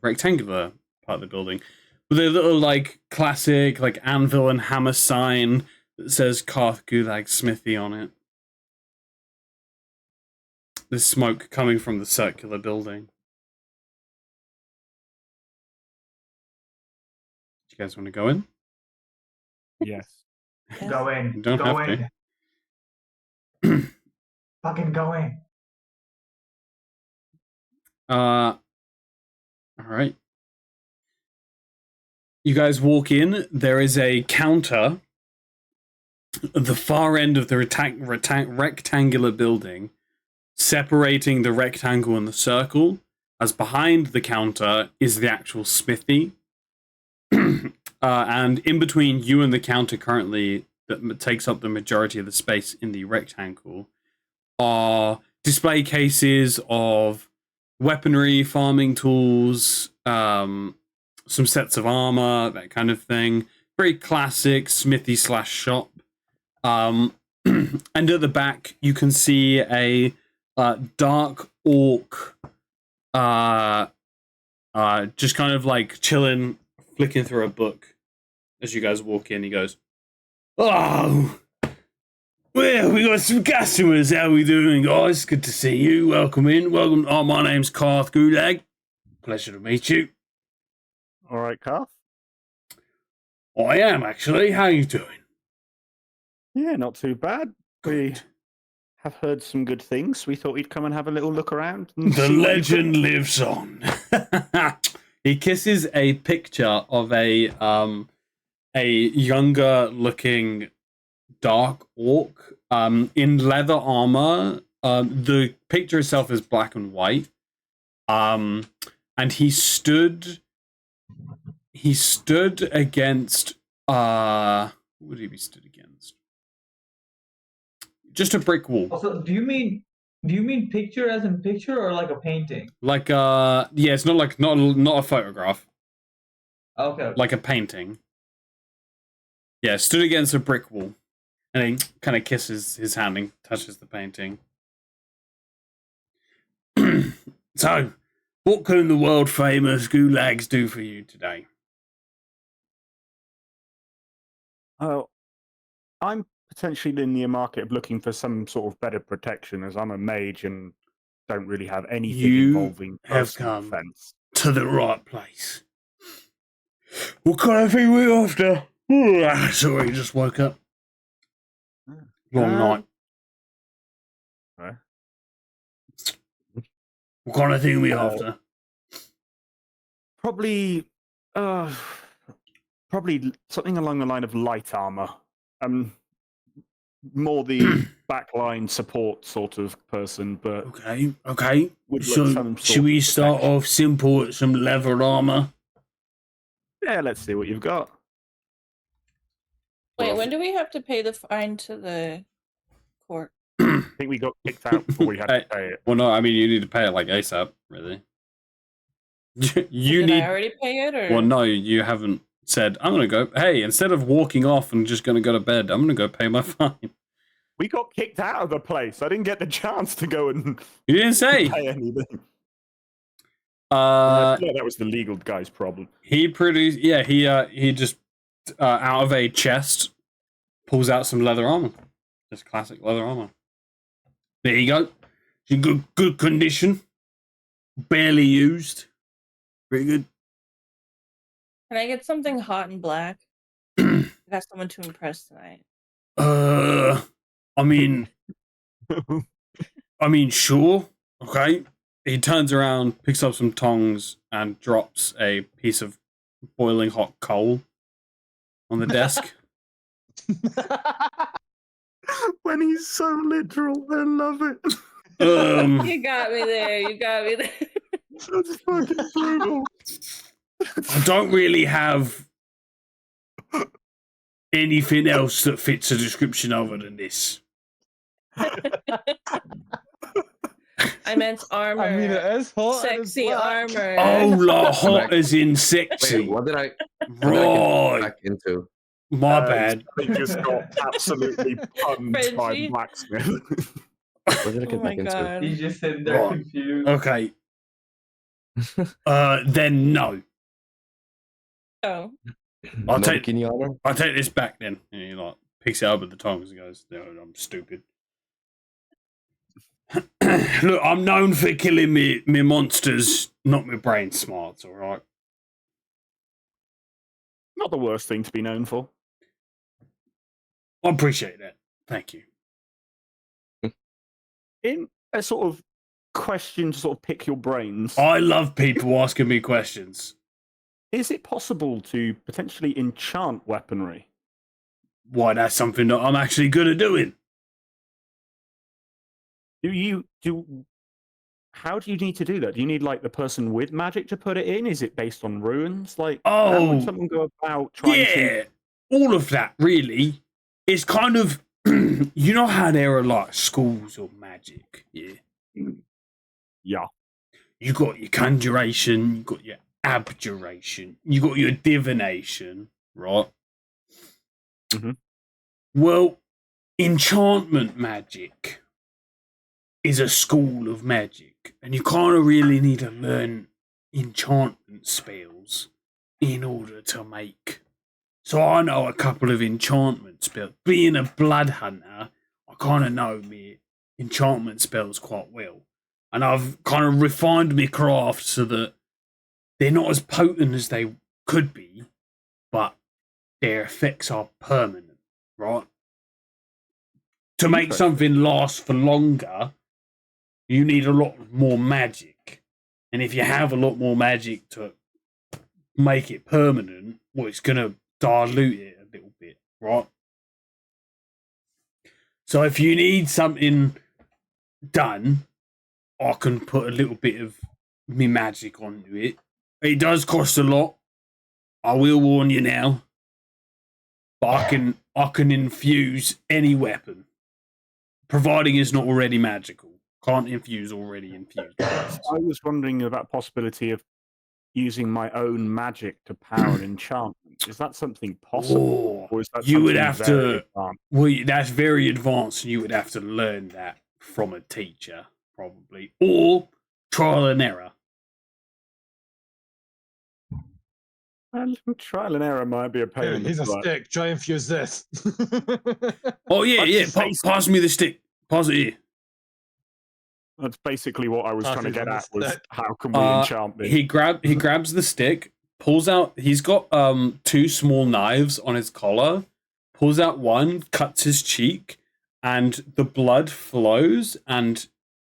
rectangular part of the building, with a little like classic like anvil and hammer sign that says Karth Gulag Smithy on it. There's smoke coming from the circular building. You guys want to go in? Yes. Go in. You don't go have in. Fucking go in. All right. You guys walk in. There is a counter at the far end of the rectangular building, separating the rectangle and the circle, as behind the counter is the actual smithy. And in between you and the counter currently, that takes up the majority of the space in the rectangle, are display cases of weaponry, farming tools, some sets of armor, that kind of thing. Very classic smithy / shop. And at the back, you can see a dark orc, just kind of like chilling, flicking through a book. As you guys walk in, he goes, "Oh, well, we got some customers. How we doing, guys? Good to see you. Welcome in. Welcome. Oh, my name's Karth Gulag. Pleasure to meet you." All right, Karth. I am, actually. How you doing? Yeah, not too bad. We have heard some good things. We thought you'd come and have a little look around. The legend lives on. He kisses a picture of a younger looking dark orc in leather armor. The picture itself is black and white. And he stood against what would he be stood against? Just a brick wall. Also, do you mean picture as in picture or like a painting? Like yeah, it's not like not a photograph. Okay. Like a painting. Yeah, stood against a brick wall. And he kind of kisses his hand and touches the painting. So, what can the world famous Gulags do for you today? Oh, I'm potentially in the market of looking for some sort of better protection, as I'm a mage and don't really have anything involving personal defense. To the right place. What kind of thing we after? Sorry, just woke up. Long night. Right. What kind of thing we after? Probably something along the line of light armor. More the backline support sort of person, but Okay. So should we start off simple with some leather armor? Yeah, let's see what you've got. Wait, when do we have to pay the fine to the court? I think we got kicked out before we had to pay it. Well, no, I mean you need to pay it like ASAP, really. You Did need. I already pay it, or? Well, no, you haven't said. I'm gonna go. Hey, instead of walking off and just gonna go to bed, I'm gonna go pay my fine. We got kicked out of the place. I didn't get the chance to go and You didn't say. pay anything. Uh, Yeah, that was the legal guy's problem. he produced. Yeah, he just out of a chest pulls out some leather armor, just classic leather armor. There you go. It's in good condition, barely used. Pretty good. Can I get something hot and black? I got someone to impress tonight. I mean, sure. Okay. He turns around, picks up some tongs, and drops a piece of boiling hot coal on the desk. When he's so literal, I love it. You got me there. You got me there. That's fucking brutal. I don't really have anything else that fits a description other than this. I meant armor. I mean, it is hot. and it's Sexy black. armor. Oh, like hot as in sexy. Wait, what did I get Right. back into? My bad. He just got absolutely punned by Frenchie. blacksmith. What did I Oh get my back into? god. He's just sitting there Right. confused. Okay. Then no. Oh. I'll No take bikini armor? I'll take this back then. And he like picks it up with the tongs and goes, "No, I'm stupid." Look, I'm known for killing me monsters, not my brain smarts. All right. Not the worst thing to be known for. I appreciate that. Thank you. In a sort of question to sort of pick your brains, I love people asking me questions. is it possible to potentially enchant weaponry? Why, that's something that I'm actually good at doing. How do you need to do that? Do you need like the person with magic to put it in? Is it based on runes? Like, how Oh, would someone go about trying to? yeah, all of that really. It's kind of you know how there are like schools of magic, yeah. Yeah. You got your conjuration, you got your abjuration, you got your divination, right? Mhm. Well, enchantment magic is a school of magic, and you kind of really need to learn enchantment spells in order to make. So I know a couple of enchantment spells. Being a blood hunter, I kind of know me enchantment spells quite well. And I've kind of refined my craft so that they're not as potent as they could be, but their effects are permanent, right? To make Interesting. something last for longer, you need a lot more magic. And if you have a lot more magic to make it permanent, well, it's going to dilute it a little bit, right? So if you need something done, I can put a little bit of me magic onto it. It does cost a lot. I will warn you now. But I can infuse any weapon, providing it's not already magical. Can't infuse already infused weapons. I was wondering about the possibility of using my own magic to power an enchantment. Is that something possible? Oh, Or is that you would something have very to. advanced? Well, that's very advanced, and you would have to learn that from a teacher, probably, or trial and error. Well, trial and error might be a pain Here, in the here's a butt. stick. Try and fuse this. Oh yeah, That's yeah. just Pass me the stick. Pass it here. That's basically what I was Pass trying to it get on the at. Was stick. how can we enchant this? He grabs the stick, pulls out. He's got two small knives on his collar. Pulls out one, cuts his cheek, and the blood flows and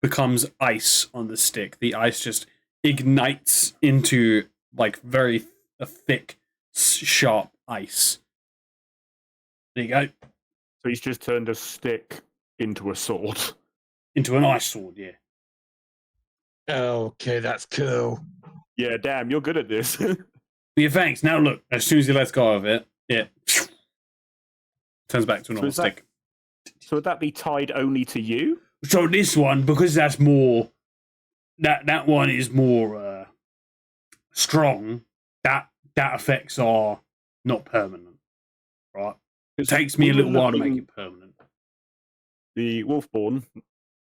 becomes ice on the stick. The ice just ignites into like very thick, sharp ice. There you go. So he's just turned a stick into a sword. Into an ice sword, yeah. Okay, that's cool. Yeah, damn, you're good at this. Yeah, thanks. Now look, as soon as he lets go of it, yeah, Turns back to a normal is that- stick. So would that be tied only to you? So this one, because that's more, that one is more strong. That effects are not permanent, right? It takes me a little while to make it permanent. The Wolfborn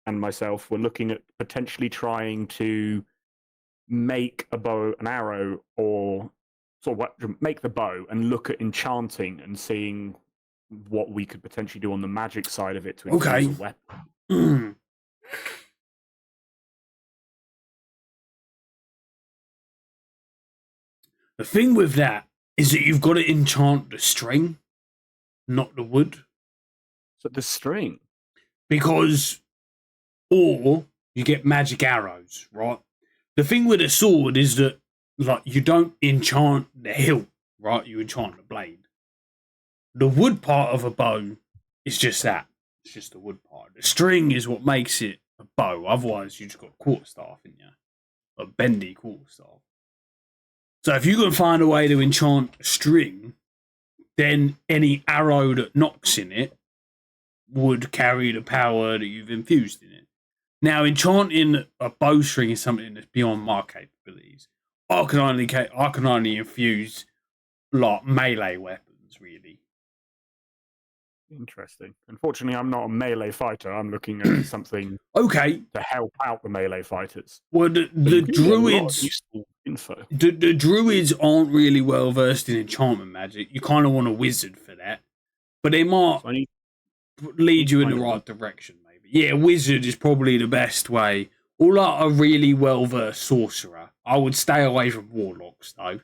and myself were looking at potentially trying to make a bow and arrow, or sort of make the bow and look at enchanting and seeing what we could potentially do on the magic side of it to infuse a weapon. The thing with that is that you've got to enchant the string, not the wood. So the string? Because, or you get magic arrows, right? The thing with a sword is that, like, you don't enchant the hilt, right? You enchant the blade. The wood part of a bow is just that. It's just the wood part. The string is what makes it a bow. Otherwise, you just got a quarterstaff in you. A bendy quarterstaff. So if you can find a way to enchant a string, then any arrow that knocks in it would carry the power that you've infused in it. Now, enchanting a bowstring is something that's beyond my capabilities. I can only infuse like melee weapons, really. Interesting. Unfortunately, I'm not a melee fighter. I'm looking at something Okay. to help out the melee fighters. Well, the druids, info. the druids aren't really well versed in enchantment magic. You kind of want a wizard for that, but they might lead you in the right direction. Maybe, yeah. Wizard is probably the best way. Or like a really well versed sorcerer. I would stay away from warlocks though.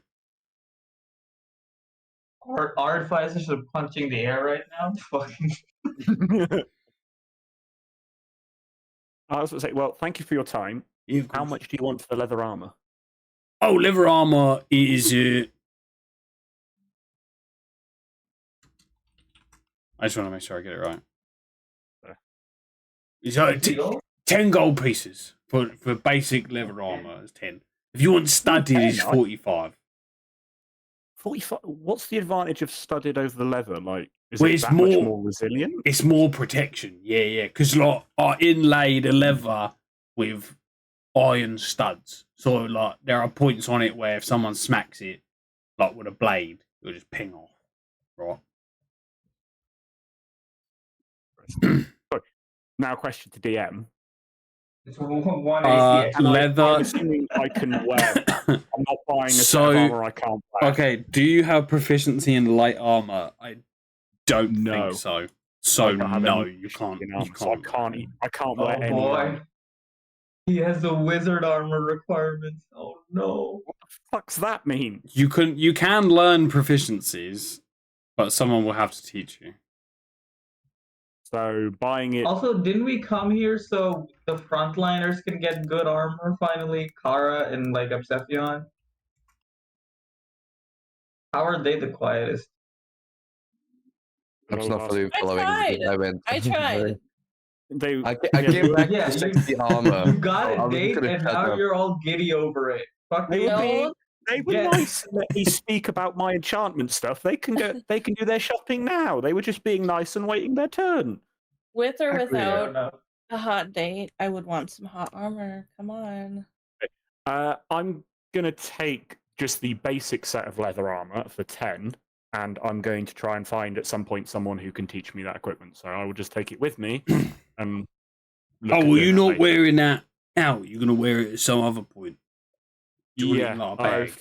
Our advisors are punching the air right now. Fucking. I was going to say, well, thank you for your time. How much do you want for the leather armor? Oh, leather armor is. I just want to make sure I get it right. It's 10 gold pieces for basic leather armor. It's 10. If you want studded, it's 45. 45. What's the advantage of studded over the leather? Like, is Well, it it's that much more resilient? It's more protection. Yeah. Because like I inlaid a leather with iron studs, so like there are points on it where if someone smacks it, like with a blade, it'll just ping off. Right. Now, question to DM. It's one AC. Leather. I'm assuming I can wear. I'm not buying a set of armor I can't wear. Okay, do you have proficiency in light armor? I don't think so. So no, you can't. So I can't wear any. Boy. He has the wizard armor requirements. Oh no. What the fuck's that mean? You can learn proficiencies, but someone will have to teach you. So buying it. Also, didn't we come here so the frontliners can get good armor finally? Kara and like Obsephion? How are they the quietest? I'm just not fully following. I tried. I gave back Yeah, the sexy armor. You got a date and now you're all giddy over it. Fuck They you. were nice and let me speak about my enchantment stuff. They can do their shopping now. They were just being nice and waiting their turn. With or without a hot date, I would want some hot armor. Come on. I'm gonna take just the basic set of leather armor for 10, and I'm going to try and find at some point someone who can teach me that equipment. So I will just take it with me. And you're not wearing that out. You're gonna wear it at some other point. Yeah. Like a bag.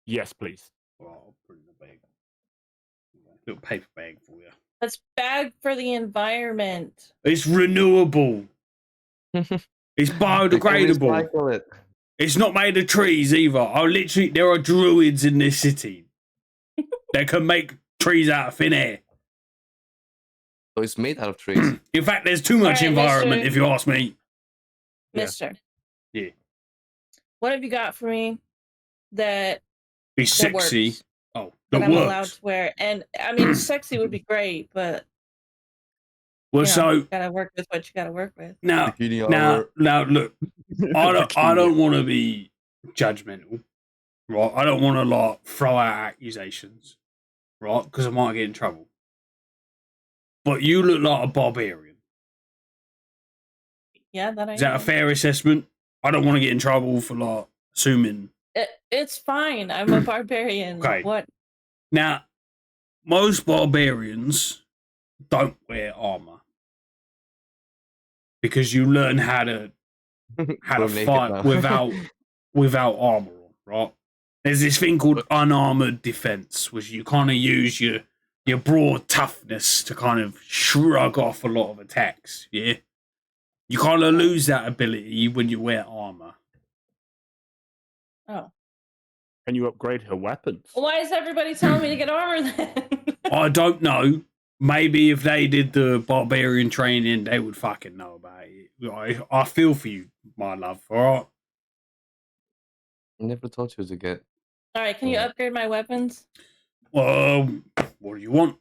Yes, please. Well, I'll put it in a bag. Little paper bag for you. That's bad for the environment. It's renewable. It's biodegradable. It's not made of trees either. There are druids in this city. They can make trees out of thin air. So it's made out of trees. In fact, there's too much environment, mister. if you ask me. Mister. Yeah. What have you got for me that Be sexy. works, that that I'm works. allowed to wear? And I mean, sexy would be great, but Well, you gotta work with what you gotta work with. Now, look, I don't want to be judgmental, right? I don't want to like throw out accusations, right? Because I might get in trouble. but you look like a barbarian. Yeah, that I Is that a am. fair assessment? I don't want to get in trouble for like assuming. It's fine. I'm a barbarian. Okay. What? Now, most barbarians don't wear armor because you learn how to Go naked fight now. without armor on, right? There's this thing called unarmored defense, which you kind of use your broad toughness to kind of shrug off a lot of attacks. Yeah, you kind of lose that ability when you wear armor. Oh. Can you upgrade her weapons? Why is everybody telling me to get armor then? I don't know. Maybe if they did the barbarian training, they would fucking know about it. I feel for you, my love. All right. I never told you to get. All right, can you upgrade my weapons? What do you want?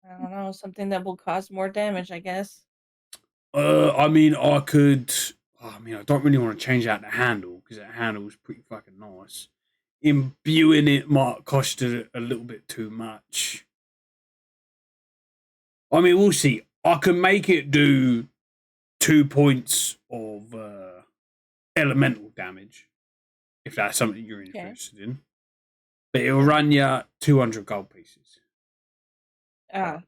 I don't know, something that will cause more damage, I guess. I mean, I could. I mean, I don't really want to change out the handle because that handle is pretty fucking nice. Imbuing it might cost a little bit too much. I mean, we'll see. I can make it do 2 points of elemental damage if that's something you're interested in. But it'll run you 200 gold pieces. I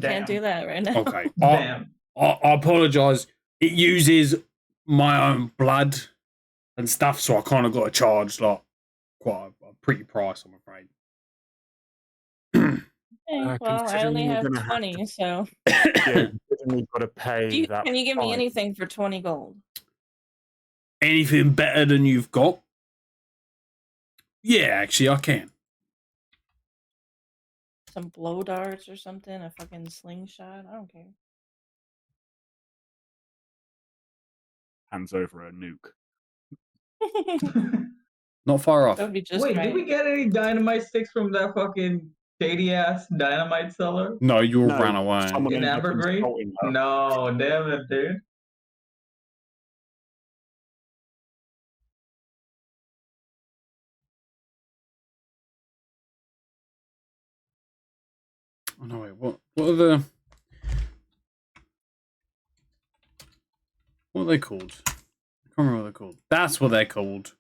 can't do that right now. Okay. Damn. I apologize. It uses my own blood and stuff, so I kind of got to charge like quite a pretty price, I'm afraid. Okay, well, I only have 20, so. Yeah, we've got to pay that. Can you give me fine. anything for 20 gold? Anything better than you've got? Yeah, actually, I can. Some blow darts or something? A fucking slingshot? I don't care. Hands over a nuke. Not far off. That would be just Wait, right. did we get any dynamite sticks from that fucking shady ass dynamite seller? No, you all No, ran away. someone In ended up Ambergreen? insulting her. No, damn it, dude. Oh no, wait, what are the? What are they called? I can't remember what they're called. That's what they're called.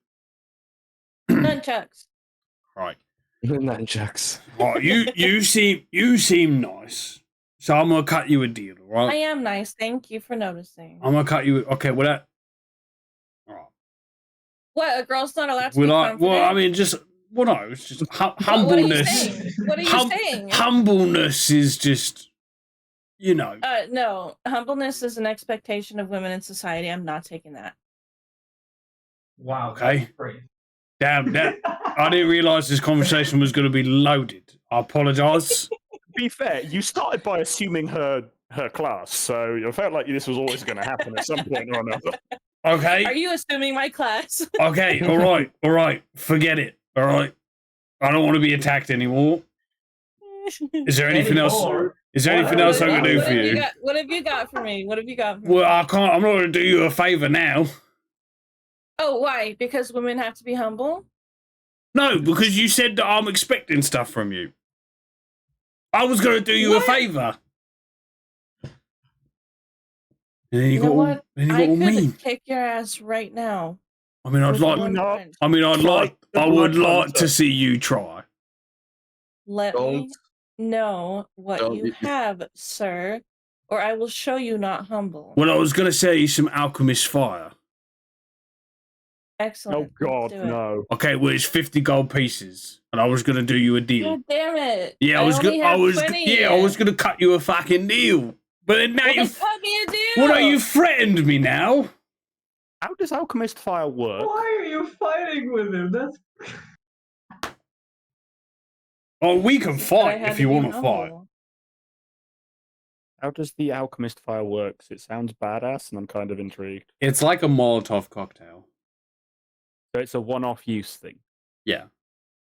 Nunchucks. Right. Nunchucks. Right. You seem nice. So I'm gonna cut you a deal, all right? I am nice. Thank you for noticing. I'm gonna cut you. Okay, well that. All right. What? A girl's not allowed to Well, be I confident? mean, just no, it's just humbleness. What are you saying? What are you saying? Humbleness is just, No. Humbleness is an expectation of women in society. I'm not taking that. Wow. Okay. That's crazy. Damn that. I didn't realize this conversation was going to be loaded. I apologize. To be fair, you started by assuming her class, so I felt like this was always going to happen at some point or another. Okay. Are you assuming my class? Okay. All right. Forget it. All right. I don't want to be attacked anymore. Is there anything else? Is there anything else I can do for you? What have you got for me? What have you got for Well, me? I can't. I'm not going to do you a favor now. Oh, why? Because women have to be humble? No, because you said that I'm expecting stuff from you. I was going to do you a favor. And then you got all mean. Kick your ass right now. I mean, I'd I would like to see you try. Let me know what you have, sir, or I will show you not humble. Well, I was going to say some alchemist fire. Excellent. Oh God, no. Okay, well, it's 50 gold pieces, and I was going to do you a deal. God damn it! Yeah, I was going to cut you a fucking deal. But then now you cut me a deal. Well, no, you threatened me now. How does alchemist fire work? Why are you fighting with him? That's. Oh, we can fight if you want to fight. How does the alchemist fire work? It sounds badass, and I'm kind of intrigued. It's like a Molotov cocktail. So it's a one-off use thing. Yeah.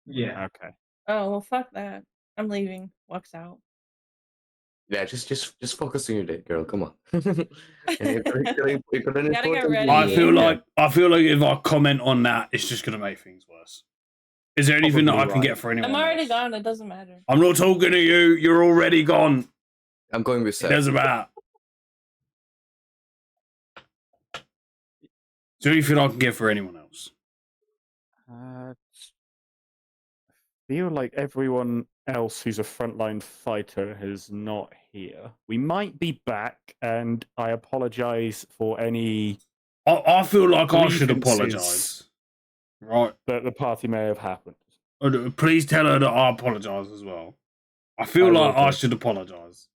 Yeah. Okay. Oh well, fuck that. I'm leaving. Walks out. Yeah, just focus on your date, girl. Come on. Gotta get ready. I feel like if I comment on that, it's just gonna make things worse. Is there anything that I Probably can right. get for anyone I'm already else? gone. It doesn't matter. I'm not talking to you. You're already gone. I'm going with It Seth. doesn't matter. Is there anything I can get for anyone else? I feel like everyone else who's a frontline fighter is not here. We might be back, and I apologize for any I feel like I should grievances apologise. Right. that the party may have happened. Please tell her that I apologise as well. I feel I will like I do. should apologise.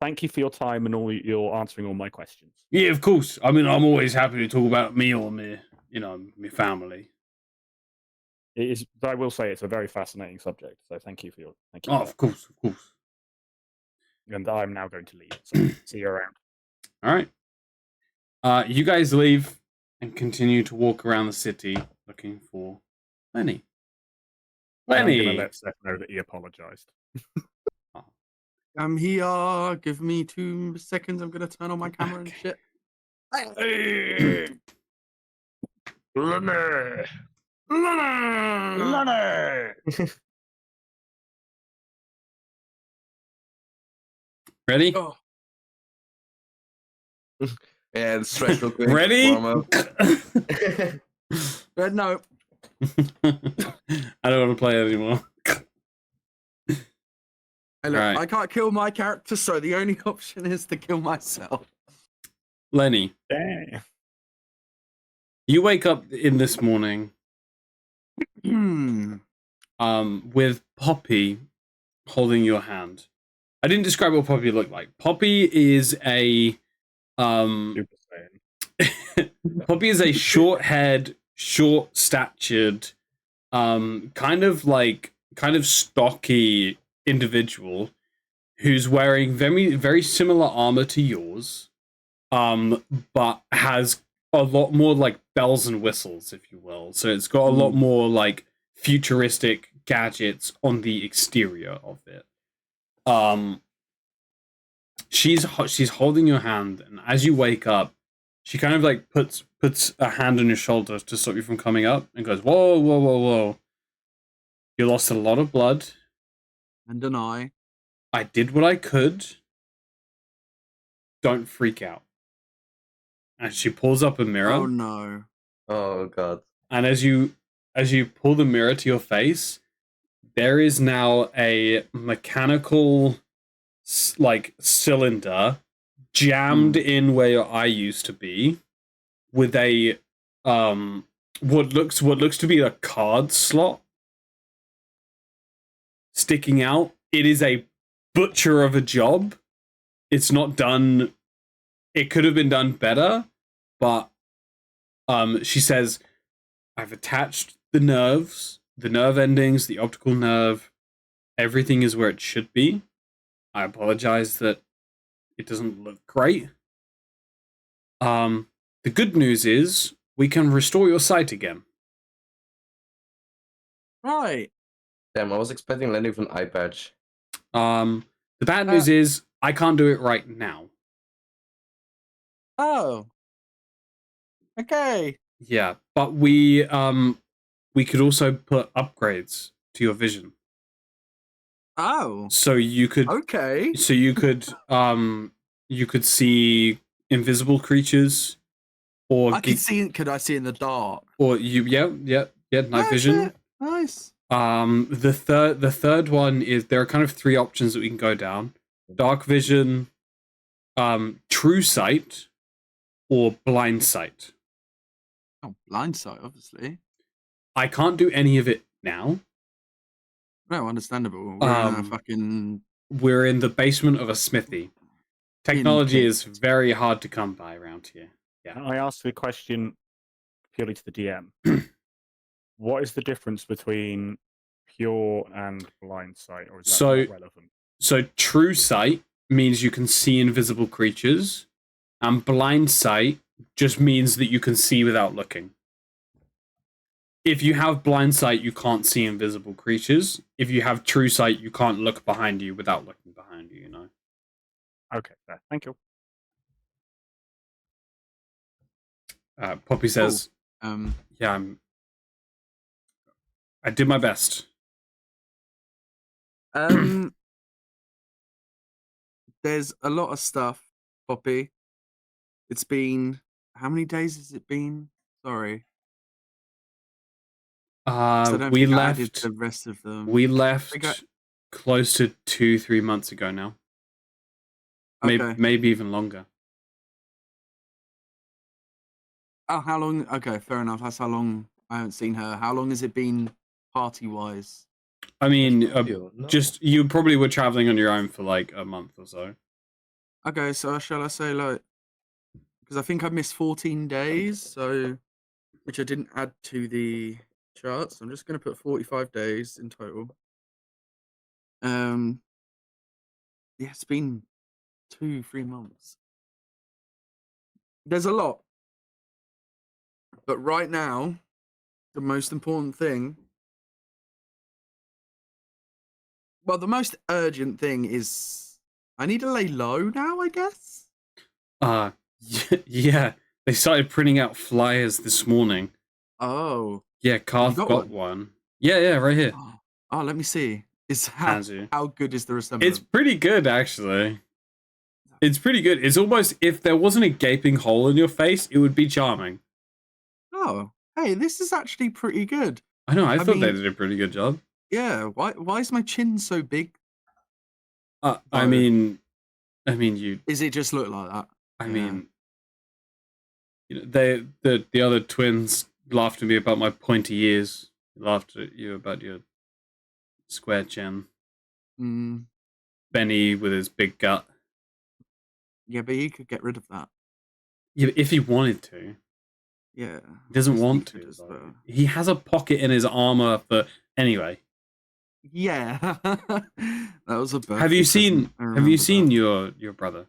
Thank you for your time and all your answering all my questions. Yeah, of course. I mean, I'm always happy to talk about me or me, my family. It is. I will say it's a very fascinating subject. So thank you for your. Thank you. Oh, for of course, of course. that. And I'm now going to leave. So see you around. All right. You guys leave and continue to walk around the city looking for Lenny. And I'm Lenny. going to let Seth know that he apologized. I'm here. Give me 2 seconds. I'm gonna turn on my camera and shit. Hey! Lenny! Lenny! Ready? Oh, And stretch real quick. Ready? Warm up. no. I don't want to play it anymore. Hey, look, Right. I can't kill my character, so the only option is to kill myself. Lenny, Damn. you wake up in this morning Hmm. with Poppy holding your hand. I didn't describe what Poppy looked like. Poppy is a Super Saiyan. Poppy is a short-haired, short-statured, kind of stocky individual who's wearing very, very similar armor to yours, but has a lot more like bells and whistles, if you will. So it's got a lot more like futuristic gadgets on the exterior of it. She's holding your hand, and as you wake up, she kind of like puts a hand on your shoulder to stop you from coming up, and goes, "Whoa, whoa, whoa, whoa! You lost a lot of blood. And an eye. I did what I could. Don't freak out." And she pulls up a mirror. Oh no. Oh god. And as you pull the mirror to your face, there is now a mechanical like cylinder jammed in where your eye used to be, with a what looks to be a card slot sticking out. It is a butcher of a job. It's not done. It could have been done better, but she says, "I've attached the nerves, the nerve endings, the optical nerve. Everything is where it should be. I apologize that it doesn't look great. The good news is we can restore your sight again." Right. Damn, I was expecting Lenny with an eye patch. The bad news is I can't do it right now. Oh. Okay. Yeah, but we could also put upgrades to your vision. Oh. So you could Okay. you could see invisible creatures, or I can see. Could I see in the dark? or night Oh, vision. shit. Nice. The third one is there are kind of three options that we can go down: dark vision, true sight, or blind sight. Oh, blind sight, obviously. I can't do any of it now. No, understandable. We're in a fucking. We're in the basement of a smithy. Technology is pit. very hard to come by around here. Yeah. I asked the question purely to the DM. What is the difference between pure and blind sight, or is that not relevant? So true sight means you can see invisible creatures, and blind sight just means that you can see without looking. If you have blind sight, you can't see invisible creatures. If you have true sight, you can't look behind you without looking behind you, you know? Okay, thank you. Poppy says, Oh, yeah, I did my best. There's a lot of stuff, Poppy. It's been how many days has it been? Sorry. 'Cause I don't We think I added left. the rest of them. We I left think close to 2-3 months ago now. Okay. Maybe even longer. Oh, how long? Okay, fair enough. That's how long I haven't seen her. How long has it been party-wise? I mean, No. just you probably were traveling on your own for like a month or so. Okay, so shall I say like, because I think I missed 14 days, so which I didn't add to the charts. I'm just going to put 45 days in total. Yeah, it's been 2-3 months. There's a lot, but right now, the most important thing. Well, the most urgent thing is I need to lay low now, I guess. Yeah. They started printing out flyers this morning. Oh. Yeah, Karth got one. Yeah, right here. Oh, let me see. How good is the resemblance? It's pretty good, actually. It's pretty good. It's almost, if there wasn't a gaping hole in your face, it would be charming. Oh, hey, this is actually pretty good. I know, I thought they did a pretty good job. Yeah, why is my chin so big? I mean, you... Is it just look like that? I mean, you know, the other twins laughed at me about my pointy ears. Laughed at you about your square chin. Benny with his big gut. Yeah, but he could get rid of that. Yeah, if he wanted to. Yeah. He doesn't want to. He has a pocket in his armor for... Anyway. Yeah. That was a birthday Have you seen your brother?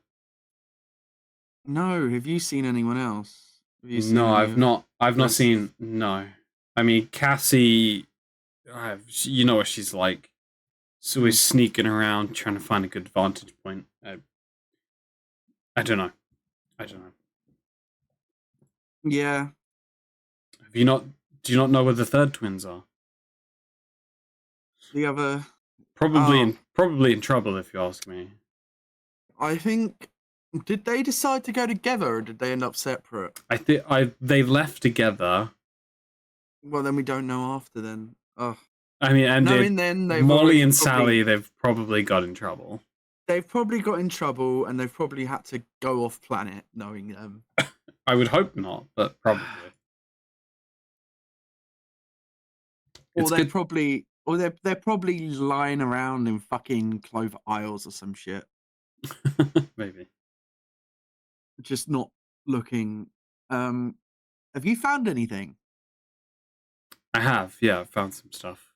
No, have you seen anyone else? No, I've not seen... No. I mean, Cassie... you know what she's like. So we're sneaking around trying to find a good vantage point. I don't know. Yeah. Do you not know where the third twins are? The other... Probably in trouble, if you ask me. I think... Did they decide to go together, or did they end up separate? I think they left together. Well, then we don't know after then. Oh. I mean, and Molly and Sally, they've probably got in trouble. They've probably got in trouble, and they've probably had to go off planet, knowing them. I would hope not, but probably. Or they're probably lying around in fucking Clover Isles or some shit. Maybe. Just not looking. Have you found anything? I have, yeah, I've found some stuff.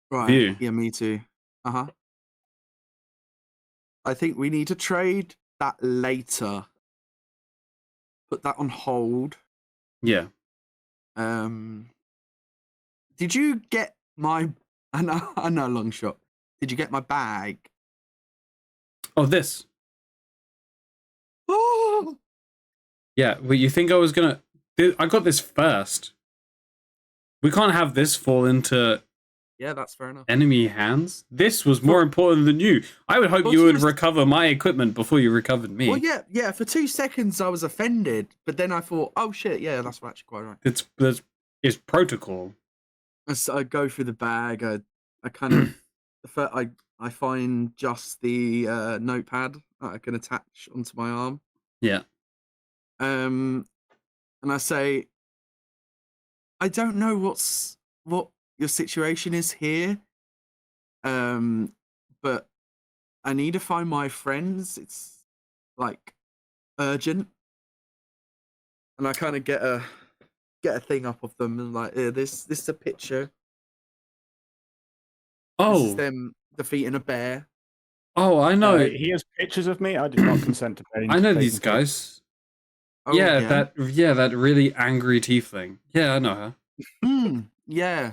Right. Yeah, me too. I think we need to trade that later. Put that on hold. Yeah. Did you get my... I know, long shot. Did you get my bag? Oh, this? Oh! Yeah, well, you think I was gonna... I got this first. We can't have this fall into... Yeah, that's fair enough. Enemy hands? This was more important than you. I would hope you would recover my equipment before you recovered me. Well, yeah. For 2 seconds, I was offended, but then I thought, oh shit, yeah, that's actually quite right. It's protocol. So I go through the bag. I kind of, I find just the notepad that I can attach onto my arm. Yeah. And I say, I don't know what your situation is here. But I need to find my friends. It's like urgent. And I kind of get a thing up of them and like, this is a picture. Oh. This is them defeating a bear. Oh, I know. He has pictures of me. I did not consent to paying. I know these guys. Oh, yeah, that really angry tiefling. Yeah, I know her. Yeah.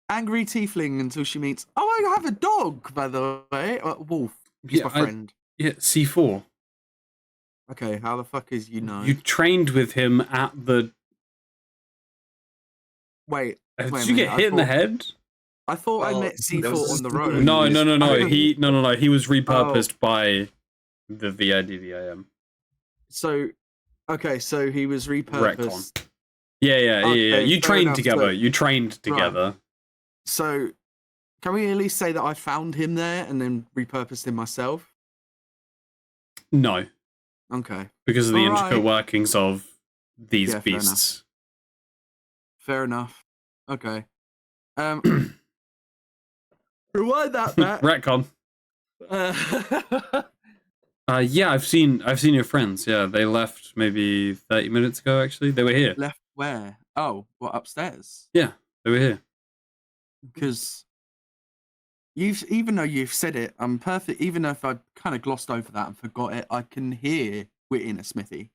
Angry tiefling until she meets... Oh, I have a dog, by the way. Wolf. He's my friend. C4. Okay, how the fuck is you know? You trained with him at the... Wait, Did Wait a you get minute, I hit in the thought- head? I thought I Well, met there was C4 this on the thing road. when No, you no, no, no. used- He was repurposed by the VIDVIM. So, okay, so he was repurposed. Retcon. Yeah. Okay, You fair trained enough, together. so- You trained together. So, can we at least say that I found him there and then repurposed him myself? No, Okay, because of the intricate Alright. workings of these Yeah, fair enough. beasts. fair enough. Okay. Rewind that back. Retcon. Yeah, I've seen your friends. Yeah, they left maybe 30 minutes ago. Actually, they were here. Left where? Oh, what, upstairs? Yeah, they were here. Because even though you've said it, I'm perfect. Even if I kind of glossed over that and forgot it, I can hear we're in a smithy.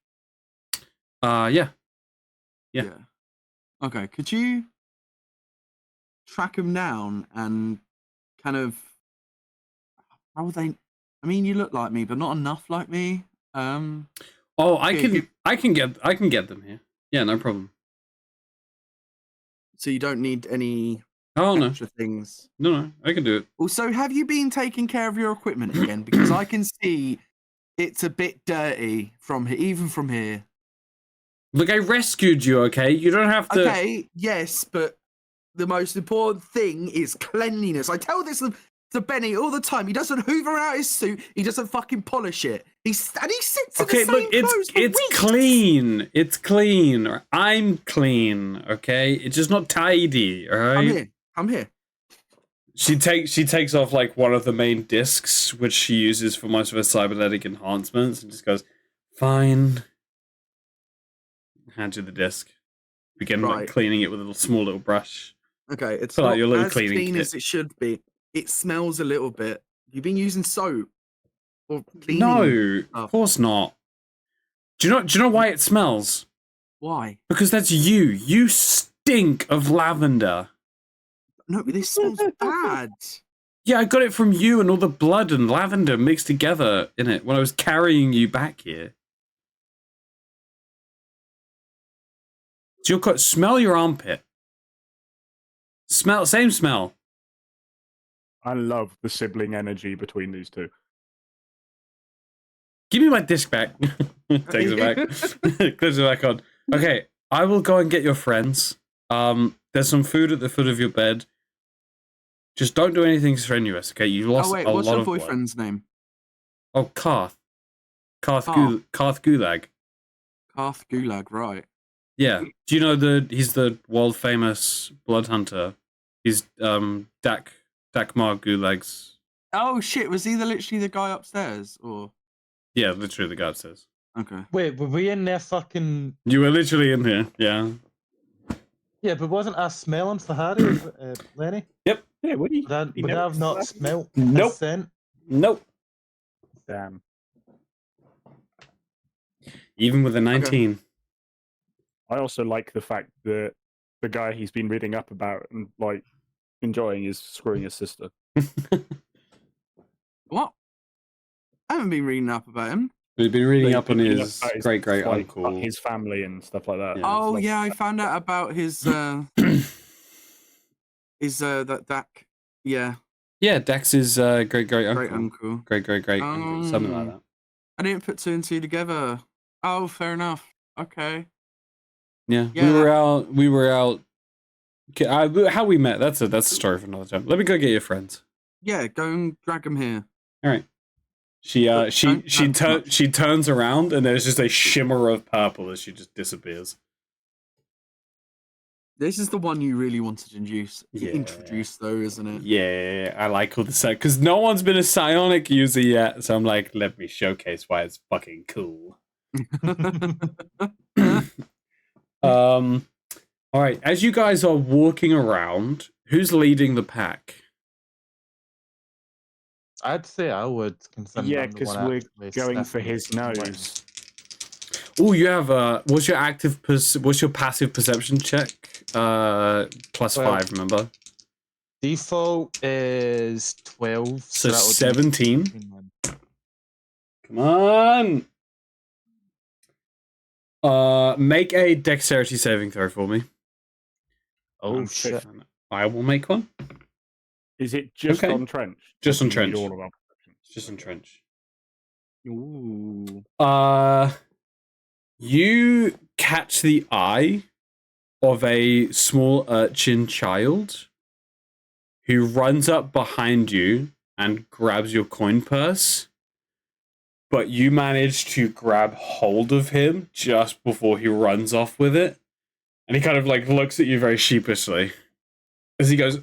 Yeah. Yeah. Okay, could you track them down and kind of how would they? I mean, you look like me, but not enough like me. Oh, I Yeah, can get them here. Yeah, no problem. So you don't need any Oh no, extra things. no, I can do it. Also, have you been taking care of your equipment again? Because I can see it's a bit dirty from here, even from here. Look, I rescued you. Okay, you don't have to. Okay, yes, but the most important thing is cleanliness. I tell this to Benny all the time. He doesn't hoover out his suit. He doesn't fucking polish it. He sits in Okay, the same look, clothes for it's weeks. clean. It's clean. I'm clean. Okay, it's just not tidy. All right. I'm here. She takes off like one of the main discs, which she uses for most of her cybernetic enhancements, and just goes, "Fine." Hand you the disc. Begin like Right. cleaning it with a small little brush. Okay, it's Fill out not your little as cleaning clean kit. as it should be. It smells a little bit. You've been using soap or cleaning. No, stuff. of course not. Do you know why it smells? Why? Because that's you. You stink of lavender. No, this smells bad. Yeah, I got it from you and all the blood and lavender mixed together in it when I was carrying you back here. So smell your armpit. Same smell. I love the sibling energy between these two. Give me my disc back. Takes it back. Clicks it back on. Okay, I will go and get your friends. There's some food at the foot of your bed. Just don't do anything strenuous, okay? You lost Oh wait, a what's lot your of blood. boyfriend's name? Oh, Karth. Karth Gulag. Karth Gulag, right? Yeah. Do you know he's the world famous blood hunter? He's Dakmar Gulag's. Oh shit, was he literally the guy upstairs? Or Yeah, literally the guy upstairs. okay. Wait, were we in there fucking? You were literally in here, yeah. Yeah, but wasn't I smelling for Harry, Lenny? Yep. Yeah, would he? Would I, He would I never have not smelled? smelt Nope. his scent? Nope. Damn. Even with a 19. I also like the fact that the guy he's been reading up about and like enjoying is screwing his sister. What? I haven't been reading up about him. We've been reading Like, up on reading his about his, great like, uncle. his family and stuff like that. Yeah. Oh like- yeah, I found out about his that Dak. Yeah, Yeah, Dex's great great uncle. uncle. Great uncle. Something like that. I didn't put two and two together. Oh, fair enough. Okay. Yeah, Yeah. we were out. How we met? That's a story for another time. Let me go get your friends. Yeah, go and drag him here. All right. She she turns around and there's just a shimmer of purple as she just disappears. This is the one you really wanted to Yeah. introduce, though, isn't it? Yeah, I like all the set because no one's been a psionic user yet, so I'm like, let me showcase why it's fucking cool. All right. As you guys are walking around, who's leading the pack? I'd say I would. Yeah, because we're going for his nose. Oh, you have what's your what's your passive perception check? +5, remember? Default is 12. So that would be 17. 16 then. Come on. Make a dexterity saving throw for me. Oh I'm shit! I will make one. Is it just Okay. on Trench? Just Or on do you need Trench. all of our perceptions? Just on Trench. Ooh. You catch the eye of a small urchin child who runs up behind you and grabs your coin purse, but you manage to grab hold of him just before he runs off with it, and he kind of like looks at you very sheepishly as he goes,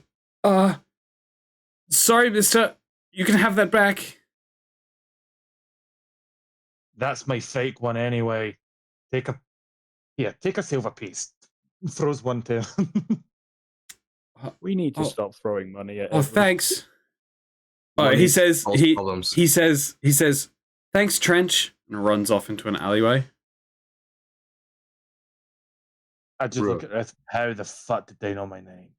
sorry, mister, you can have that back. That's my fake one anyway. Take a silver piece. Throws one to him. We need to Oh. stop throwing money at Oh, everyone. thanks. Oh, Money he says solves problems. he says, thanks, Trench, and runs off into an alleyway. I just Bro. look at it. How the fuck did they know my name?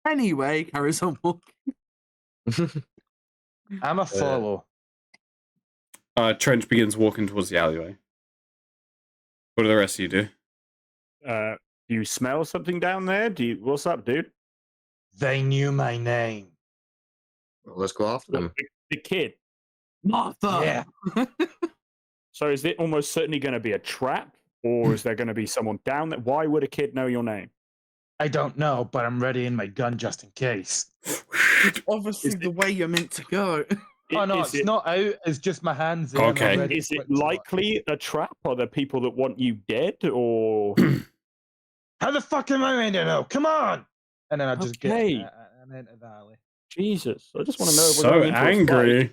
Anyway, carries on walking. I'm a follow. Trench begins walking towards the alleyway. What do the rest of you do? Do you smell something down there? What's up, dude? They knew my name. Well, let's go after them. The kid. Martha. Yeah. So is it almost certainly going to be a trap, or is there going to be someone down there? Why would a kid know your name? I don't know, but I'm ready in my gun just in case. It's obviously the way you're meant to go. Oh no, Is it's not out. It's just my hands in. Okay. I'm ready Is to it quick slot. likely a trap? Are there people that want you dead, or How the fuck am I meant to know? Come on! And then I just Okay. get I'm into the alley. Jesus? I just want to know if we're So going into a fight. angry.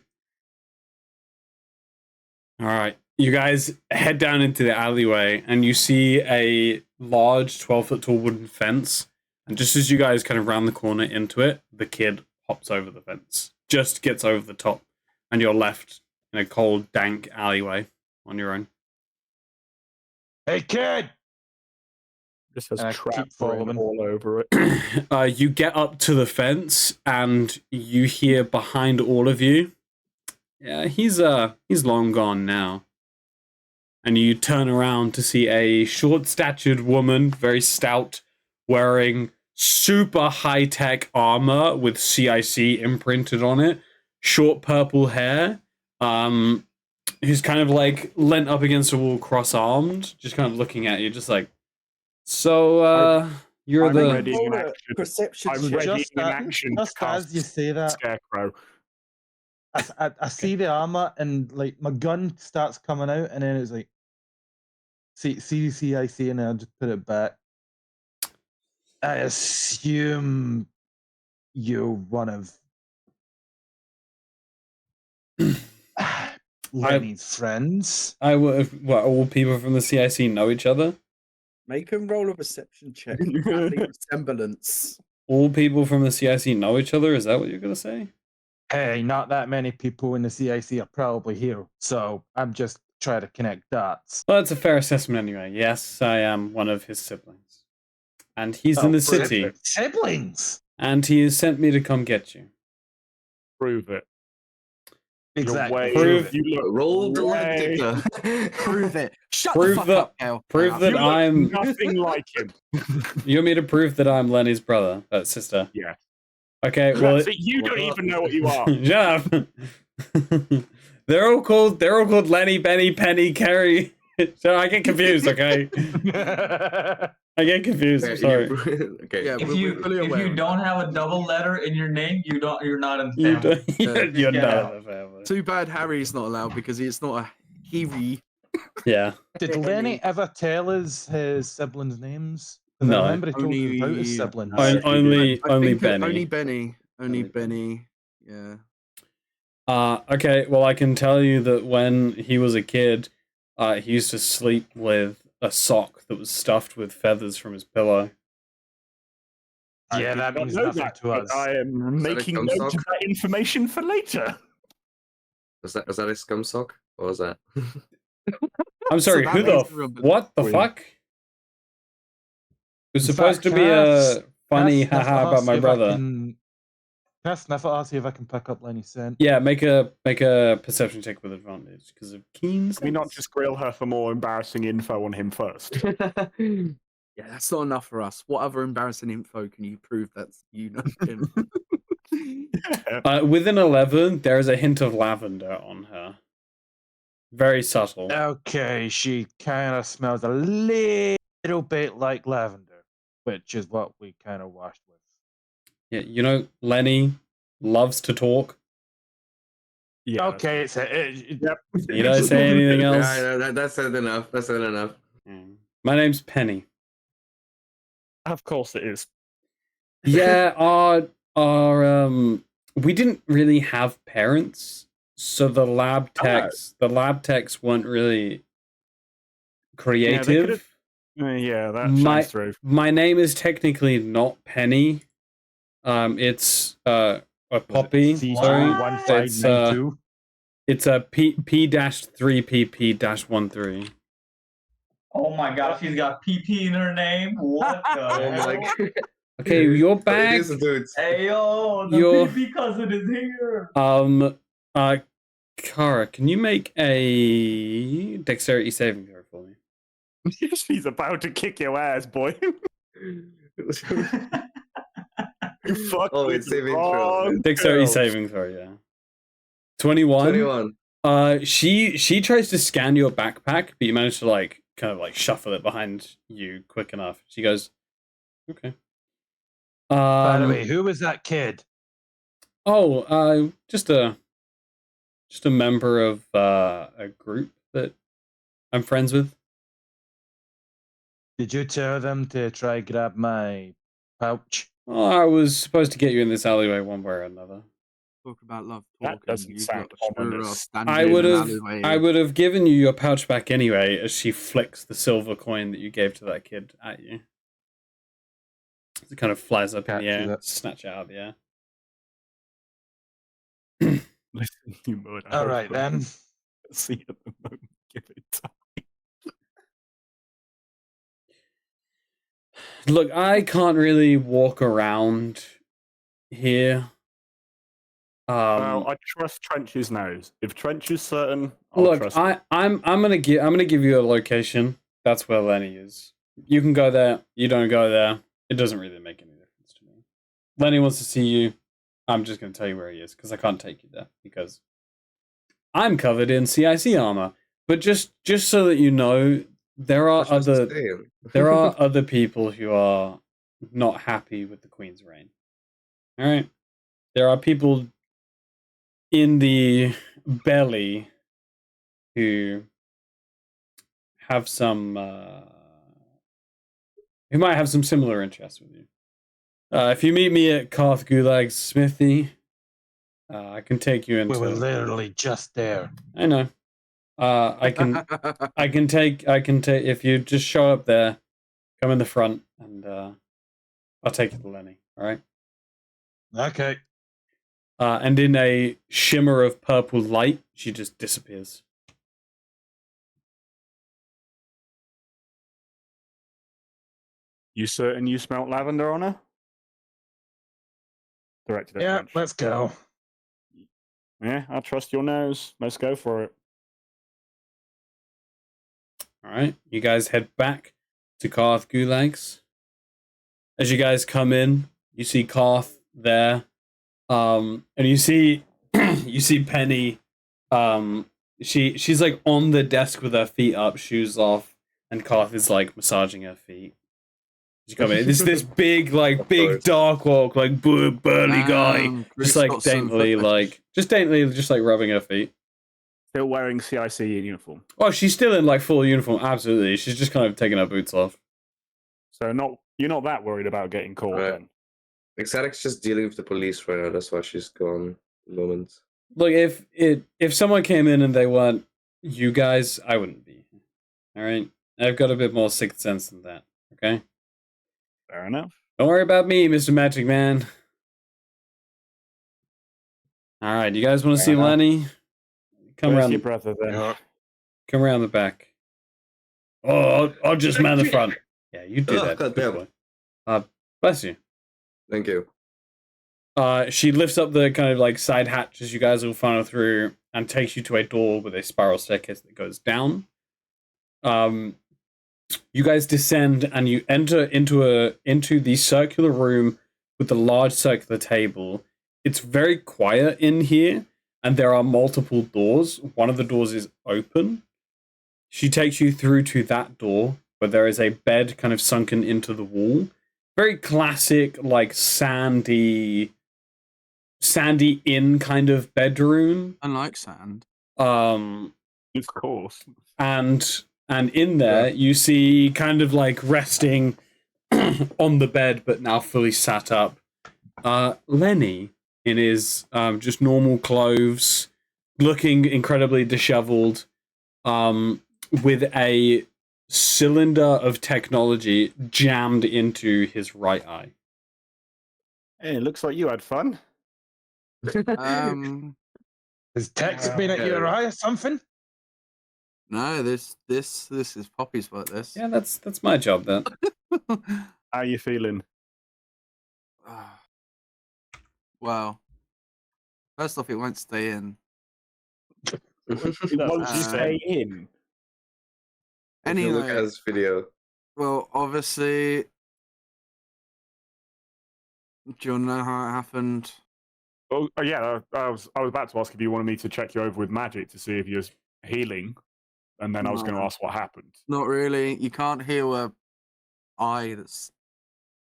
All right. You guys head down into the alleyway and you see a large 12-foot tall wooden fence. And just as you guys kind of round the corner into it, the kid hops over the fence. Just gets over the top. And you're left in a cold, dank alleyway on your own. Hey kid! This has And I trap keep following. all over it. You get up to the fence and you hear behind all of you, yeah, he's long gone now. And you turn around to see a short-statured woman, very stout, wearing super high-tech armor with C.I.C. imprinted on it, short purple hair, who's kind of like leant up against a wall, cross-armed, just kind of looking at you, just like, so, you're I'm the... ready in action. Perception I'm check. ready Just, in action. just as you say that, Scarecrow. I see the armor and like my gun starts coming out, and then it's like, C.I.C, and then I just put it back. I assume you're one of Lenny's friends. What, all people from the CIC know each other? Make him roll a perception check. Having resemblance. All people from the CIC know each other? Is that what you're going to say? Hey, not that many people in the CIC are probably here, so I'm just trying to connect dots. Well, that's a fair assessment anyway. Yes, I am one of his siblings. And he's in the city. Siblings! And he has sent me to come get you. Prove it. Exactly. Prove- You look Roll the way- detector. Prove it. Shut Prove the fuck that- up, Cal. prove that you look I'm- nothing like him. You want me to prove that I'm Lenny's brother, sister? Yeah. Okay, well, See, you don't even know what you are. shut up. They're all called Lenny, Benny, Penny, Kerry. So I get confused. Okay, I get confused. I'm sorry. Okay. Yeah, If we're you fully aware if you of don't have a double letter in your name, you're not in the You family. don't, you're get not out. in the family. Too bad Harry's not allowed because it's not a Kiwi. Yeah. Did Lenny ever tell us his siblings' names? 'Cause No. I remember he told us about his Only- siblings. Only I think Benny. Only Benny. Only Only Benny. Yeah. Okay, well, I can tell you that when he was a kid, he used to sleep with a sock that was stuffed with feathers from his pillow. Yeah, that I means know nothing that, to but us. I am that a making cum note sock? of that information for later. Is that a scum sock? What was that? I'm sorry, that who makes the... everyone What the believe. fuck? It was In supposed fact, to be can I a funny sniff haha her, about see my if I brother. can- Cast Sniffle. I'll see if I can pick up Lenny's scent. Yeah, make a perception check with advantage because of keen sense. Can we not just grill her for more embarrassing info on him first? Yeah, that's not enough for us. What other embarrassing info can you prove that you know him? With an 11, there is a hint of lavender on her. Very subtle. Okay, she kind of smells a little bit like lavender, which is what we kind of washed with. Yeah, you know, Lenny loves to talk. Yeah. Okay, Yep. You don't say anything else. Yeah, that's said enough. That's said enough. My name's Penny. Of course it is. Yeah, our we didn't really have parents, so the lab techs weren't really creative. Yeah, that shines through. My name is technically not Penny. It's a Poppy. Sorry, 1592. it's a P-3PP-13. Oh my gosh, she's got PP in her name. What the Oh my hell? god. Okay, you're back. Hey yo, the Your- PP cousin is here. Kara, can you make a dexterity saving throw for me? She's about to kick your ass, boy. You fucked Oh, with it's the saving wrong throw. Dexterity girl. saving throw, yeah. 21. She tries to scan your backpack, but you manage to kind of shuffle it behind you quick enough. She goes, okay. By the way, who was that kid? Oh, just a member of a group that I'm friends with. Did you tell them to try grab my pouch? Well, I was supposed to get you in this alleyway one way or another. Talk about love That talk. doesn't sound ominous. I would have given you your pouch back anyway, as she flicks the silver coin that you gave to that kid at you. It kind of flies up in the air, snatch it out of the air. Listen, you murder. All right, then. See at the moment. Give it time. Look, I can't really walk around here. Well, I trust Trench's nose. If Trench is certain, I'll trust him. I'm gonna give you a location. That's where Lenny is. You can go there. You don't go there. It doesn't really make any difference to me. Lenny wants to see you. I'm just gonna tell you where he is because I can't take you there because I'm covered in C.I.C armor. But just so that you know, there are other people who are not happy with the Queen's reign. All right, there are people in the belly who have some who might have some similar interests with you. If you meet me at Karth Gulag's smithy, I can take you into. We were literally just there. I know. I can take. If you just show up there, come in the front, and I'll take you to Lenny. All right. Okay. And in a shimmer of purple light, she just disappears. You certain you smelt lavender on her? Directed at Yeah, Trench. let's go. Yeah, I trust your nose. Let's go for it. All right, you guys head back to Karth Gulag's. As you guys come in, you see Karth there, and you see Penny. She's like on the desk with her feet up, shoes off, and Karth is like massaging her feet. You come in. This big dark walk, burly guy, just daintily rubbing her feet. Still wearing C.I.C uniform. Oh, she's still in full uniform. Absolutely, she's just kind of taking her boots off. So you're not that worried about getting caught then. Exotic's just dealing with the police right now. That's why she's gone. The moment. Look, if someone came in and they weren't you guys, I wouldn't be. All right, I've got a bit more sixth sense than that. Okay. Fair enough. Don't worry about me, Mr. Magic Man. All right, you guys want to see Lenny? Come Where's around. your brother then? Come around the back. Oh, I'll just man the front. Yeah, you do that. God Good damn. boy. Bless you. Thank you. She lifts up the kind of like side hatch as you guys all funnel through and takes you to a door with a spiral staircase that goes down. You guys descend and you enter into the circular room with the large circular table. It's very quiet in here, and there are multiple doors. One of the doors is open. She takes you through to that door where there is a bed kind of sunken into the wall. Very classic, like sandy inn kind of bedroom. Unlike sand. Of course. And in there you see kind of like resting on the bed, but now fully sat up, Lenny in his just normal clothes, looking incredibly disheveled, with a cylinder of technology jammed into his right eye. Hey, it looks like you had fun. Has Tex been at your eye or something? No, this is Poppy's fault. This. Yeah, that's my job then. How you feeling? Well, first off, it won't stay in. It won't stay in. If you look Anyway, at his video. well, obviously, do you know how it happened? Oh yeah, I was about to ask if you wanted me to check you over with magic to see if you're healing, and then I was going to No. ask what happened. Not really. You can't heal a eye that's.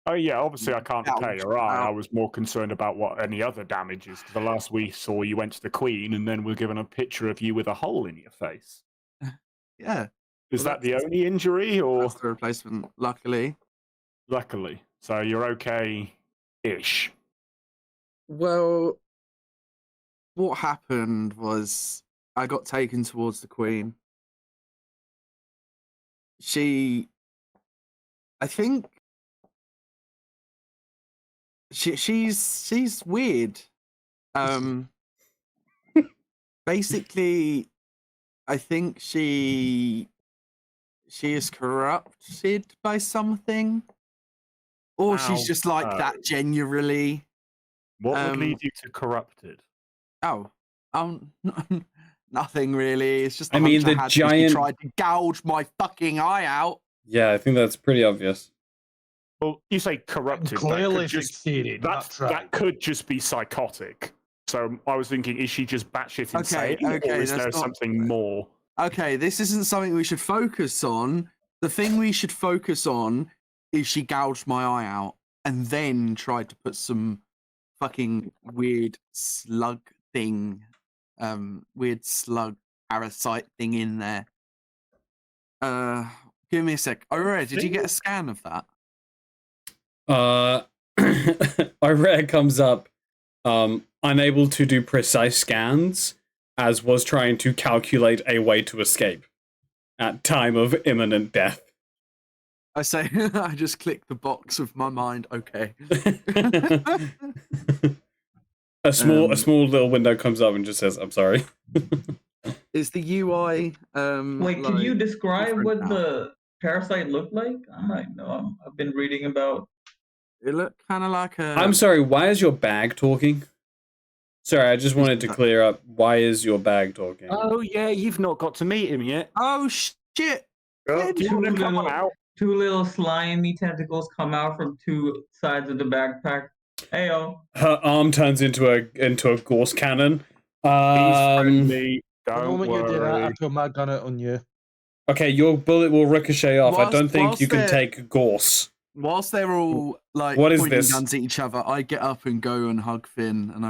Oh yeah, obviously I can't repair Gouged your eye. I out. was more concerned about what any other damage is. 'Cause the last we saw, you went to the Queen, and then we're given a picture of you with a hole in your face. Yeah, Is Well, that the only injury, or that's the replacement. Luckily. luckily? So you're okay-ish. Well, what happened was I got taken towards the Queen. I think she's weird. Basically, I think she is corrupted by something, or she's How just like so? that generally. What would lead you to corrupted? Oh, nothing really. It's just I mean, hunter the had she giant- tried to gouge my fucking eye out. Yeah, I think that's pretty obvious. Well, you say corrupted. Clearly that could just, succeeded. Not tried. that could just be psychotic. So I was thinking, is she just batshit insane, okay, or is that's there not- something more? Okay, this isn't something we should focus on. The thing we should focus on is she gouged my eye out and then tried to put some fucking weird slug thing, weird slug parasite thing in there. Give me a sec. Aurora, did you get a scan of that? Irene comes up, unable to do precise scans, as was trying to calculate a way to escape at time of imminent death. I say, I just click the box with my mind. Okay. A small little window comes up and just says, "I'm sorry." Is the UI? Wait, can you like, describe different what now? the parasite looked like? I might know. I've been reading about. It looked kind of like a. I'm sorry. Why is your bag talking? Sorry, I just wanted to clear up. Why is your bag talking? Oh yeah, you've not got to meet him yet. Oh shit! Oh, Do you want to come on out? Two little slimy tentacles come out from two sides of the backpack. Heyo. Her arm turns into a Gorse cannon. He's friendly. The Don't moment you did that, I worry. put my gun out on you. Okay, your bullet will ricochet off. I don't think Whilst you can they're- take Gorse. Whilst they're all like What is pointing this? guns at each other, I get up and go and hug Finn, and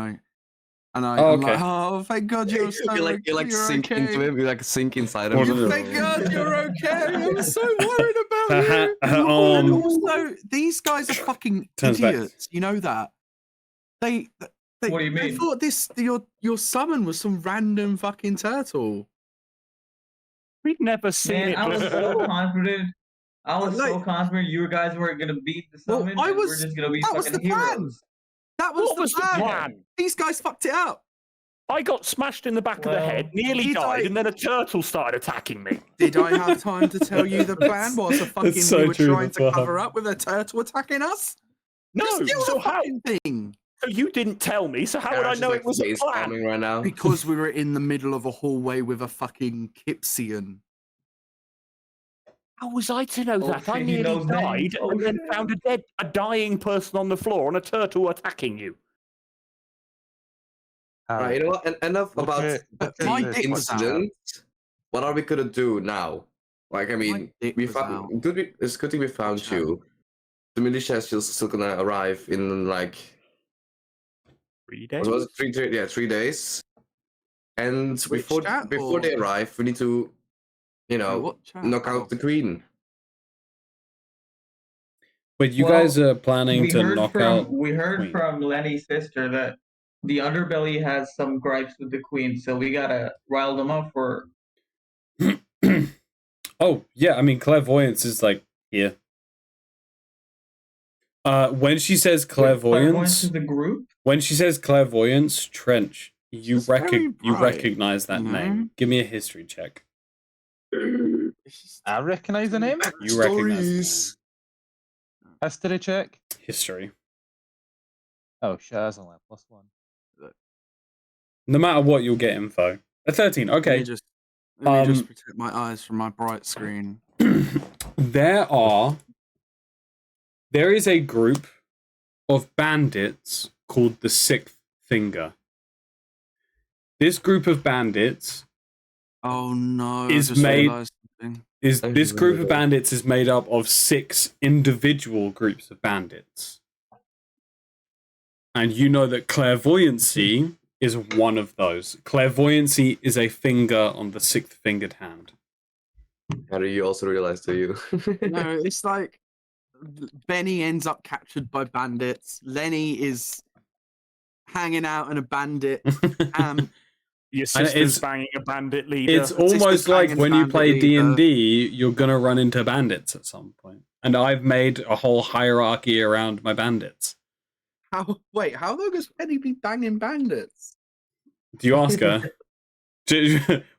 Oh, I'm okay. like, oh, thank God you're so you like you're sink okay. into him. You like sink inside What him. is it? Thank God you're okay. I'm so worried about Her you. her And arm. also, these guys are fucking Turns back. idiots. You know that. They What do you They mean? thought your summon was some random fucking turtle. We've never seen Man, it. I was so confident. I was so Like- confident you guys were gonna beat the Well, summon. I and was- we're just gonna be that was fucking the plan. heroes. That was, What was the plan? These guys fucked it up. I got smashed in the back of the Well, head, nearly did died, I- and then a turtle started attacking me. Did I have time to tell you the plan was a fucking so we were true, trying that's to what cover up with a turtle attacking us? No, Just do so the how? fucking thing. So you didn't tell me, so how would I know it was a plan? Right now? Because we were in the middle of a hallway with a fucking Kipsian. How was I to know Oh, that? I shit, he nearly knows names. died Oh, and then shit. found a dying person on the floor and a turtle attacking you. Right, you know what? Enough Look about at- the look at My this dick was out. incident. What are we gonna do now? Like, I mean, dick we was found. out. It's good thing we found Watch you. The militia is still gonna arrive in like 3 what days? was it? 3 days. And Switch before chat, they or- arrive, we need to, you know, what chat? knock Oh. out the queen. But you Well, guys are planning to knock out. We heard Queen. from Lenny's sister that the underbelly has some gripes with the queen, so we gotta rile them up for. Oh yeah, I mean clairvoyance is like here. When she says clairvoyance, is the group. when she says clairvoyance, Trench, you It's very bright, recognize that you know? name. Give me a history check. I recognize the name. You recognize the History check. name. History. Oh shit, that's only a +1. No matter what, you'll get info. A 13. Let Okay. me just protect my eyes from my bright screen. There is a group of bandits called the Sixth Finger. This group of bandits Oh no! Is I just made- realised something. this group of bandits is made up of 6 individual groups of bandits. And you know that clairvoyancy is one of those. Clairvoyancy is a finger on the 6th fingered hand. How do you also realize, do you? No, it's like Benny ends up captured by bandits. Lenny is hanging out in a bandit camp. Your And sister's it's- banging a bandit leader. It's almost like banging when you bandit play leader. D&D, you're gonna run into bandits at some point. And I've made a whole hierarchy around my bandits. How long has Benny been banging bandits? Do you ask her?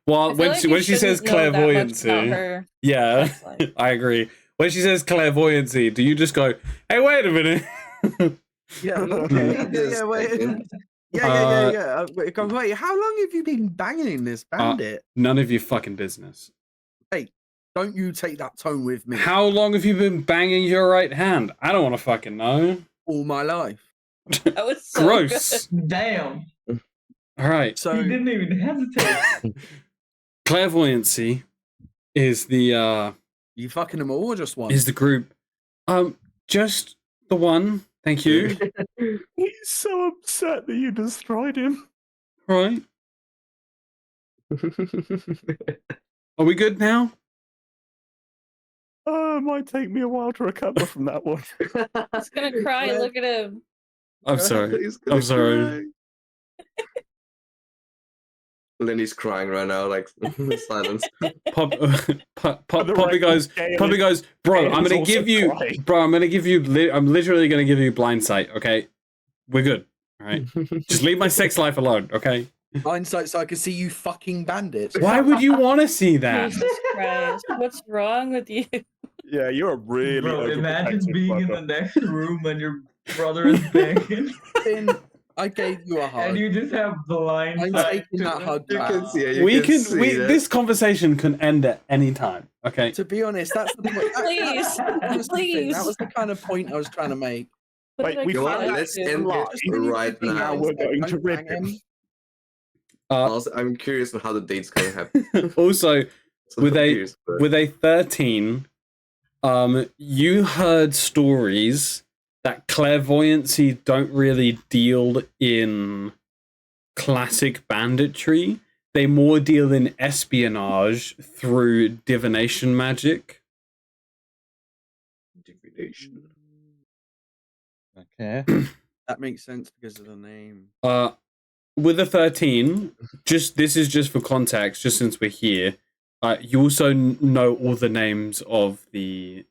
Well, I feel when like she you when she says shouldn't know that much clairvoyancy, about her yeah, sex life. I agree. When she says clairvoyancy, do you just go, "Hey, wait a minute"? Yeah, Just wait. thinking. Wait, how long have you been banging this bandit? None of your fucking business. Don't you take that tone with me. How long have you been banging your right hand? I don't want to fucking know. All my life. That was so Gross. good. Damn, All right. So he didn't even hesitate. Clairvoyancy is the you fucking them all or just one? is the group. Just the one. Thank you. He's so upset that you destroyed him. Right. Are we good now? Oh, it might take me a while to recover from that one. He's gonna cry. Look at him. I'm sorry. He's gonna I'm sorry. Lenny's crying right now, like silence. Poppy record, goes. Galen- Poppy goes. Bro, Galen's I'm gonna also give you. crying. Bro, I'm gonna give you. I'm literally gonna give you blind sight. Okay, we're good. All right. Just leave my sex life alone. Okay. Hindsight, so I can see you fucking bandits. Why would you want to see that? Jesus Christ! What's wrong with you? Yeah, you're a really Bro, imagine overprotective being in fucker. the next room and your brother is banging, Finn, I gave you a hug. and you just have blind I'm sight taking to that the- hug You back. can see it. We can. see We that. this conversation can end at any time. Okay. To be honest, that's the point. Please, That was the thing, please. That was the kind of point I was trying to make. What Wait, did I we get found- up let's to? end Lie. it right Now now. we're going to Don't rip bang him. Also, I'm curious on how the date's gonna happen. Also, So with I'm a curious, but- with a 13, you heard stories that clairvoyancy don't really deal in classic banditry. They more deal in espionage through divination magic. Divination. Okay. That makes sense because of the name. With a 13, this is just for context, just since we're here. You also know all the names of the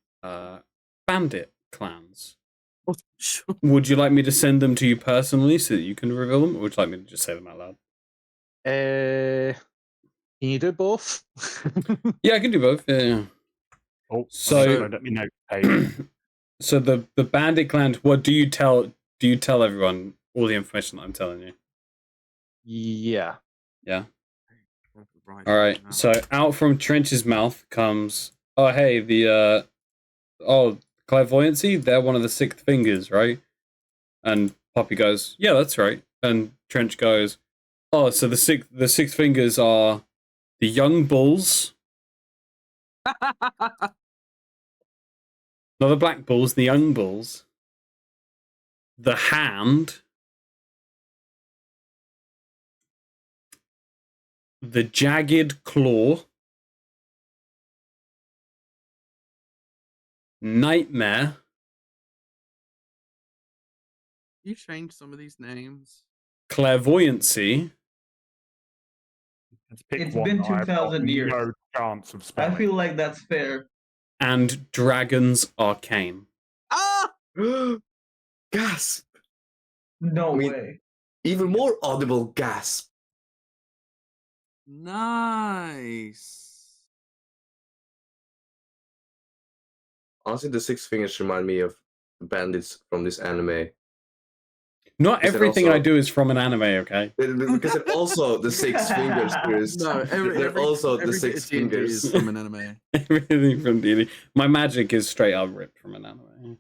bandit clans. Oh, sure. Would you like me to send them to you personally so that you can reveal them, or would you like me to just say them out loud? Can you do both? Yeah, I can do both. Yeah. Oh, So- let me know. Hey, So the bandit clans. What do you tell? Do you tell everyone all the information that I'm telling you. Yeah. Yeah. Right. All right. now. So out from Trench's mouth comes, oh hey, the clairvoyancy. They're one of the sixth fingers, right? And Poppy goes, yeah, that's right. And Trench goes, oh, so the six fingers are the young bulls, not the black bulls, the young bulls, the hand, the jagged claw, nightmare, You changed some of these names. clairvoyancy, Let's pick It's one been that I've got 2,000 years. no chance of I spelling. feel like that's fair. and dragon's arcane. Ah! Gasp! No I mean- way. Even more audible gasp. Nice. Honestly, the six fingers remind me of bandits from this anime. Not Is it everything I also- do is from an anime, okay? Because they're also the six fingers, Chris. No, They're also the every bit six of D&D fingers. is from an anime. Everything from D&D. My magic is straight up ripped from an anime,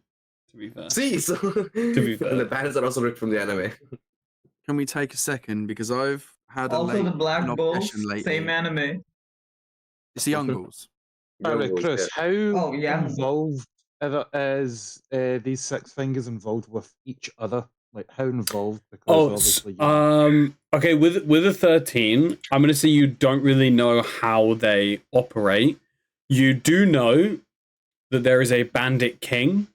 to be fair. See, so be fair. and the bandits are also ripped from the anime. Can we take a second because I've had a Also, the Black an Bulls, obsession lately. same anime. It's the Young Bulls. Sorry, Young Chris, Bulls, how Oh, yeah. involved is these six fingers involved with each other? Like, how involved? Because obviously, Okay, with a 13, I'm gonna say you don't really know how they operate. You do know that there is a bandit king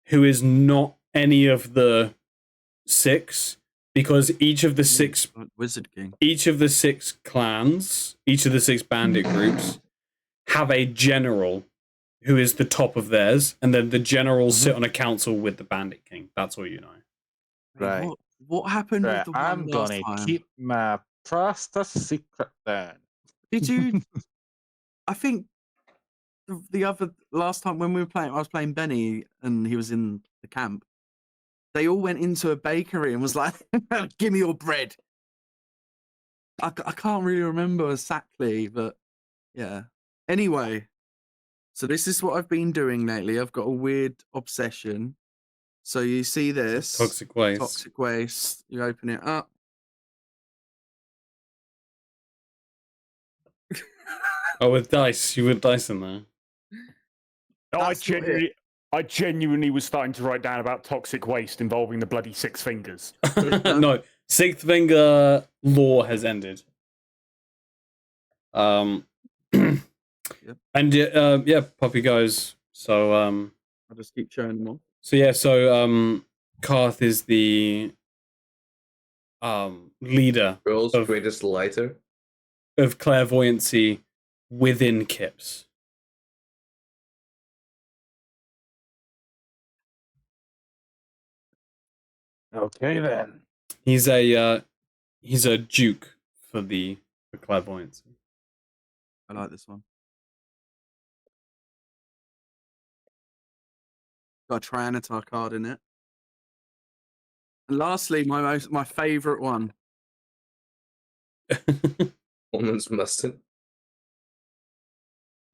who is not any of the six, because each of the six Wizard King. each of the six clans, each of the six bandit groups have a general who is the top of theirs, and then the generals sit on a council with the bandit king. That's all you know. Right. What happened right, with the one I'm last gonna time? keep my trust a secret then. Did you? I think the other last time when we were playing, I was playing Benny, and he was in the camp. They all went into a bakery and was like, "Give me your bread." I can't really remember exactly, but yeah. Anyway, so this is what I've been doing lately. I've got a weird obsession. So you see this Toxic waste. toxic waste. You open it up. Oh, with dice. You with dice in there. No, I That's not it. genuinely was starting to write down about toxic waste involving the bloody six fingers. No, sixth finger law has ended. And yeah, Poppy goes. So I'll just keep showing them all. so Karth is the leader World's Of- greatest lighter. of clairvoyancy within Kips. Okay then. He's a duke for clairvoyancy. I like this one. Got a Trianitar card in it. And lastly, my favourite one. Woman's mustard.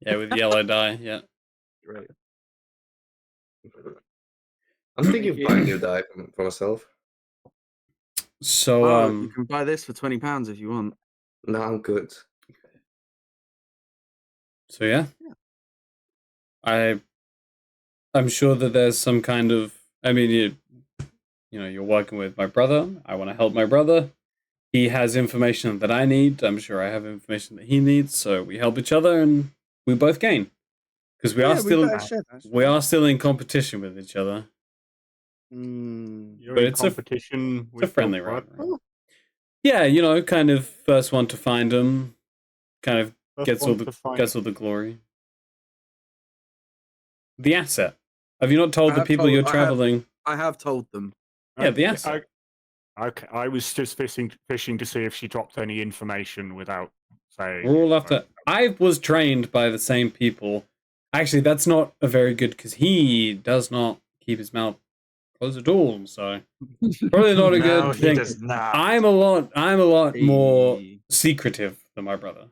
Yeah, with yellow dye. Yeah. Great. I'm thinking of buying new die for myself. So Oh, you can buy this for £20 if you want. No, I'm good. So yeah. I'm sure that there's some kind of, I mean, you know, you're working with my brother. I want to help my brother. He has information that I need. I'm sure I have information that he needs. So we help each other and we both gain. Because we are still in competition with each other. You're But in it's a competition It's a with friendly your rivalry. brother? Yeah, you know, kind of first one to find him, kind of First gets all one the to find- gets all the glory. The asset. Have you not told I the have people told- you're I have- traveling? I have told them. Yeah, the Okay, asset. Okay, I was just fishing to see if she dropped any information without saying. We're all after. I was trained by the same people. Actually, that's not a very good because he does not keep his mouth close at all. So probably not a No, good he thing. does not. I'm a lot more Hey. secretive than my brother,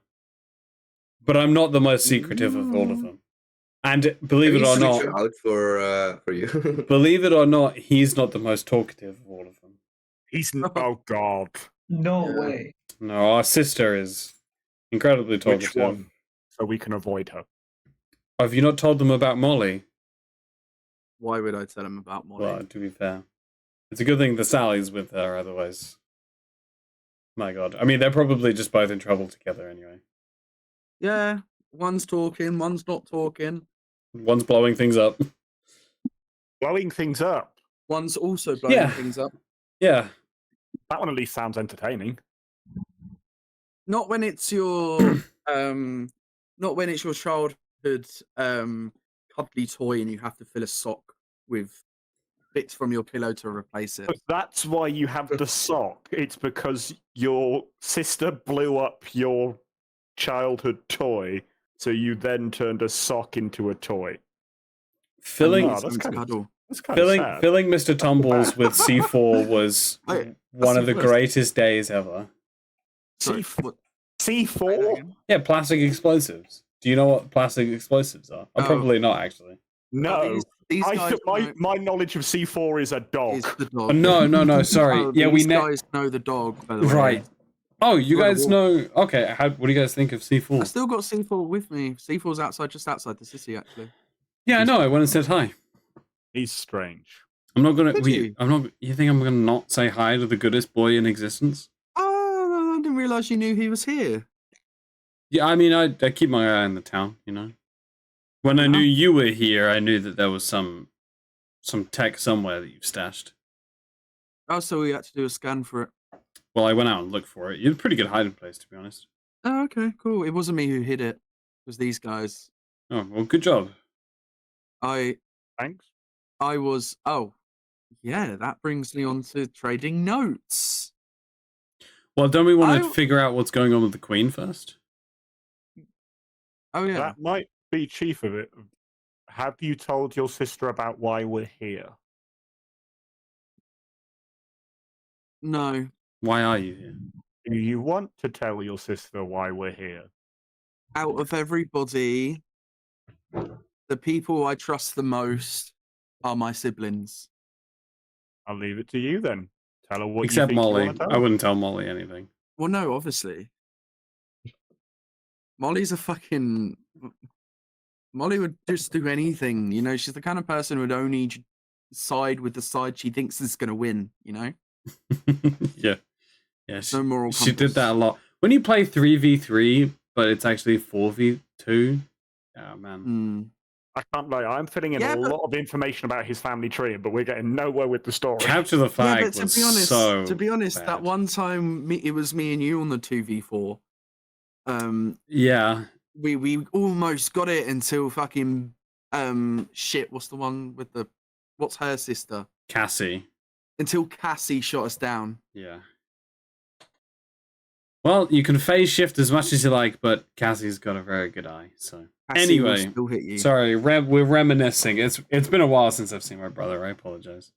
but I'm not the most secretive of all of them. And believe it or not, out for you. believe it or not, he's not the most talkative of all of them. He's oh god. No Yeah. way. No, our sister is incredibly talkative. Which one? So we can avoid her. Have you not told them about Molly? Why would I tell him about Molly? Well, to be fair, it's a good thing that Sally's with her. Otherwise, my God, I mean, they're probably just both in trouble together anyway. Yeah, one's talking, one's not talking. One's blowing things up. Blowing things up. One's also blowing Yeah. things up. Yeah. That one at least sounds entertaining. Not when it's your not when it's your childhood cuddly toy and you have to fill a sock with bits from your pillow to replace it. But that's why you have the sock. It's because your sister blew up your childhood toy, so you then turned a sock into a toy. Filling Oh, that's kind of sad. filling Mr. Tumbles bad. with C4 was Wait, one of the C4 is- greatest days ever. Sorry, C4? what- C4? Yeah, plastic explosives. Do you know what plastic explosives are? Oh. Probably not, actually. No. These I guys thought my knowledge of C4 is a dog. is the Oh, dog. no, sorry. Oh, yeah, we these guys know the dog, by the way. Right. Oh, you Got a guys walk. know. Okay, what do you guys think of I C4? still got C4 with me. C4's just outside the city, actually. Yeah, I know. I went and said hi. He's strange. I'm not gonna. Did you? I'm not. You think I'm gonna not say hi to the goodest boy in existence? Oh, I didn't realize you knew he was here. Yeah, I mean, I keep my eye on the town. You know, when I knew you were here, I knew that there was some tech somewhere that you've stashed. Oh, so we had to do a scan for it. Well, I went out and looked for it. You had a pretty good hiding place, to be honest. Oh, okay, cool. It wasn't me who hid it. It was these guys. Oh, well, good job. Thanks. I was. Oh, yeah. That brings me on to trading notes. Well, don't we want to I- figure out what's going on with the Queen first? Oh yeah. That might be chief of it. Have you told your sister about why we're here? No. Why are you here? Do you want to tell your sister why we're here? Out of everybody, the people I trust the most are my siblings. I'll leave it to you then. Tell her what Except you think Molly. You want to tell I her. wouldn't tell Molly anything. Well, no, obviously. Molly's a fucking. Molly would just do anything, you know. She's the kind of person who would only side with the side she thinks is going to win, you know. Yeah. Yeah. No moral She did compass. that a lot. When you play 3v3, but it's actually 4v2. Oh, man. Hmm. I can't lie. I'm filling in Yeah, a but- lot of information about his family tree, but we're getting nowhere with the story. Capture the Yeah, flag but was to be honest, bad. that one time it was me and you on the 2v4. Yeah. We almost got it until fucking shit. What's the one with the? What's her sister? Cassie. Until Cassie shot us down. Yeah. Well, you can phase shift as much as you like, but Cassie's got a very good eye. So Cassie will anyway, still hit you. sorry, we're reminiscing. It's been a while since I've seen my brother. I apologize.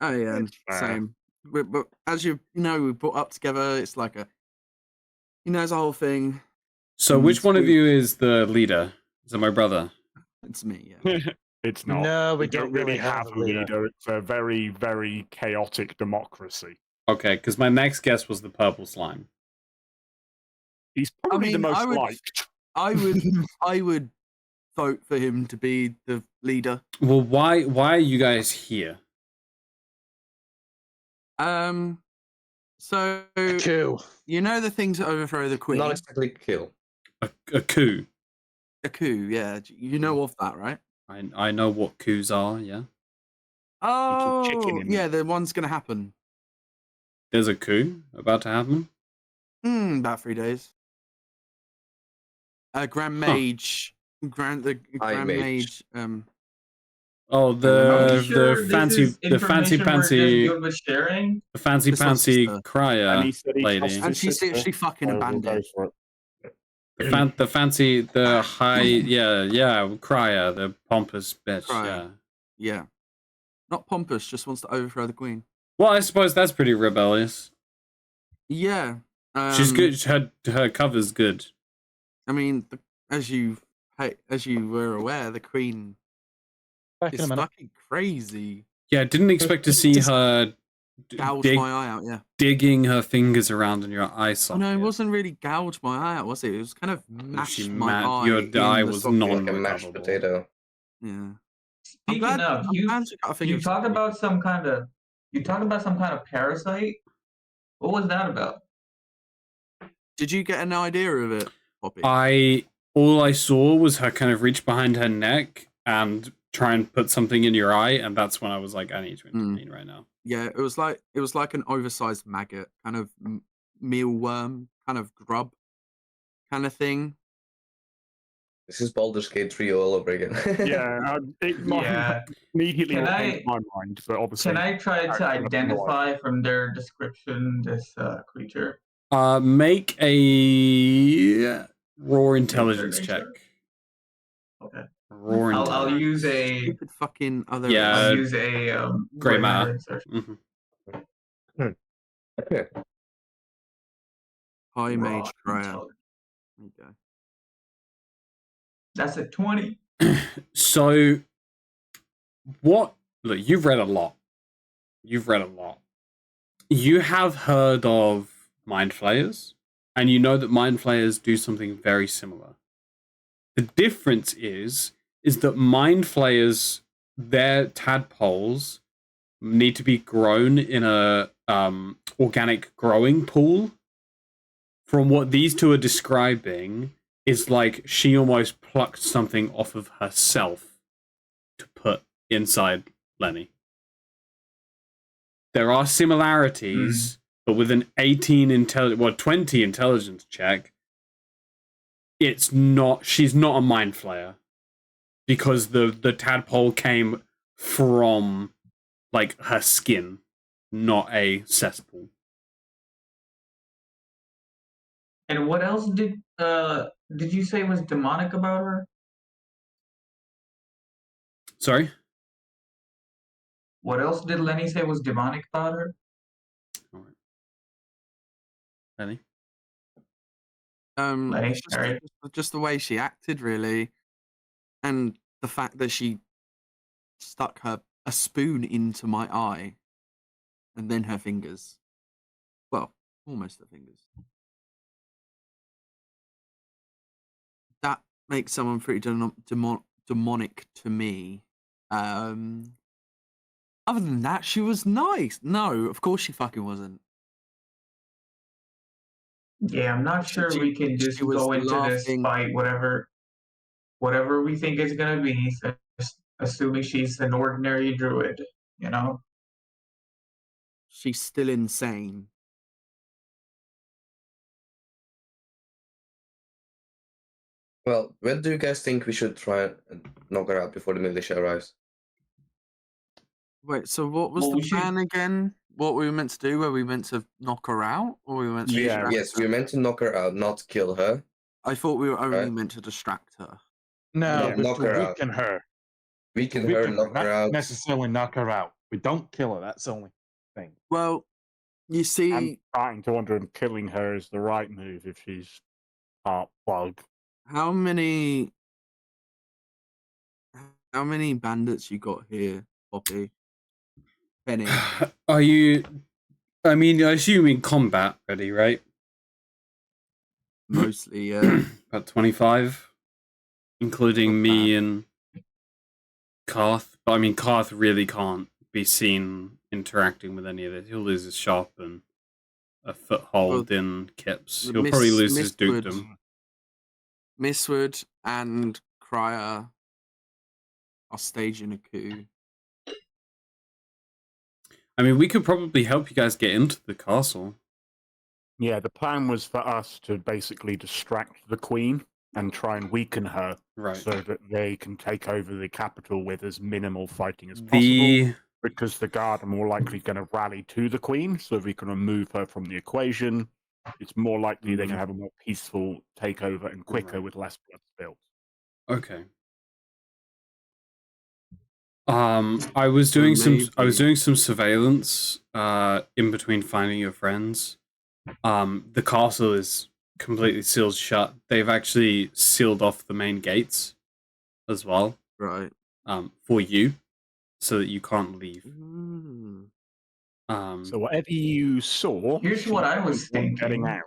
Oh yeah, It's fair. same. But as you know, we brought up together. It's like a, it's a whole thing. So, which one of we- you is the leader? Is it my brother? It's me. Yeah. It's not. No, we We don't really have a leader. leader. It's a very, very chaotic democracy. Okay, because my next guess was the purple slime. He's probably the mean, most I would- liked. I would vote for him to be the leader. Well, why are you guys here? So Two. you know the things that overthrow the queen. Not exactly kill. A coup. A coup, yeah. You know of that, right? I know what coups are. Yeah, Oh, chicken in yeah. The one's gonna happen. there's a coup about to happen. About 3 days. Grand Mage, High Grand Mage. Mage. Oh, Are the you sure this fancy is the fancy information we're pantsy good with sharing? the fancy This one's pantsy sister. And crier he said he lady. trusts And his she's sister, literally fucking a so we'll go bandit. for it. The fancy the high yeah crier the pompous bitch Crier. yeah. Yeah. Not pompous, just wants to overthrow the queen. Well, I suppose that's pretty rebellious. Yeah. She's good. Her cover's good. I mean, as you were aware, the queen Back in is a minute. fucking crazy. Yeah, I didn't expect to see her Gouge my eye out, yeah. digging her fingers around in your eye Oh socket. no, it wasn't really gouge my eye out, was it? It was kind of mashed my eye. Your eye in the was socket. Like a mashed non-recoverable. potato. Yeah. Speaking glad- of, I'm glad she got her you fingers talked in. about some kind of parasite. What was that about? Did you get an idea of it, Poppy? All I saw was her kind of reach behind her neck and try and put something in your eye, and that's when I was like, I need to intervene right now. Yeah, it was like an oversized maggot, kind of mealworm, kind of grub, kind of thing. This is Baldur's Gate 3 all over again. Yeah, Yeah. immediately Can what I- came to my mind, but obviously. Can I try to I have no identify from their description this creature? Make a raw intelligence check. nature. Okay. Raw intelligence. I'll use a Stupid fucking other. Yeah. I'll use a Grey gray matter. insertion. Mhm. Okay. High Raw mage prayer. intelligence. Okay. That's a 20. So, look, you've read a lot. You have heard of mind flayers, and you know that mind flayers do something very similar. The difference is that mind flayers, their tadpoles need to be grown in a organic growing pool. From what these two are describing, is like she almost plucked something off of herself to put inside Lenny. There are similarities, but with an 20 intelligence check, she's not a mind flayer. Because the tadpole came from like her skin, not a cesspool. And what else did you say was demonic about her? Sorry? What else did Lenny say was demonic about her? Alright. Lenny? Lenny, sorry. Just the way she acted, really, and the fact that she stuck a spoon into my eye, and then her fingers. Well, almost her fingers. That makes someone pretty demonic to me. Other than that, she was nice. No, of course she fucking wasn't. Yeah, I'm not sure She- we can just she was go into this laughing. fight whatever we think it's gonna be, so just assuming she's an ordinary druid, you know? She's still insane. Well, when do you guys think we should try and knock her out before the militia arrives? Wait, so what was Well, the we should- plan again? What we were meant to do? Were we meant to knock her out, or we were meant to Yeah. distract Yes, her? we're meant to knock her out, not kill her. I thought we were only Right. meant to distract her. No, Yeah, but knock to her out. weaken her. Weaken To her, weaken knock her not out. necessarily knock her out. We don't kill her. That's the only thing. Well, you I'm see, starting to wonder if killing her is the right move if she's part bug. how many bandits you got here, Poppy? Penny. Are you... I mean, I assume in combat ready, right? Mostly, yeah. About 25, including me and Karth. But I mean, Karth really can't be seen interacting with any of it. He'll lose his shop and a foothold in Kips. He'll probably lose his Mistwood. dukedom. Mistwood and Cryer are staging a coup. I mean, we could probably help you guys get into the castle. Yeah, the plan was for us to basically distract the queen and try and weaken her Right. so that they can take over the capital with as minimal fighting as possible. The... Because the guard are more likely going to rally to the queen, so if we can remove her from the equation, it's more likely they can have a more peaceful takeover and quicker Right. with less blood spilled. Okay. I was doing maybe. some surveillance in between finding your friends. The castle is completely sealed shut. They've actually sealed off the main gates as well. Right. For you, so that you can't leave. Mm. So whatever you saw, Here's what I was getting thinking. out.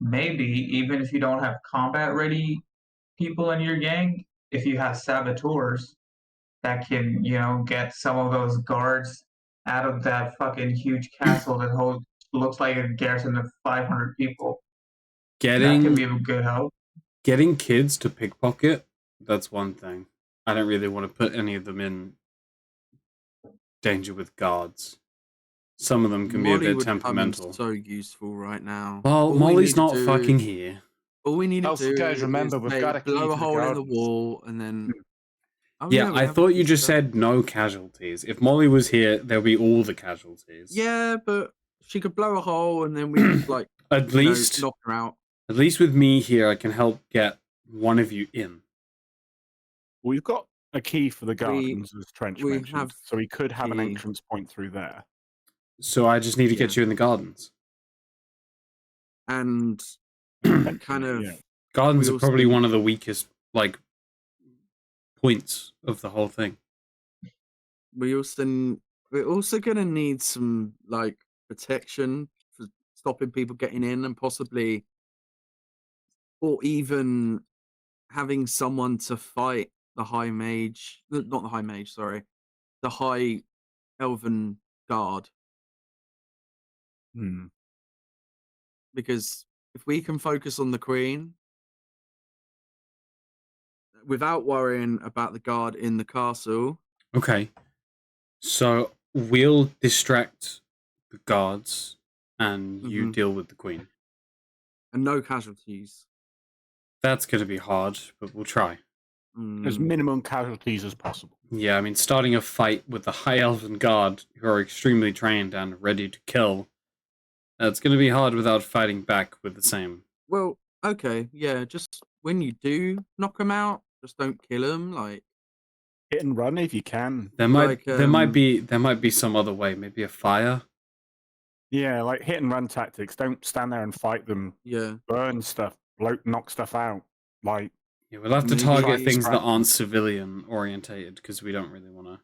Maybe even if you don't have combat ready people in your gang, if you have saboteurs that can, get some of those guards out of that fucking huge castle that looks like a garrison of 500 people. That could be a good help. Getting kids to pickpocket, that's one thing. I don't really want to put any of them in danger with guards. Some of them can Molly be a bit would temperamental. come so useful right now. Well, All Molly's not fucking here. All we need to Also, do guys, remember, is we've got a key blow to a the hole in the gardens. wall and then. Oh, Yeah, we I have a thought you key just to that. said no casualties. If Molly was here, there'll be all the casualties. Yeah, but she could blow a hole and then we could like At least knock her out. At least with me here, I can help get one of you in. We've got a key for the gardens, as Trench we mentioned, have so we could have an key. entrance point through there. So I just need to get you in the gardens. And kind of Yeah. Gardens we are probably also- one of the weakest points of the whole thing. we're also gonna need some protection for stopping people getting in and possibly or even having someone to fight the high mage, not the high mage, sorry, the high elven guard. Hmm. Because if we can focus on the queen without worrying about the guard in the castle. Okay. So we'll distract the guards and you deal with the queen. And no casualties. That's going to be hard, but we'll try. As minimum casualties as possible. Yeah, I mean, starting a fight with the High Elven Guard, who are extremely trained and ready to kill, that's going to be hard without fighting back with the same. Well, okay, yeah, just when you do knock them out, just don't kill them. Hit and run if you can. There might be some other way, maybe a fire. Yeah, like hit and run tactics. Don't stand there and fight them. Yeah. Burn stuff, knock stuff out. Yeah, we'll have to Maybe target try things that distract aren't civilian orientated because we don't really want to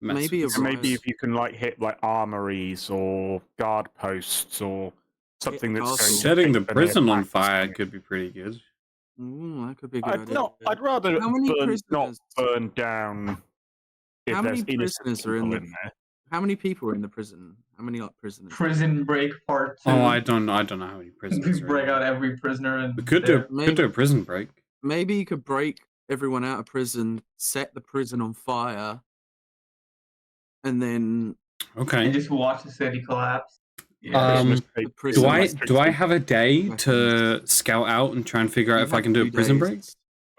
mess Maybe with a maybe Right. if you can hit armories or guard posts or something that's going to setting the take them prison on back to fire something. could be pretty good. That could be a good idea. I'd rather How many not prisoners? burn down if How there's many innocent prisoners are in people the- there. How many people are in the prison? How many prisoners? Prison Break Part 2. Oh, I don't know how many prisoners We are break in out there. every prisoner and We could there. do a prison break. Maybe you could break everyone out of prison, set the prison on fire, and then Okay. And just watch the city collapse. Yeah. the prison. Do I have a day to scout out and try and figure out You if I have can do a 2 prison days. break?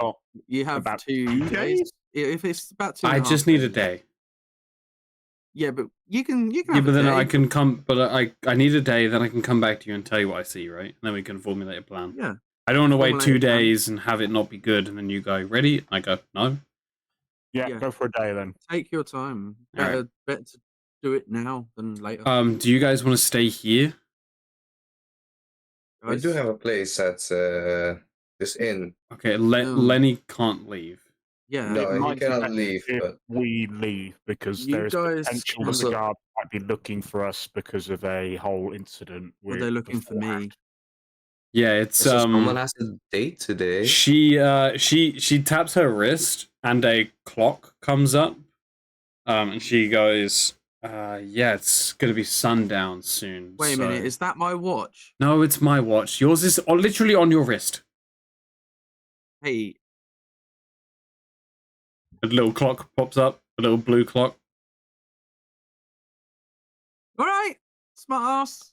Oh, You have about 2 2 days. days? Yeah, if it's about 2. I just need a day. Yeah, but you can. Yeah, Have but a then day. I can come. But I need a day. Then I can come back to you and tell you what I see. Right, and then we can formulate a plan. Yeah. I don't want to wait Formulate 2 a plan. days and have it not be good, and then you go ready. And I go no. Yeah, Yeah. go for a day then. Take your time. All right. Better to do it now than later. Do you guys want to stay here? We do have a place at this inn. Okay, No. Lenny can't leave. Yeah. No, It he might be cannot better leave, if but we leave because You there is guys potential can that the look- guard might be looking for us because of a whole incident. Well, they're looking for me. Yeah, it's so someone has a date today. she taps her wrist and a clock comes up, and she goes, yeah, it's gonna be sundown soon. Wait a so- minute. Is that my watch? No, it's my watch. Yours is literally on your wrist. Hey, A little clock pops up, a little blue clock. all right, smart ass.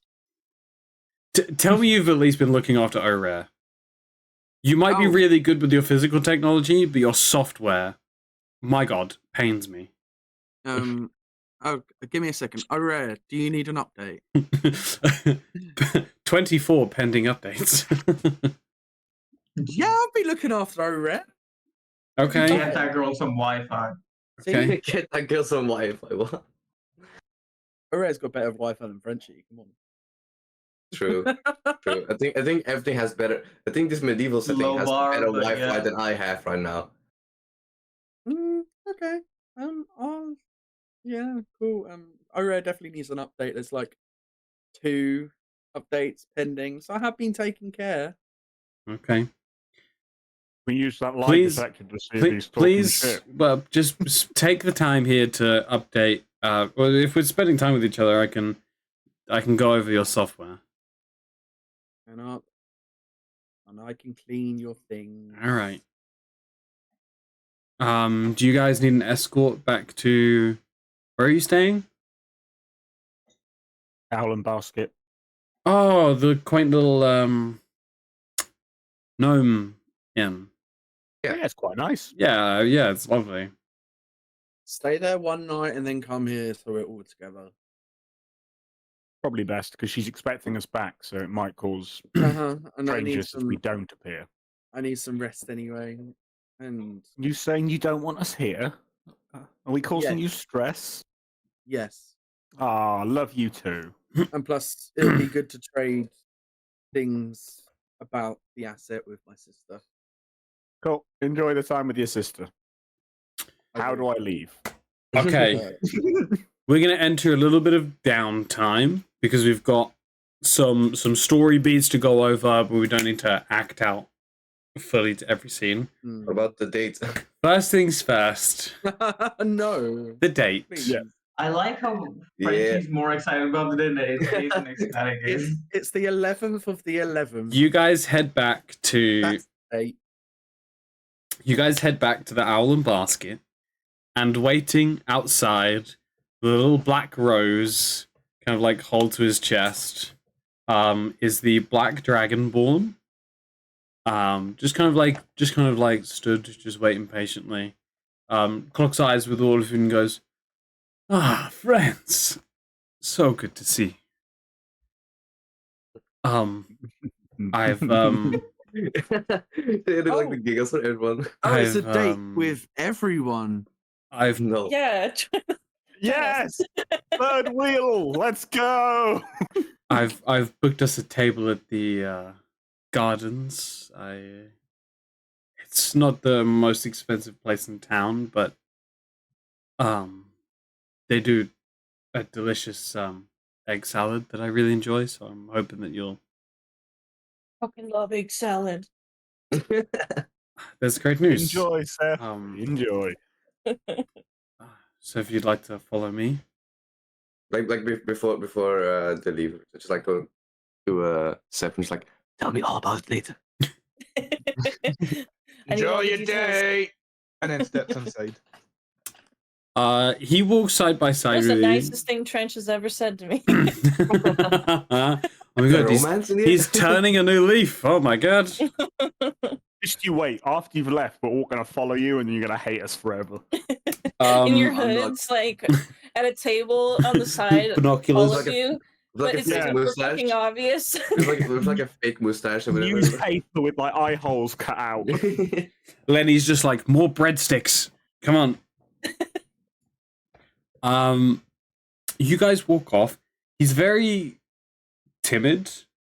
Tell me you've at least been looking after O'Rare. You might be Oh. really good with your physical technology, but your software, my god, pains me. Oh, give me a second. Oh, rare. Do you need an update? 24 pending updates. Yeah, I'll be looking after O'Rare. Okay. Get that girl some Wi-Fi. Okay. Get that girl some Wi-Fi. What? Aurea's got better Wi-Fi than Frenchie. Come on. True. True. I think everything has better. I think this medieval setting Low has bar, better but Wi-Fi yeah. than I have right now. Okay. Yeah, cool. Aurea definitely needs an update. There's like 2 updates pending, so I have been taking care. Okay. We use that lie Please- detector to see if he's talking Please, shit. well, just take the time here to update. Well, if we're spending time with each other, I can go over your software. And I can clean your thing. All right. Do you guys need an escort back to? Where are you staying? Owl and basket. Oh, the quaint little gnome inn. Yeah. Yeah, it's quite nice. Yeah, it's lovely. Stay there one night and then come here so we're all together. Probably best because she's expecting us back, so it might cause And strangers if we don't appear. I need some rest anyway. And You saying you don't want us here? Are we causing Yeah. you stress? yes. Ah, love you too. And plus it'll be good to trade things about the asset with my sister. Cool. Enjoy the time with your sister. How do I leave? Okay. We're going to enter a little bit of downtime because we've got some story beats to go over, but we don't need to act out fully to every scene. What about the date? First things first, No. the date. Please. Yeah. I like how Yeah. Frenchie's more excited about the day than ecstatic is. It's the 11th of the 11th. You guys head back to That's the date. the Owl and Basket, and waiting outside, the little black rose kind of like hold to his chest, is the Black Dragonborn. Just kind of like stood, just waiting patiently. Clocks eyes with all of you and goes, "Ah, friends, so good to see. I've They do like the giggles for everyone. Oh, it's a I've, date with everyone. I've No. Yeah. Yes! Third wheel! Let's go! I've booked us a table at the gardens. It's not the most expensive place in town, but they do a delicious egg salad that I really enjoy, so I'm hoping that you'll. Fucking love egg salad. There's great news. Enjoy, Seth. Enjoy. So if you'd like to follow me. Before they leave, just like to Seth and just like, tell me all about it later. Enjoy your day. And then steps inside. He walks side by side That's the with you. nicest thing Trench has ever said to me. Oh my god, Romance in he's it? turning a new leaf. Oh my god. Just you wait. After you've left, we're all going to follow you and you're going to hate us forever. In your I'm not- hoods, like at a table on the side, Binoculars. all Like of a- you. Like But a it's fake super mustache. fucking obvious. With like a fake mustache or whatever. Newspaper with like eye holes cut out. Lenny's just like, more breadsticks. Come on. You guys walk off. He's very timid.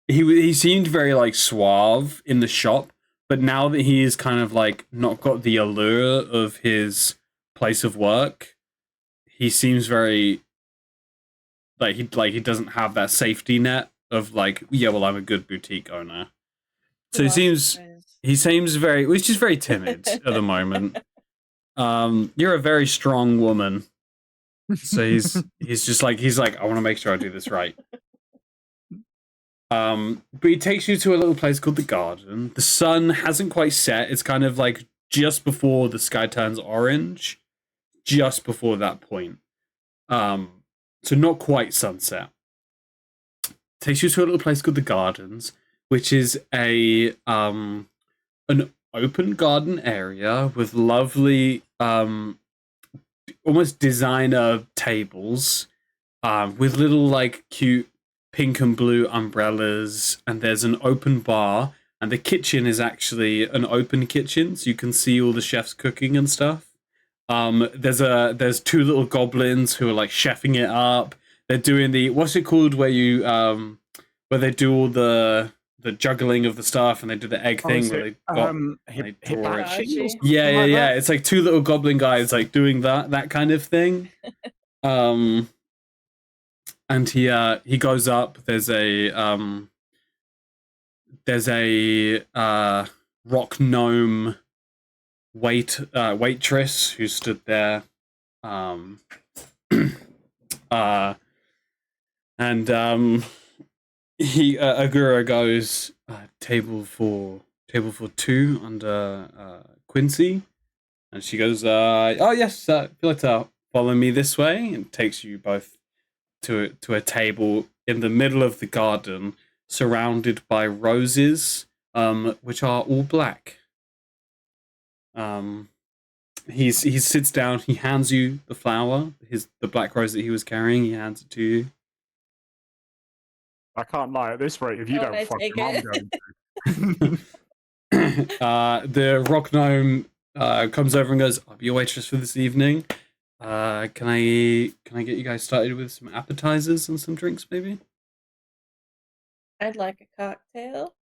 He seemed very like suave in the shop, but now that he is kind of like not got the allure of his place of work, he seems very like he doesn't have that safety net of like, yeah, well, I'm a good boutique owner. So he seems very, he's just very timid at the moment. You're a very strong woman. So he's like, I want to make sure I do this right. But he takes you to a little place called the Garden. The sun hasn't quite set. It's kind of like just before the sky turns orange. Just before that point. So not quite sunset. Takes you to a little place called the Gardens, which is an open garden area with lovely almost designer tables with little like cute pink and blue umbrellas, and there's an open bar and the kitchen is actually an open kitchen, so you can see all the chefs cooking and stuff. There's two little goblins who are like chefing it up. They're doing the what's it called where you where they do all the juggling of the stuff and they do the egg thing where they draw it. Hibachi. Yeah. It's like two little goblin guys like doing that kind of thing. And he goes up. There's a rock gnome waitress who stood there. Agura goes table for two under Quincy, and she goes, "Oh yes, Philita, follow me this way," and takes you both to a table in the middle of the garden, surrounded by roses, which are all black. He sits down. He hands you the flower, the black rose that he was carrying. He hands it to you. I can't lie. At this rate, if you don't fuck him, I'm going to. The rock gnome comes over and goes, "I'll be your waitress for this evening. Can I get you guys started with some appetizers and some drinks, maybe?" I'd like a cocktail.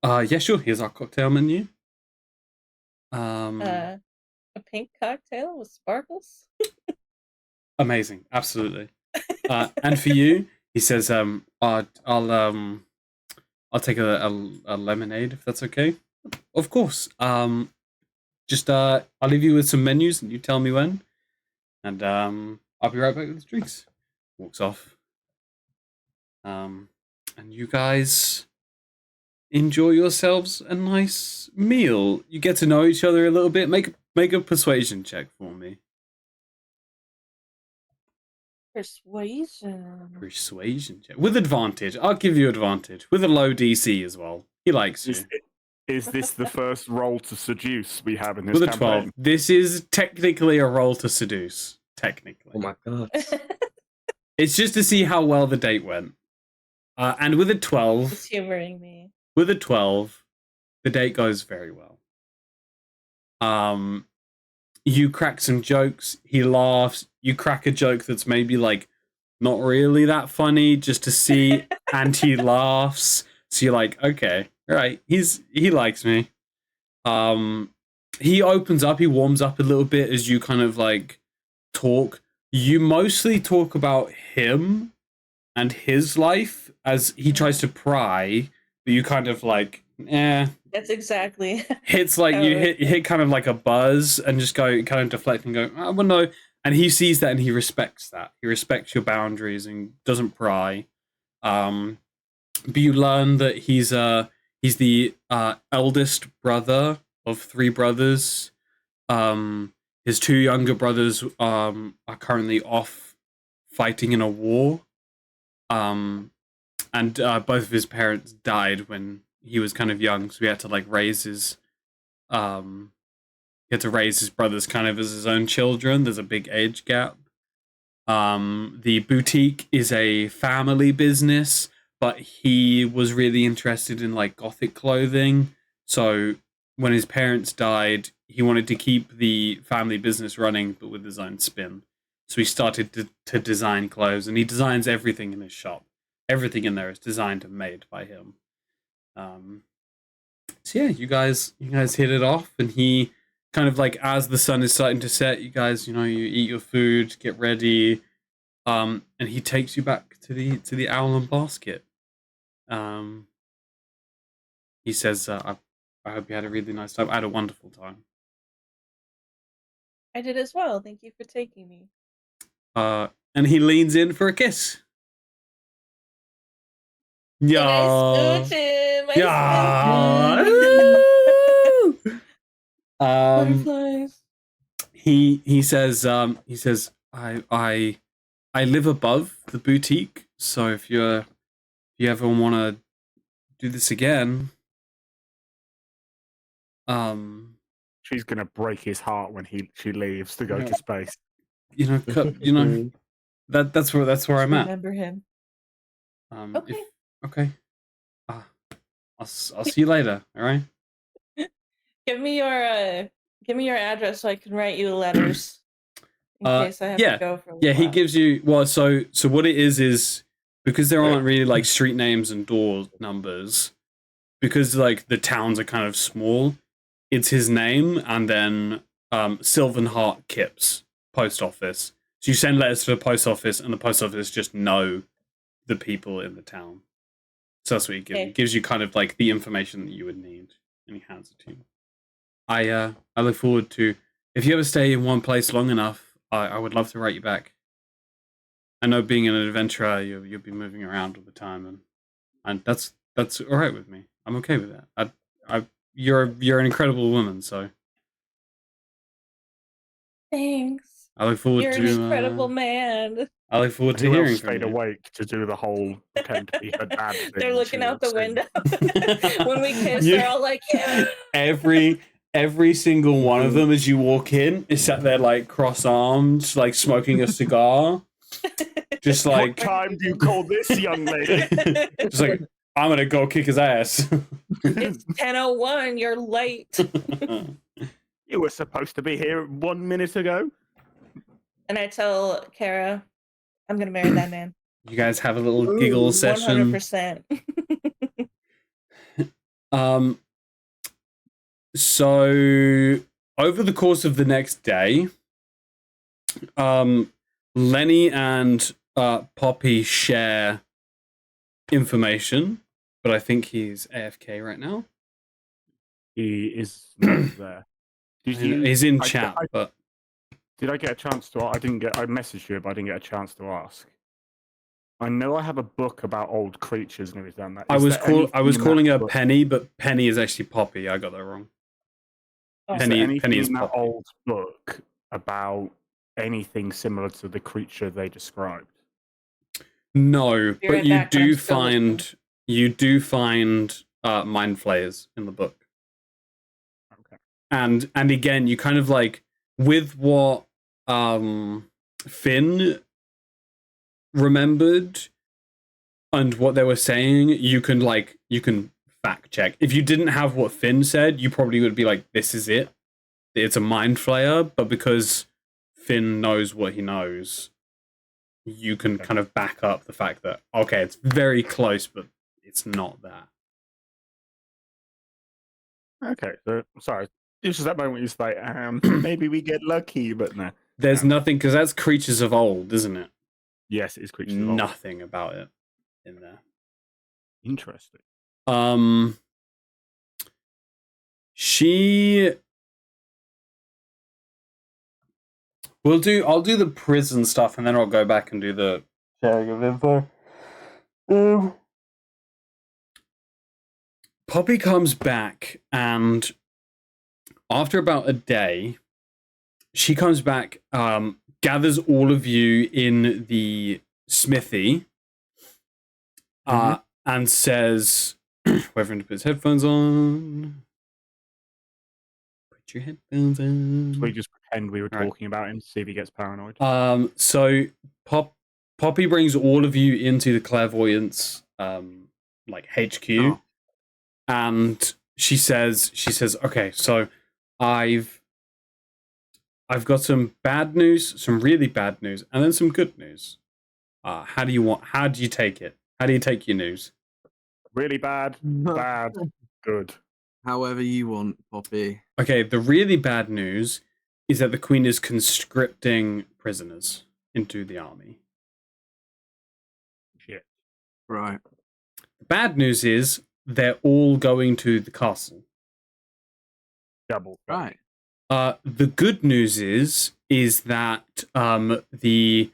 Yeah, sure. Here's our cocktail menu. A pink cocktail with sparkles. Amazing, absolutely. And for you, he says, I'll take a lemonade if that's okay. Of course. I'll leave you with some menus and you tell me when. And I'll be right back with the drinks. Walks off. And you guys enjoy yourselves a nice meal. You get to know each other a little bit. Make a persuasion check for me. Persuasion check with advantage. I'll give you advantage with a low DC as well. He likes you. Is this the first roll to seduce we have in this With a campaign? 12. This is technically a roll to seduce. Technically. Oh my god. It's just to see how well the date went. And with a 12. It's humoring me. With a 12, the date goes very well. You crack some jokes, he laughs, you crack a joke that's maybe like not really that funny just to see, and he laughs. So you're like, okay, right, he likes me. He opens up, he warms up a little bit as you kind of like talk. You mostly talk about him and his life as he tries to pry, but you kind of like, That's exactly. hits like you hit kind of like a buzz and just go kind of deflect and go, oh, well, no. And he sees that and he respects that. He respects your boundaries and doesn't pry. But you learn that he's the eldest brother of 3 brothers. His 2 younger brothers are currently off fighting in a war. And both of his parents died when he was kind of young, so he had to like raise his brothers kind of as his own children. There's a big age gap. The boutique is a family business, but he was really interested in like gothic clothing. So when his parents died, he wanted to keep the family business running, but with his own spin. So he started to design clothes, and he designs everything in his shop. Everything in there is designed and made by him. So yeah, you guys hit it off, and he kind of like, as the sun is starting to set, you guys, you eat your food, get ready, and he takes you back to the Owl and Basket. He says, I hope you had a really nice time. I had a wonderful time. I did as well. Thank you for taking me. And he leans in for a kiss. Yeah. I smooch him. Yeah. Butterflies. He says I live above the boutique, so if you ever want to do this again, she's gonna break his heart when she leaves to go to space. That's where I'm at. Remember him. Okay. I'll see you later. All right. Give me your address so I can write you letters in case I have to go for a Yeah, he while. gives you so what it is because there aren't really like street names and door numbers, because like the towns are kind of small, it's his name and then Sylvan Heart Kips post office. So you send letters to the post office and the post office just know the people in the town. So that's what he gives you. He gives you kind of like the information that you would need, and he hands it to you. I look forward to, if you ever stay in one place long enough, I would love to write you back. I know being an adventurer, you'll be moving around all the time, and that's all right with me. I'm okay with that. You're an incredible woman, so Thanks. I look forward You're to an incredible man. I look forward to Who hearing else from stayed you. awake to do the whole pretend to be her dad thing? They're looking out the She was window. When we kiss, they're all like, yeah. Every single one of them as you walk in is sat there like cross-armed, like smoking a cigar. Just like, what time do you call this, young lady? Just like, I'm gonna go kick his ass. It's 10:01. You're late. You were supposed to be here 1 minute ago. And I tell Kara, I'm gonna marry that man. You guys have a little giggle session. 100%. So over the course of the next day, Lenny and Poppy share information, but I think he's AFK right now. He is not there. He's in chat, but did I get a chance to? I messaged you, but I didn't get a chance to ask. I know I have a book about old creatures and everything. I was calling her Penny, but Penny is actually Poppy. I got that wrong. Oh. Penny is in that Poppy. old book about anything similar to the creature they described? No, but you do find mind flayers in the book. Okay. And again, you kind of like with what Finn remembered and what they were saying, you can fact check. If you didn't have what Finn said, you probably would be like, this is it. It's a mind flayer, but because Finn knows what he knows, you can kind of back up the fact that, okay, it's very close, but it's not that. Okay, so sorry. It's just that moment it's like, maybe we get lucky, but no. There's nothing, because that's creatures of old, isn't it? Yes, it is creatures of old. Nothing about it in there. Interesting. I'll do the prison stuff, and then I'll go back and do the sharing of info. Poppy comes back, and after about a day, she comes back, gathers all of you in the smithy, and says, wait for him to put his headphones on. Put your headphones on. We just pretend we were talking about him to see if he gets paranoid. So Poppy brings all of you into the clairvoyance HQ, and she says, okay, so I've got some bad news, some really bad news, and then some good news. How do you take it? How do you take your news? Really bad, bad, good. However you want, Poppy. Okay, the really bad news is that the Queen is conscripting prisoners into the army. Shit. Right. The bad news is they're all going to the castle. Double. Right. The good news is that the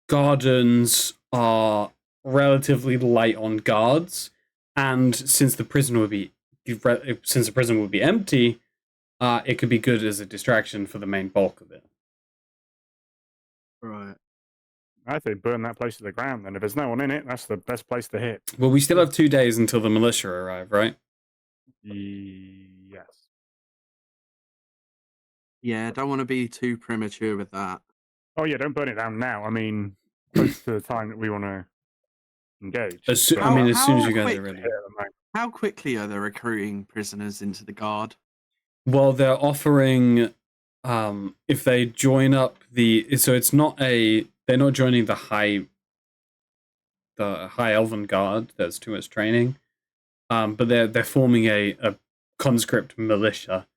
gardens are relatively light on guards, and since the prison would be empty, it could be good as a distraction for the main bulk of it. Right. I think burn that place to the ground. Then, if there's no one in it, that's the best place to hit. Well, we still have 2 days until the militia arrive, right? Yes. Yeah, don't want to be too premature with that. Oh yeah, don't burn it down now. I mean, close to the time that we want to engage. As soon as you guys are ready. How quickly are they recruiting prisoners into the guard? Well, they're offering if they join up so it's not they're not joining the high elven guard. There's too much training. But they're forming a conscript militia,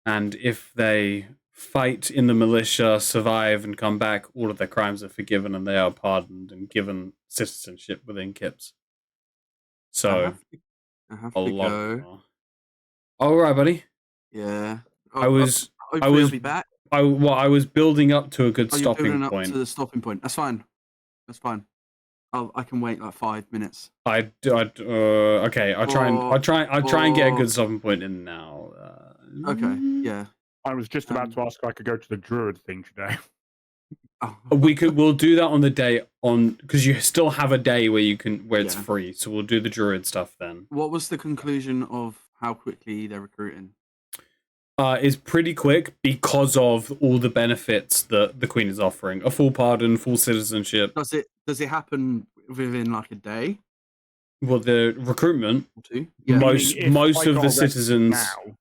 and if they fight in the militia, survive, and come back, all of their crimes are forgiven, and they are pardoned and given citizenship within Kips. So I have a to lot of go. them are. All right, buddy. Yeah. I was Hopefully I'll be back. I was building up to a good You're stopping building up point. to the stopping point. That's fine. That's fine. I can wait like 5 minutes. Okay. I'll try and get a good stopping point in now. Okay. Yeah. I was just about to ask if I could go to the druid thing today. Oh. We'll do that on the day because you still have a day where it's Yeah. free. So we'll do the druid stuff then. What was the conclusion of how quickly they're recruiting? Is pretty quick because of all the benefits that the Queen is offering: a full pardon, full citizenship. Does it happen within like a day Well, the recruitment, or two? most If I of got the arrested citizens. now,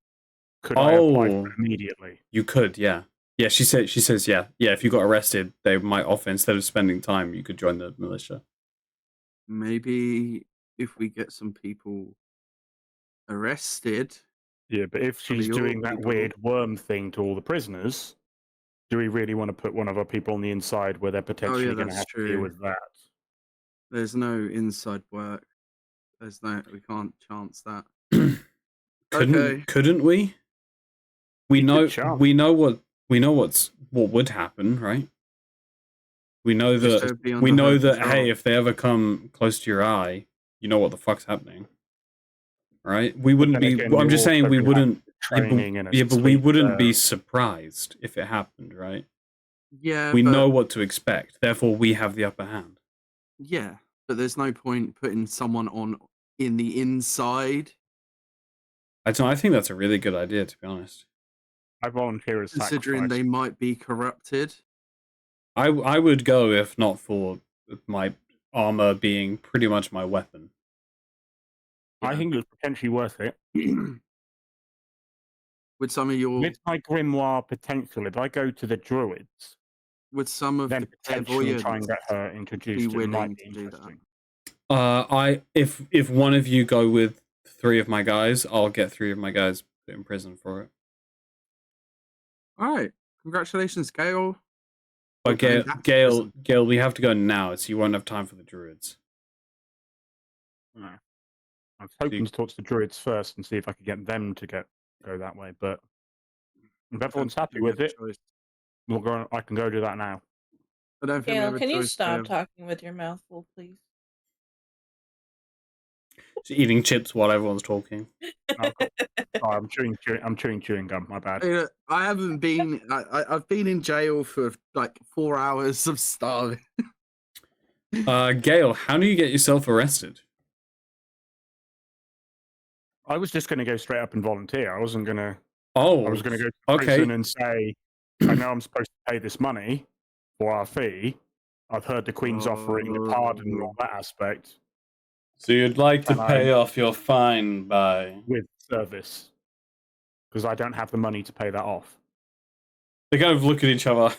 could I apply for it immediately? You could, yeah. Yeah, she says, yeah. Yeah, if you got arrested, they might offer, instead of spending time, you could join the militia. Maybe if we get some people arrested. Yeah, but if she's doing that weird worm thing to all the prisoners, do we really want to put one of our people on the inside where they're potentially going to have to deal with that? There's no inside work. We can't chance that. Couldn't we? We know what would happen, right? We know that hey, if they ever come close to your eye, you know what the fuck's happening. Right? We wouldn't be I'm just saying we wouldn't but we wouldn't be surprised if it happened, right? Yeah. We know what to expect, therefore we have the upper hand. Yeah, but there's no point putting someone in the inside. I think that's a really good idea, to be honest. I volunteer as considering sacrifice. They might be corrupted. I would go if not for my armor being pretty much my weapon. I think it's potentially worth it. With some of your... With my grimoire potential, if I go to the druids, with some of then potentially try and get her introduced, it might be interesting. If one of you go with 3 of my guys, I'll get 3 of my guys put in prison for it. All right, congratulations, Gale. But Gale, we have to go now, so you won't have time for the druids. No. I was hoping to talk to the druids first and see if I could get them to go that way, but if everyone's happy with it, I can go do that now. I don't think Gale, can you stop talking with your mouth full, please? Just eating chips while everyone's talking. Oh, I'm chewing gum. My bad. Hey, look, I haven't been. I've been in jail for like 4 hours of starving. Gale, how do you get yourself arrested? I was just going to go straight up and volunteer. I wasn't going to. Oh, I was going to go to prison and say, I know I'm supposed to pay this money for our fee. I've heard the Queen's offering the pardon and all that aspect. So you'd like to pay off your fine with service, because I don't have the money to pay that off. They kind of look at each other.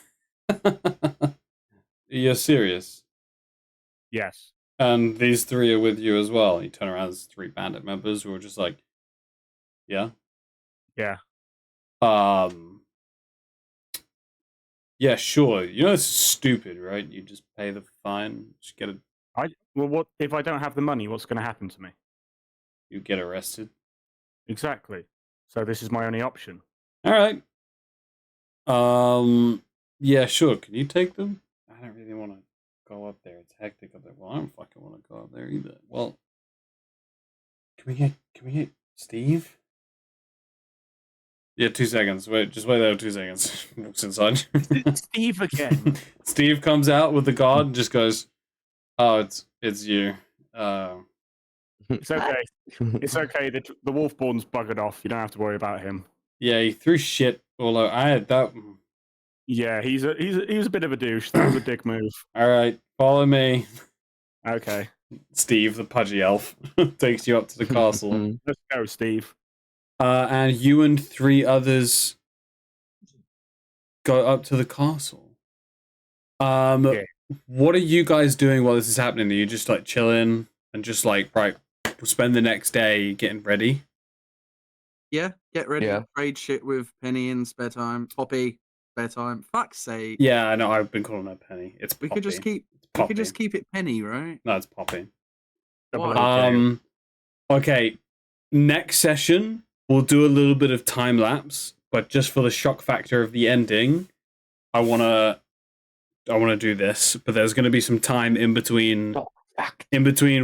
You're serious? Yes. And these 3 are with you as well. You turn around, there's 3 bandit members who are just like, yeah? Yeah. Yeah, sure. You know this is stupid, right? You just pay the fine, just get it. Well, what if I don't have the money? What's going to happen to me? You get arrested. Exactly. So this is my only option. All right. Yeah, sure. Can you take them? I don't really want to go up there. It's hectic up there. Well, I don't fucking want to go up there either. Well, can we get Steve? Yeah, 2 seconds. Just wait there 2 seconds. Walks inside. Steve again. Steve comes out with the guard and just goes, "Oh, it's you." It's okay. It's okay. The Wolfborn's buggered off. You don't have to worry about him. Yeah, he threw shit all over. I had that. Yeah, he was a bit of a douche. That was a dick move. All right, follow me. Okay. Steve, the pudgy elf, takes you up to the castle. Let's go, Steve. And you and 3 others go up to the castle. What are you guys doing while this is happening? Are you just like chilling and just like, right, we'll spend the next day getting ready? Yeah, get ready. Yeah. Trade shit with Penny in spare time. Poppy, spare time. Fuck's sake. Yeah, I know. I've been calling her Penny. It's We Poppy. could just keep. It's We Poppy. could just keep it Penny, right? No, it's Poppy. Why? Okay. Next session, we'll do a little bit of time lapse, but just for the shock factor of the ending, I wanna do this. But there's gonna be some time in between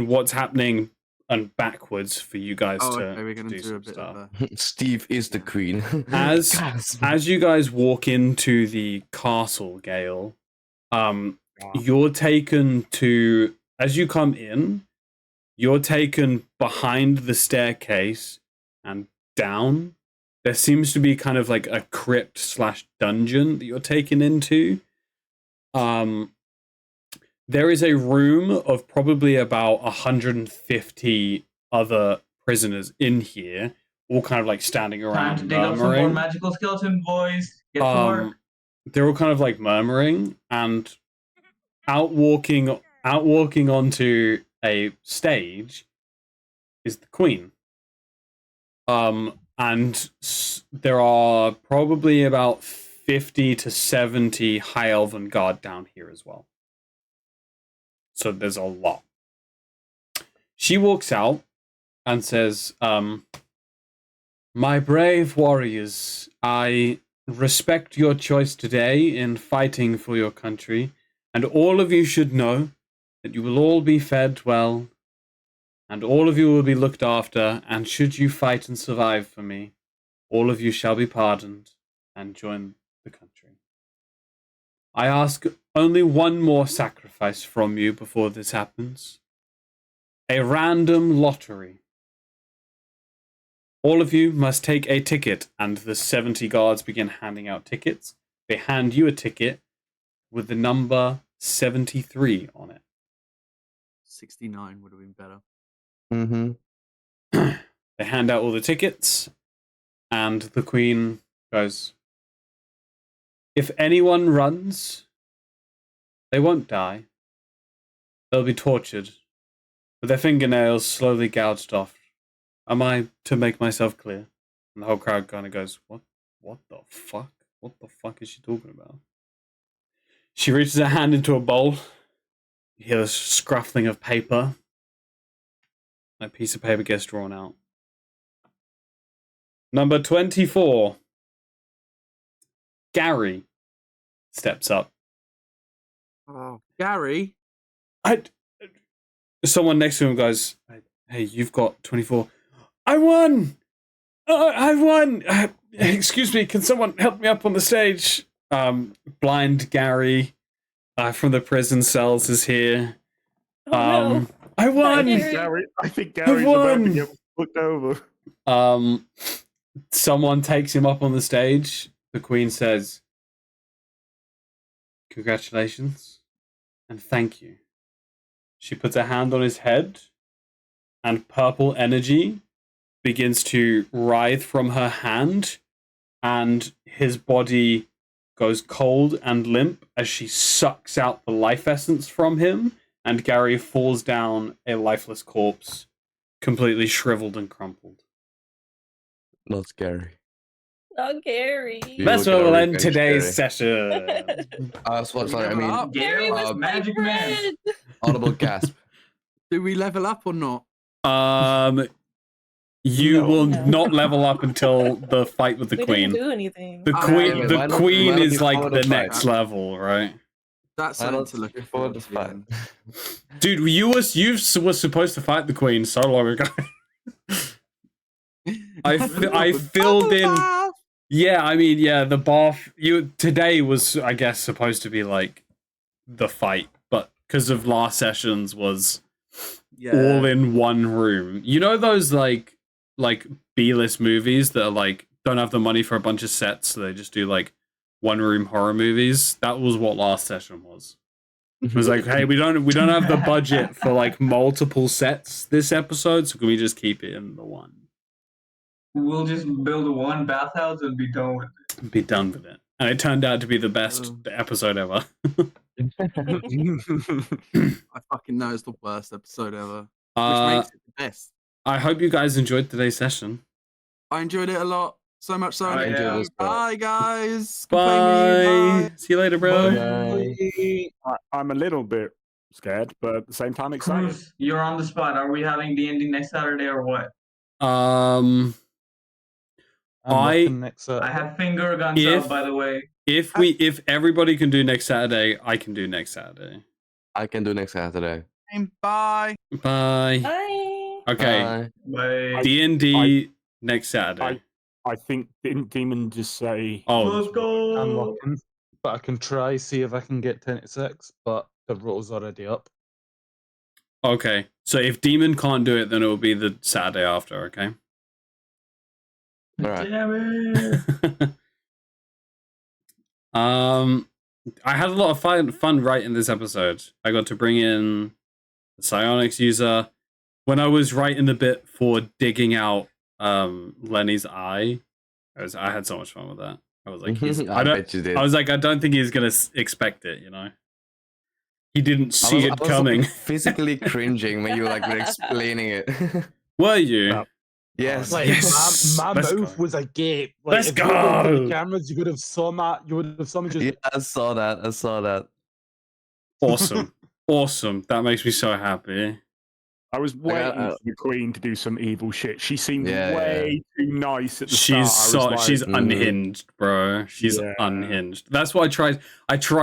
what's happening and backwards for you guys Oh, to okay. We're gonna do do some a bit stuff. of a. Steve is the queen. As you guys walk into the castle, Gale, you're taken to, as you come in, you're taken behind the staircase and down. There seems to be kind of like a crypt / dungeon that you're taken into. There is a room of probably about 150 other prisoners in here, all kind of like standing around Time to dig up some more murmuring. magical skeleton, boys. Get to work. They're all kind of like murmuring, and out walking onto a stage is the queen. And there are probably about 50 to 70 high elven guard down here as well. So there's a lot. She walks out and says, "My brave warriors, I respect your choice today in fighting for your country, and all of you should know that you will all be fed well, and all of you will be looked after, and should you fight and survive for me, all of you shall be pardoned and join the country. I ask only one more sacrifice from you before this happens. A random lottery. All of you must take a ticket," and the 70 guards begin handing out tickets. They hand you a ticket with the number 73 on it. 69 would have been better. Mm-hmm. They hand out all the tickets, and the queen goes, "If anyone runs, they won't die. They'll be tortured, with their fingernails slowly gouged off. Am I to make myself clear?" And the whole crowd kind of goes, What the fuck? What the fuck is she talking about? She reaches her hand into a bowl. You hear the scruffling of paper. A piece of paper gets drawn out. Number 24. Gary steps up. Oh, Gary. Someone next to him goes, "Hey, you've got 24. I won! I won! Excuse me, can someone help me up on the stage?" Blind Gary from the prison cells is here. Oh, no. I won! I think Gary's about to get looked over. Someone takes him up on the stage. The queen says, "Congratulations and thank you." She puts a hand on his head, and purple energy begins to writhe from her hand, and his body goes cold and limp as she sucks out the life essence from him, and Gary falls down a lifeless corpse, completely shriveled and crumpled. Not scary. Not Gary. That's look where at we'll our end revenge today's story. session. Sorry, I mean, Gary was my big friend. audible gasp. Do we level up or not? You No. will No. not level up until the fight with the We queen. didn't do anything. The Oh, queen, yeah, the why not- queen why not is like before the the next fight? level, right? That's Why something not to look before forward the to. fight? then. Dude, you were supposed to fight the queen so long ago. I filled in. Yeah, I mean, yeah, the bath. Today was, I guess, supposed to be like the fight, but because of last sessions was all in one room. You know those like B-list movies that are like don't have the money for a bunch of sets, so they just do like one room horror movies. That was what last session was. It was like, hey, we don't have the budget for like multiple sets this episode, so can we just keep it in the one? We'll just build one bathhouse and be done with it. Be done with it. And it turned out to be the best episode ever. I fucking know it's the worst episode ever, which makes it the best. I hope you guys enjoyed today's session. I enjoyed it a lot. So much so. I enjoyed this part. Bye, guys. Bye. See you later, bro. I'm a little bit scared, but at the same time excited. Cruz, you're on the spot. Are we having D&D next Saturday or what? I'm working next I have finger guns up, by the way. If everybody can do next Saturday, I can do next Saturday. I can do next Saturday. Bye. Bye. Bye. Okay. Bye. D&D next Saturday. I think didn't Demon just say? Oh, Let's go. I'm working, but I can try see if I can get 10 to 6. But the roll's already up. okay. So if Demon can't do it, then it will be the Saturday after. Okay. All right. Damn it. I had a lot of fun writing this episode. I got to bring in the psionics user. When I was writing the bit for digging out Lenny's eye, I had so much fun with that. I was like, I bet you did. I was like, I don't think he's gonna expect it. You know, he didn't see it I was coming. physically cringing when you were explaining it. Were you? Yes. Like Yes. my Let's mouth go. was agape. Like, Let's if you looked at go. the cameras, you would have saw that. You would have saw me just. Yeah, I saw that. Awesome, awesome. That makes me so happy. I was waiting for the Queen to do some evil shit. She seemed way too nice at the start. She's unhinged, bro. She's unhinged. That's why I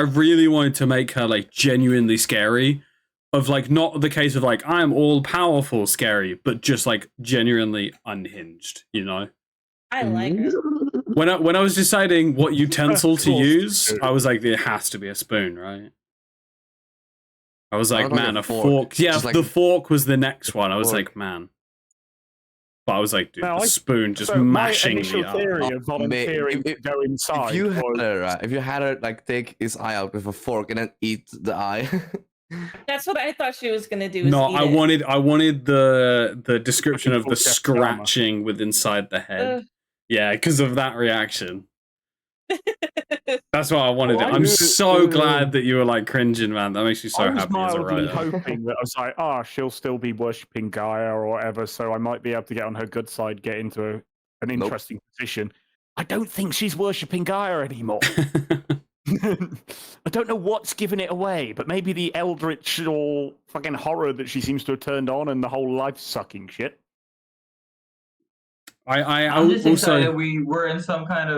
really wanted to make her like genuinely scary. Of like not the case of like I'm all powerful scary, but just like genuinely unhinged, you know? I like her. When I was deciding what utensil to use, I was like, there has to be a spoon, right? I was like, man, a fork. Yeah, the fork was the next one. I was like, man. But I was like, dude, the spoon just mashing my me initial up. theory of volunteering to go inside. If you had her take his eye out with a fork and then eat the eye. That's what I thought she was gonna do. No, I wanted the description of the scratching with inside the head. Yeah, because of that reaction. That's what I wanted. I'm so glad that you were like cringing, man. That makes me so happy as a writer. Hoping that I was like, she'll still be worshipping Gaia or whatever, so I might be able to get on her good side, get into an interesting position. I don't think she's worshipping Gaia anymore. I don't know what's giving it away, but maybe the eldritch or fucking horror that she seems to have turned on and the whole life sucking shit. I'm just excited we're in some kind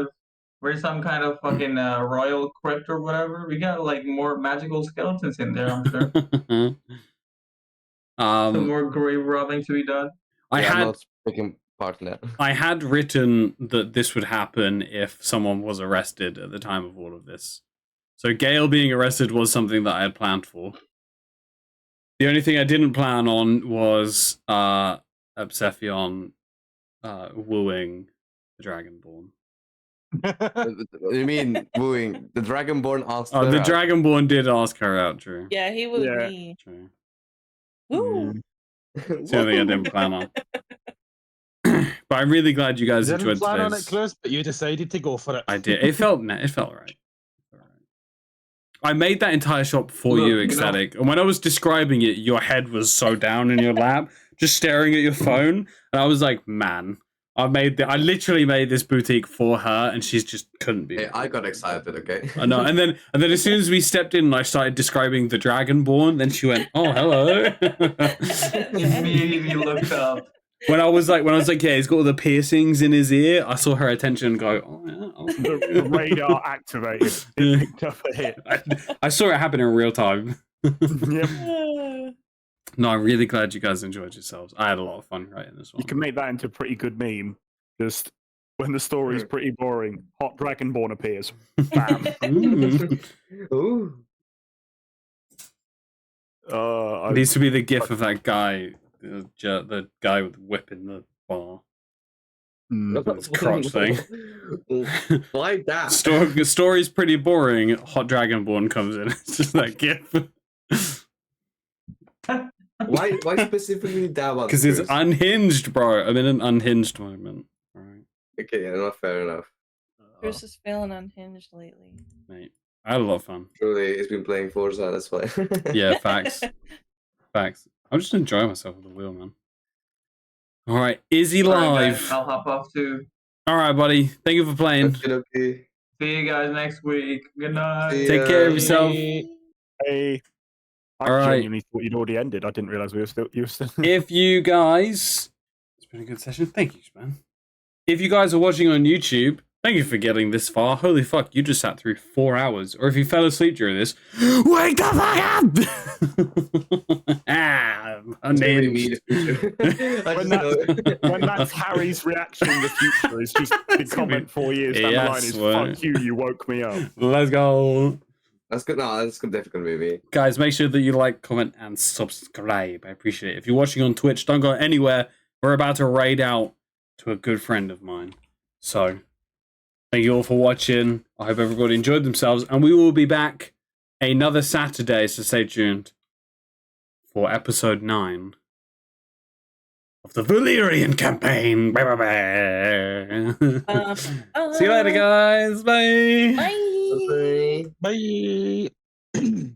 of fucking royal crypt or whatever. We got like more magical skeletons in there, I'm sure. Some more grave robbing to be done. I'm not taking part in that. I had written that this would happen if someone was arrested at the time of all of this. So Gale being arrested was something that I had planned for. The only thing I didn't plan on was Obsephion wooing the Dragonborn. You mean wooing? The Dragonborn asked her the out. Dragonborn did ask her out, Drew. Yeah, he wooed me. True. Woo! It's the only thing I didn't plan on. But I'm really glad you guys You enjoyed didn't plan on it, today's. Chris, but you decided to go for it. I did. It felt right. I made that entire shot for you, Ecstatic. And when I was describing it, your head was so down in your lap, just staring at your phone. And I was like, man, I literally made this boutique for her, and she's just couldn't be. Hey, I got excited, okay? I know. And then as soon as we stepped in and I started describing the Dragonborn, then she went, oh, hello. Immediately looked up. When I was like, yeah, he's got all the piercings in his ear, I saw her attention go, oh, yeah. The radar activated. It picked up a hit. I saw it happen in real time. Yep. No, I'm really glad you guys enjoyed yourselves. I had a lot of fun writing this one. You can make that into a pretty good meme. Just when the story's pretty boring, hot Dragonborn appears. Bam. Ooh. It needs to be the gif of that guy, the guy with the whip in the bar. His crotch thing. Why that? Story's pretty boring. Hot Dragonborn comes in. It's just that gif. Why specifically that one? Because it's unhinged, bro. I'm in an unhinged moment. All right, Okay, yeah, not fair enough. Bruce is feeling unhinged lately. mate. I had a lot of fun. Truly, he's been playing Forza, that's why. Yeah, facts. Facts. I'm just enjoying myself with the wheel, man. All right, Izzy Alright, live. guys, I'll hop off too. All right, buddy. Thank you for playing. Okay. See you guys next week. Good night. See Take care of ya. yourself. Hey. I All right. genuinely thought you'd already ended. I didn't realize you were still. If you guys, it's been a good session. Thank you, man. If you guys are watching on YouTube, thank you for getting this far. Holy fuck, you just sat through 4 hours. Or if you fell asleep during this, wake the fuck up! Unhinged. When that's Harry's reaction in the future, it's just the comment 4 years down the line is "fuck you, you woke me up." Let's go. That's good. No, that's definitely gonna be me. Guys, make sure that you like, comment, and subscribe. I appreciate it. If you're watching on Twitch, don't go anywhere. We're about to raid out to a good friend of mine. So, thank you all for watching. I hope everybody enjoyed themselves. And we will be back another Saturday, so stay tuned for episode 9 of the Valiriun campaign. See you later, guys. Bye. Bye. Bye.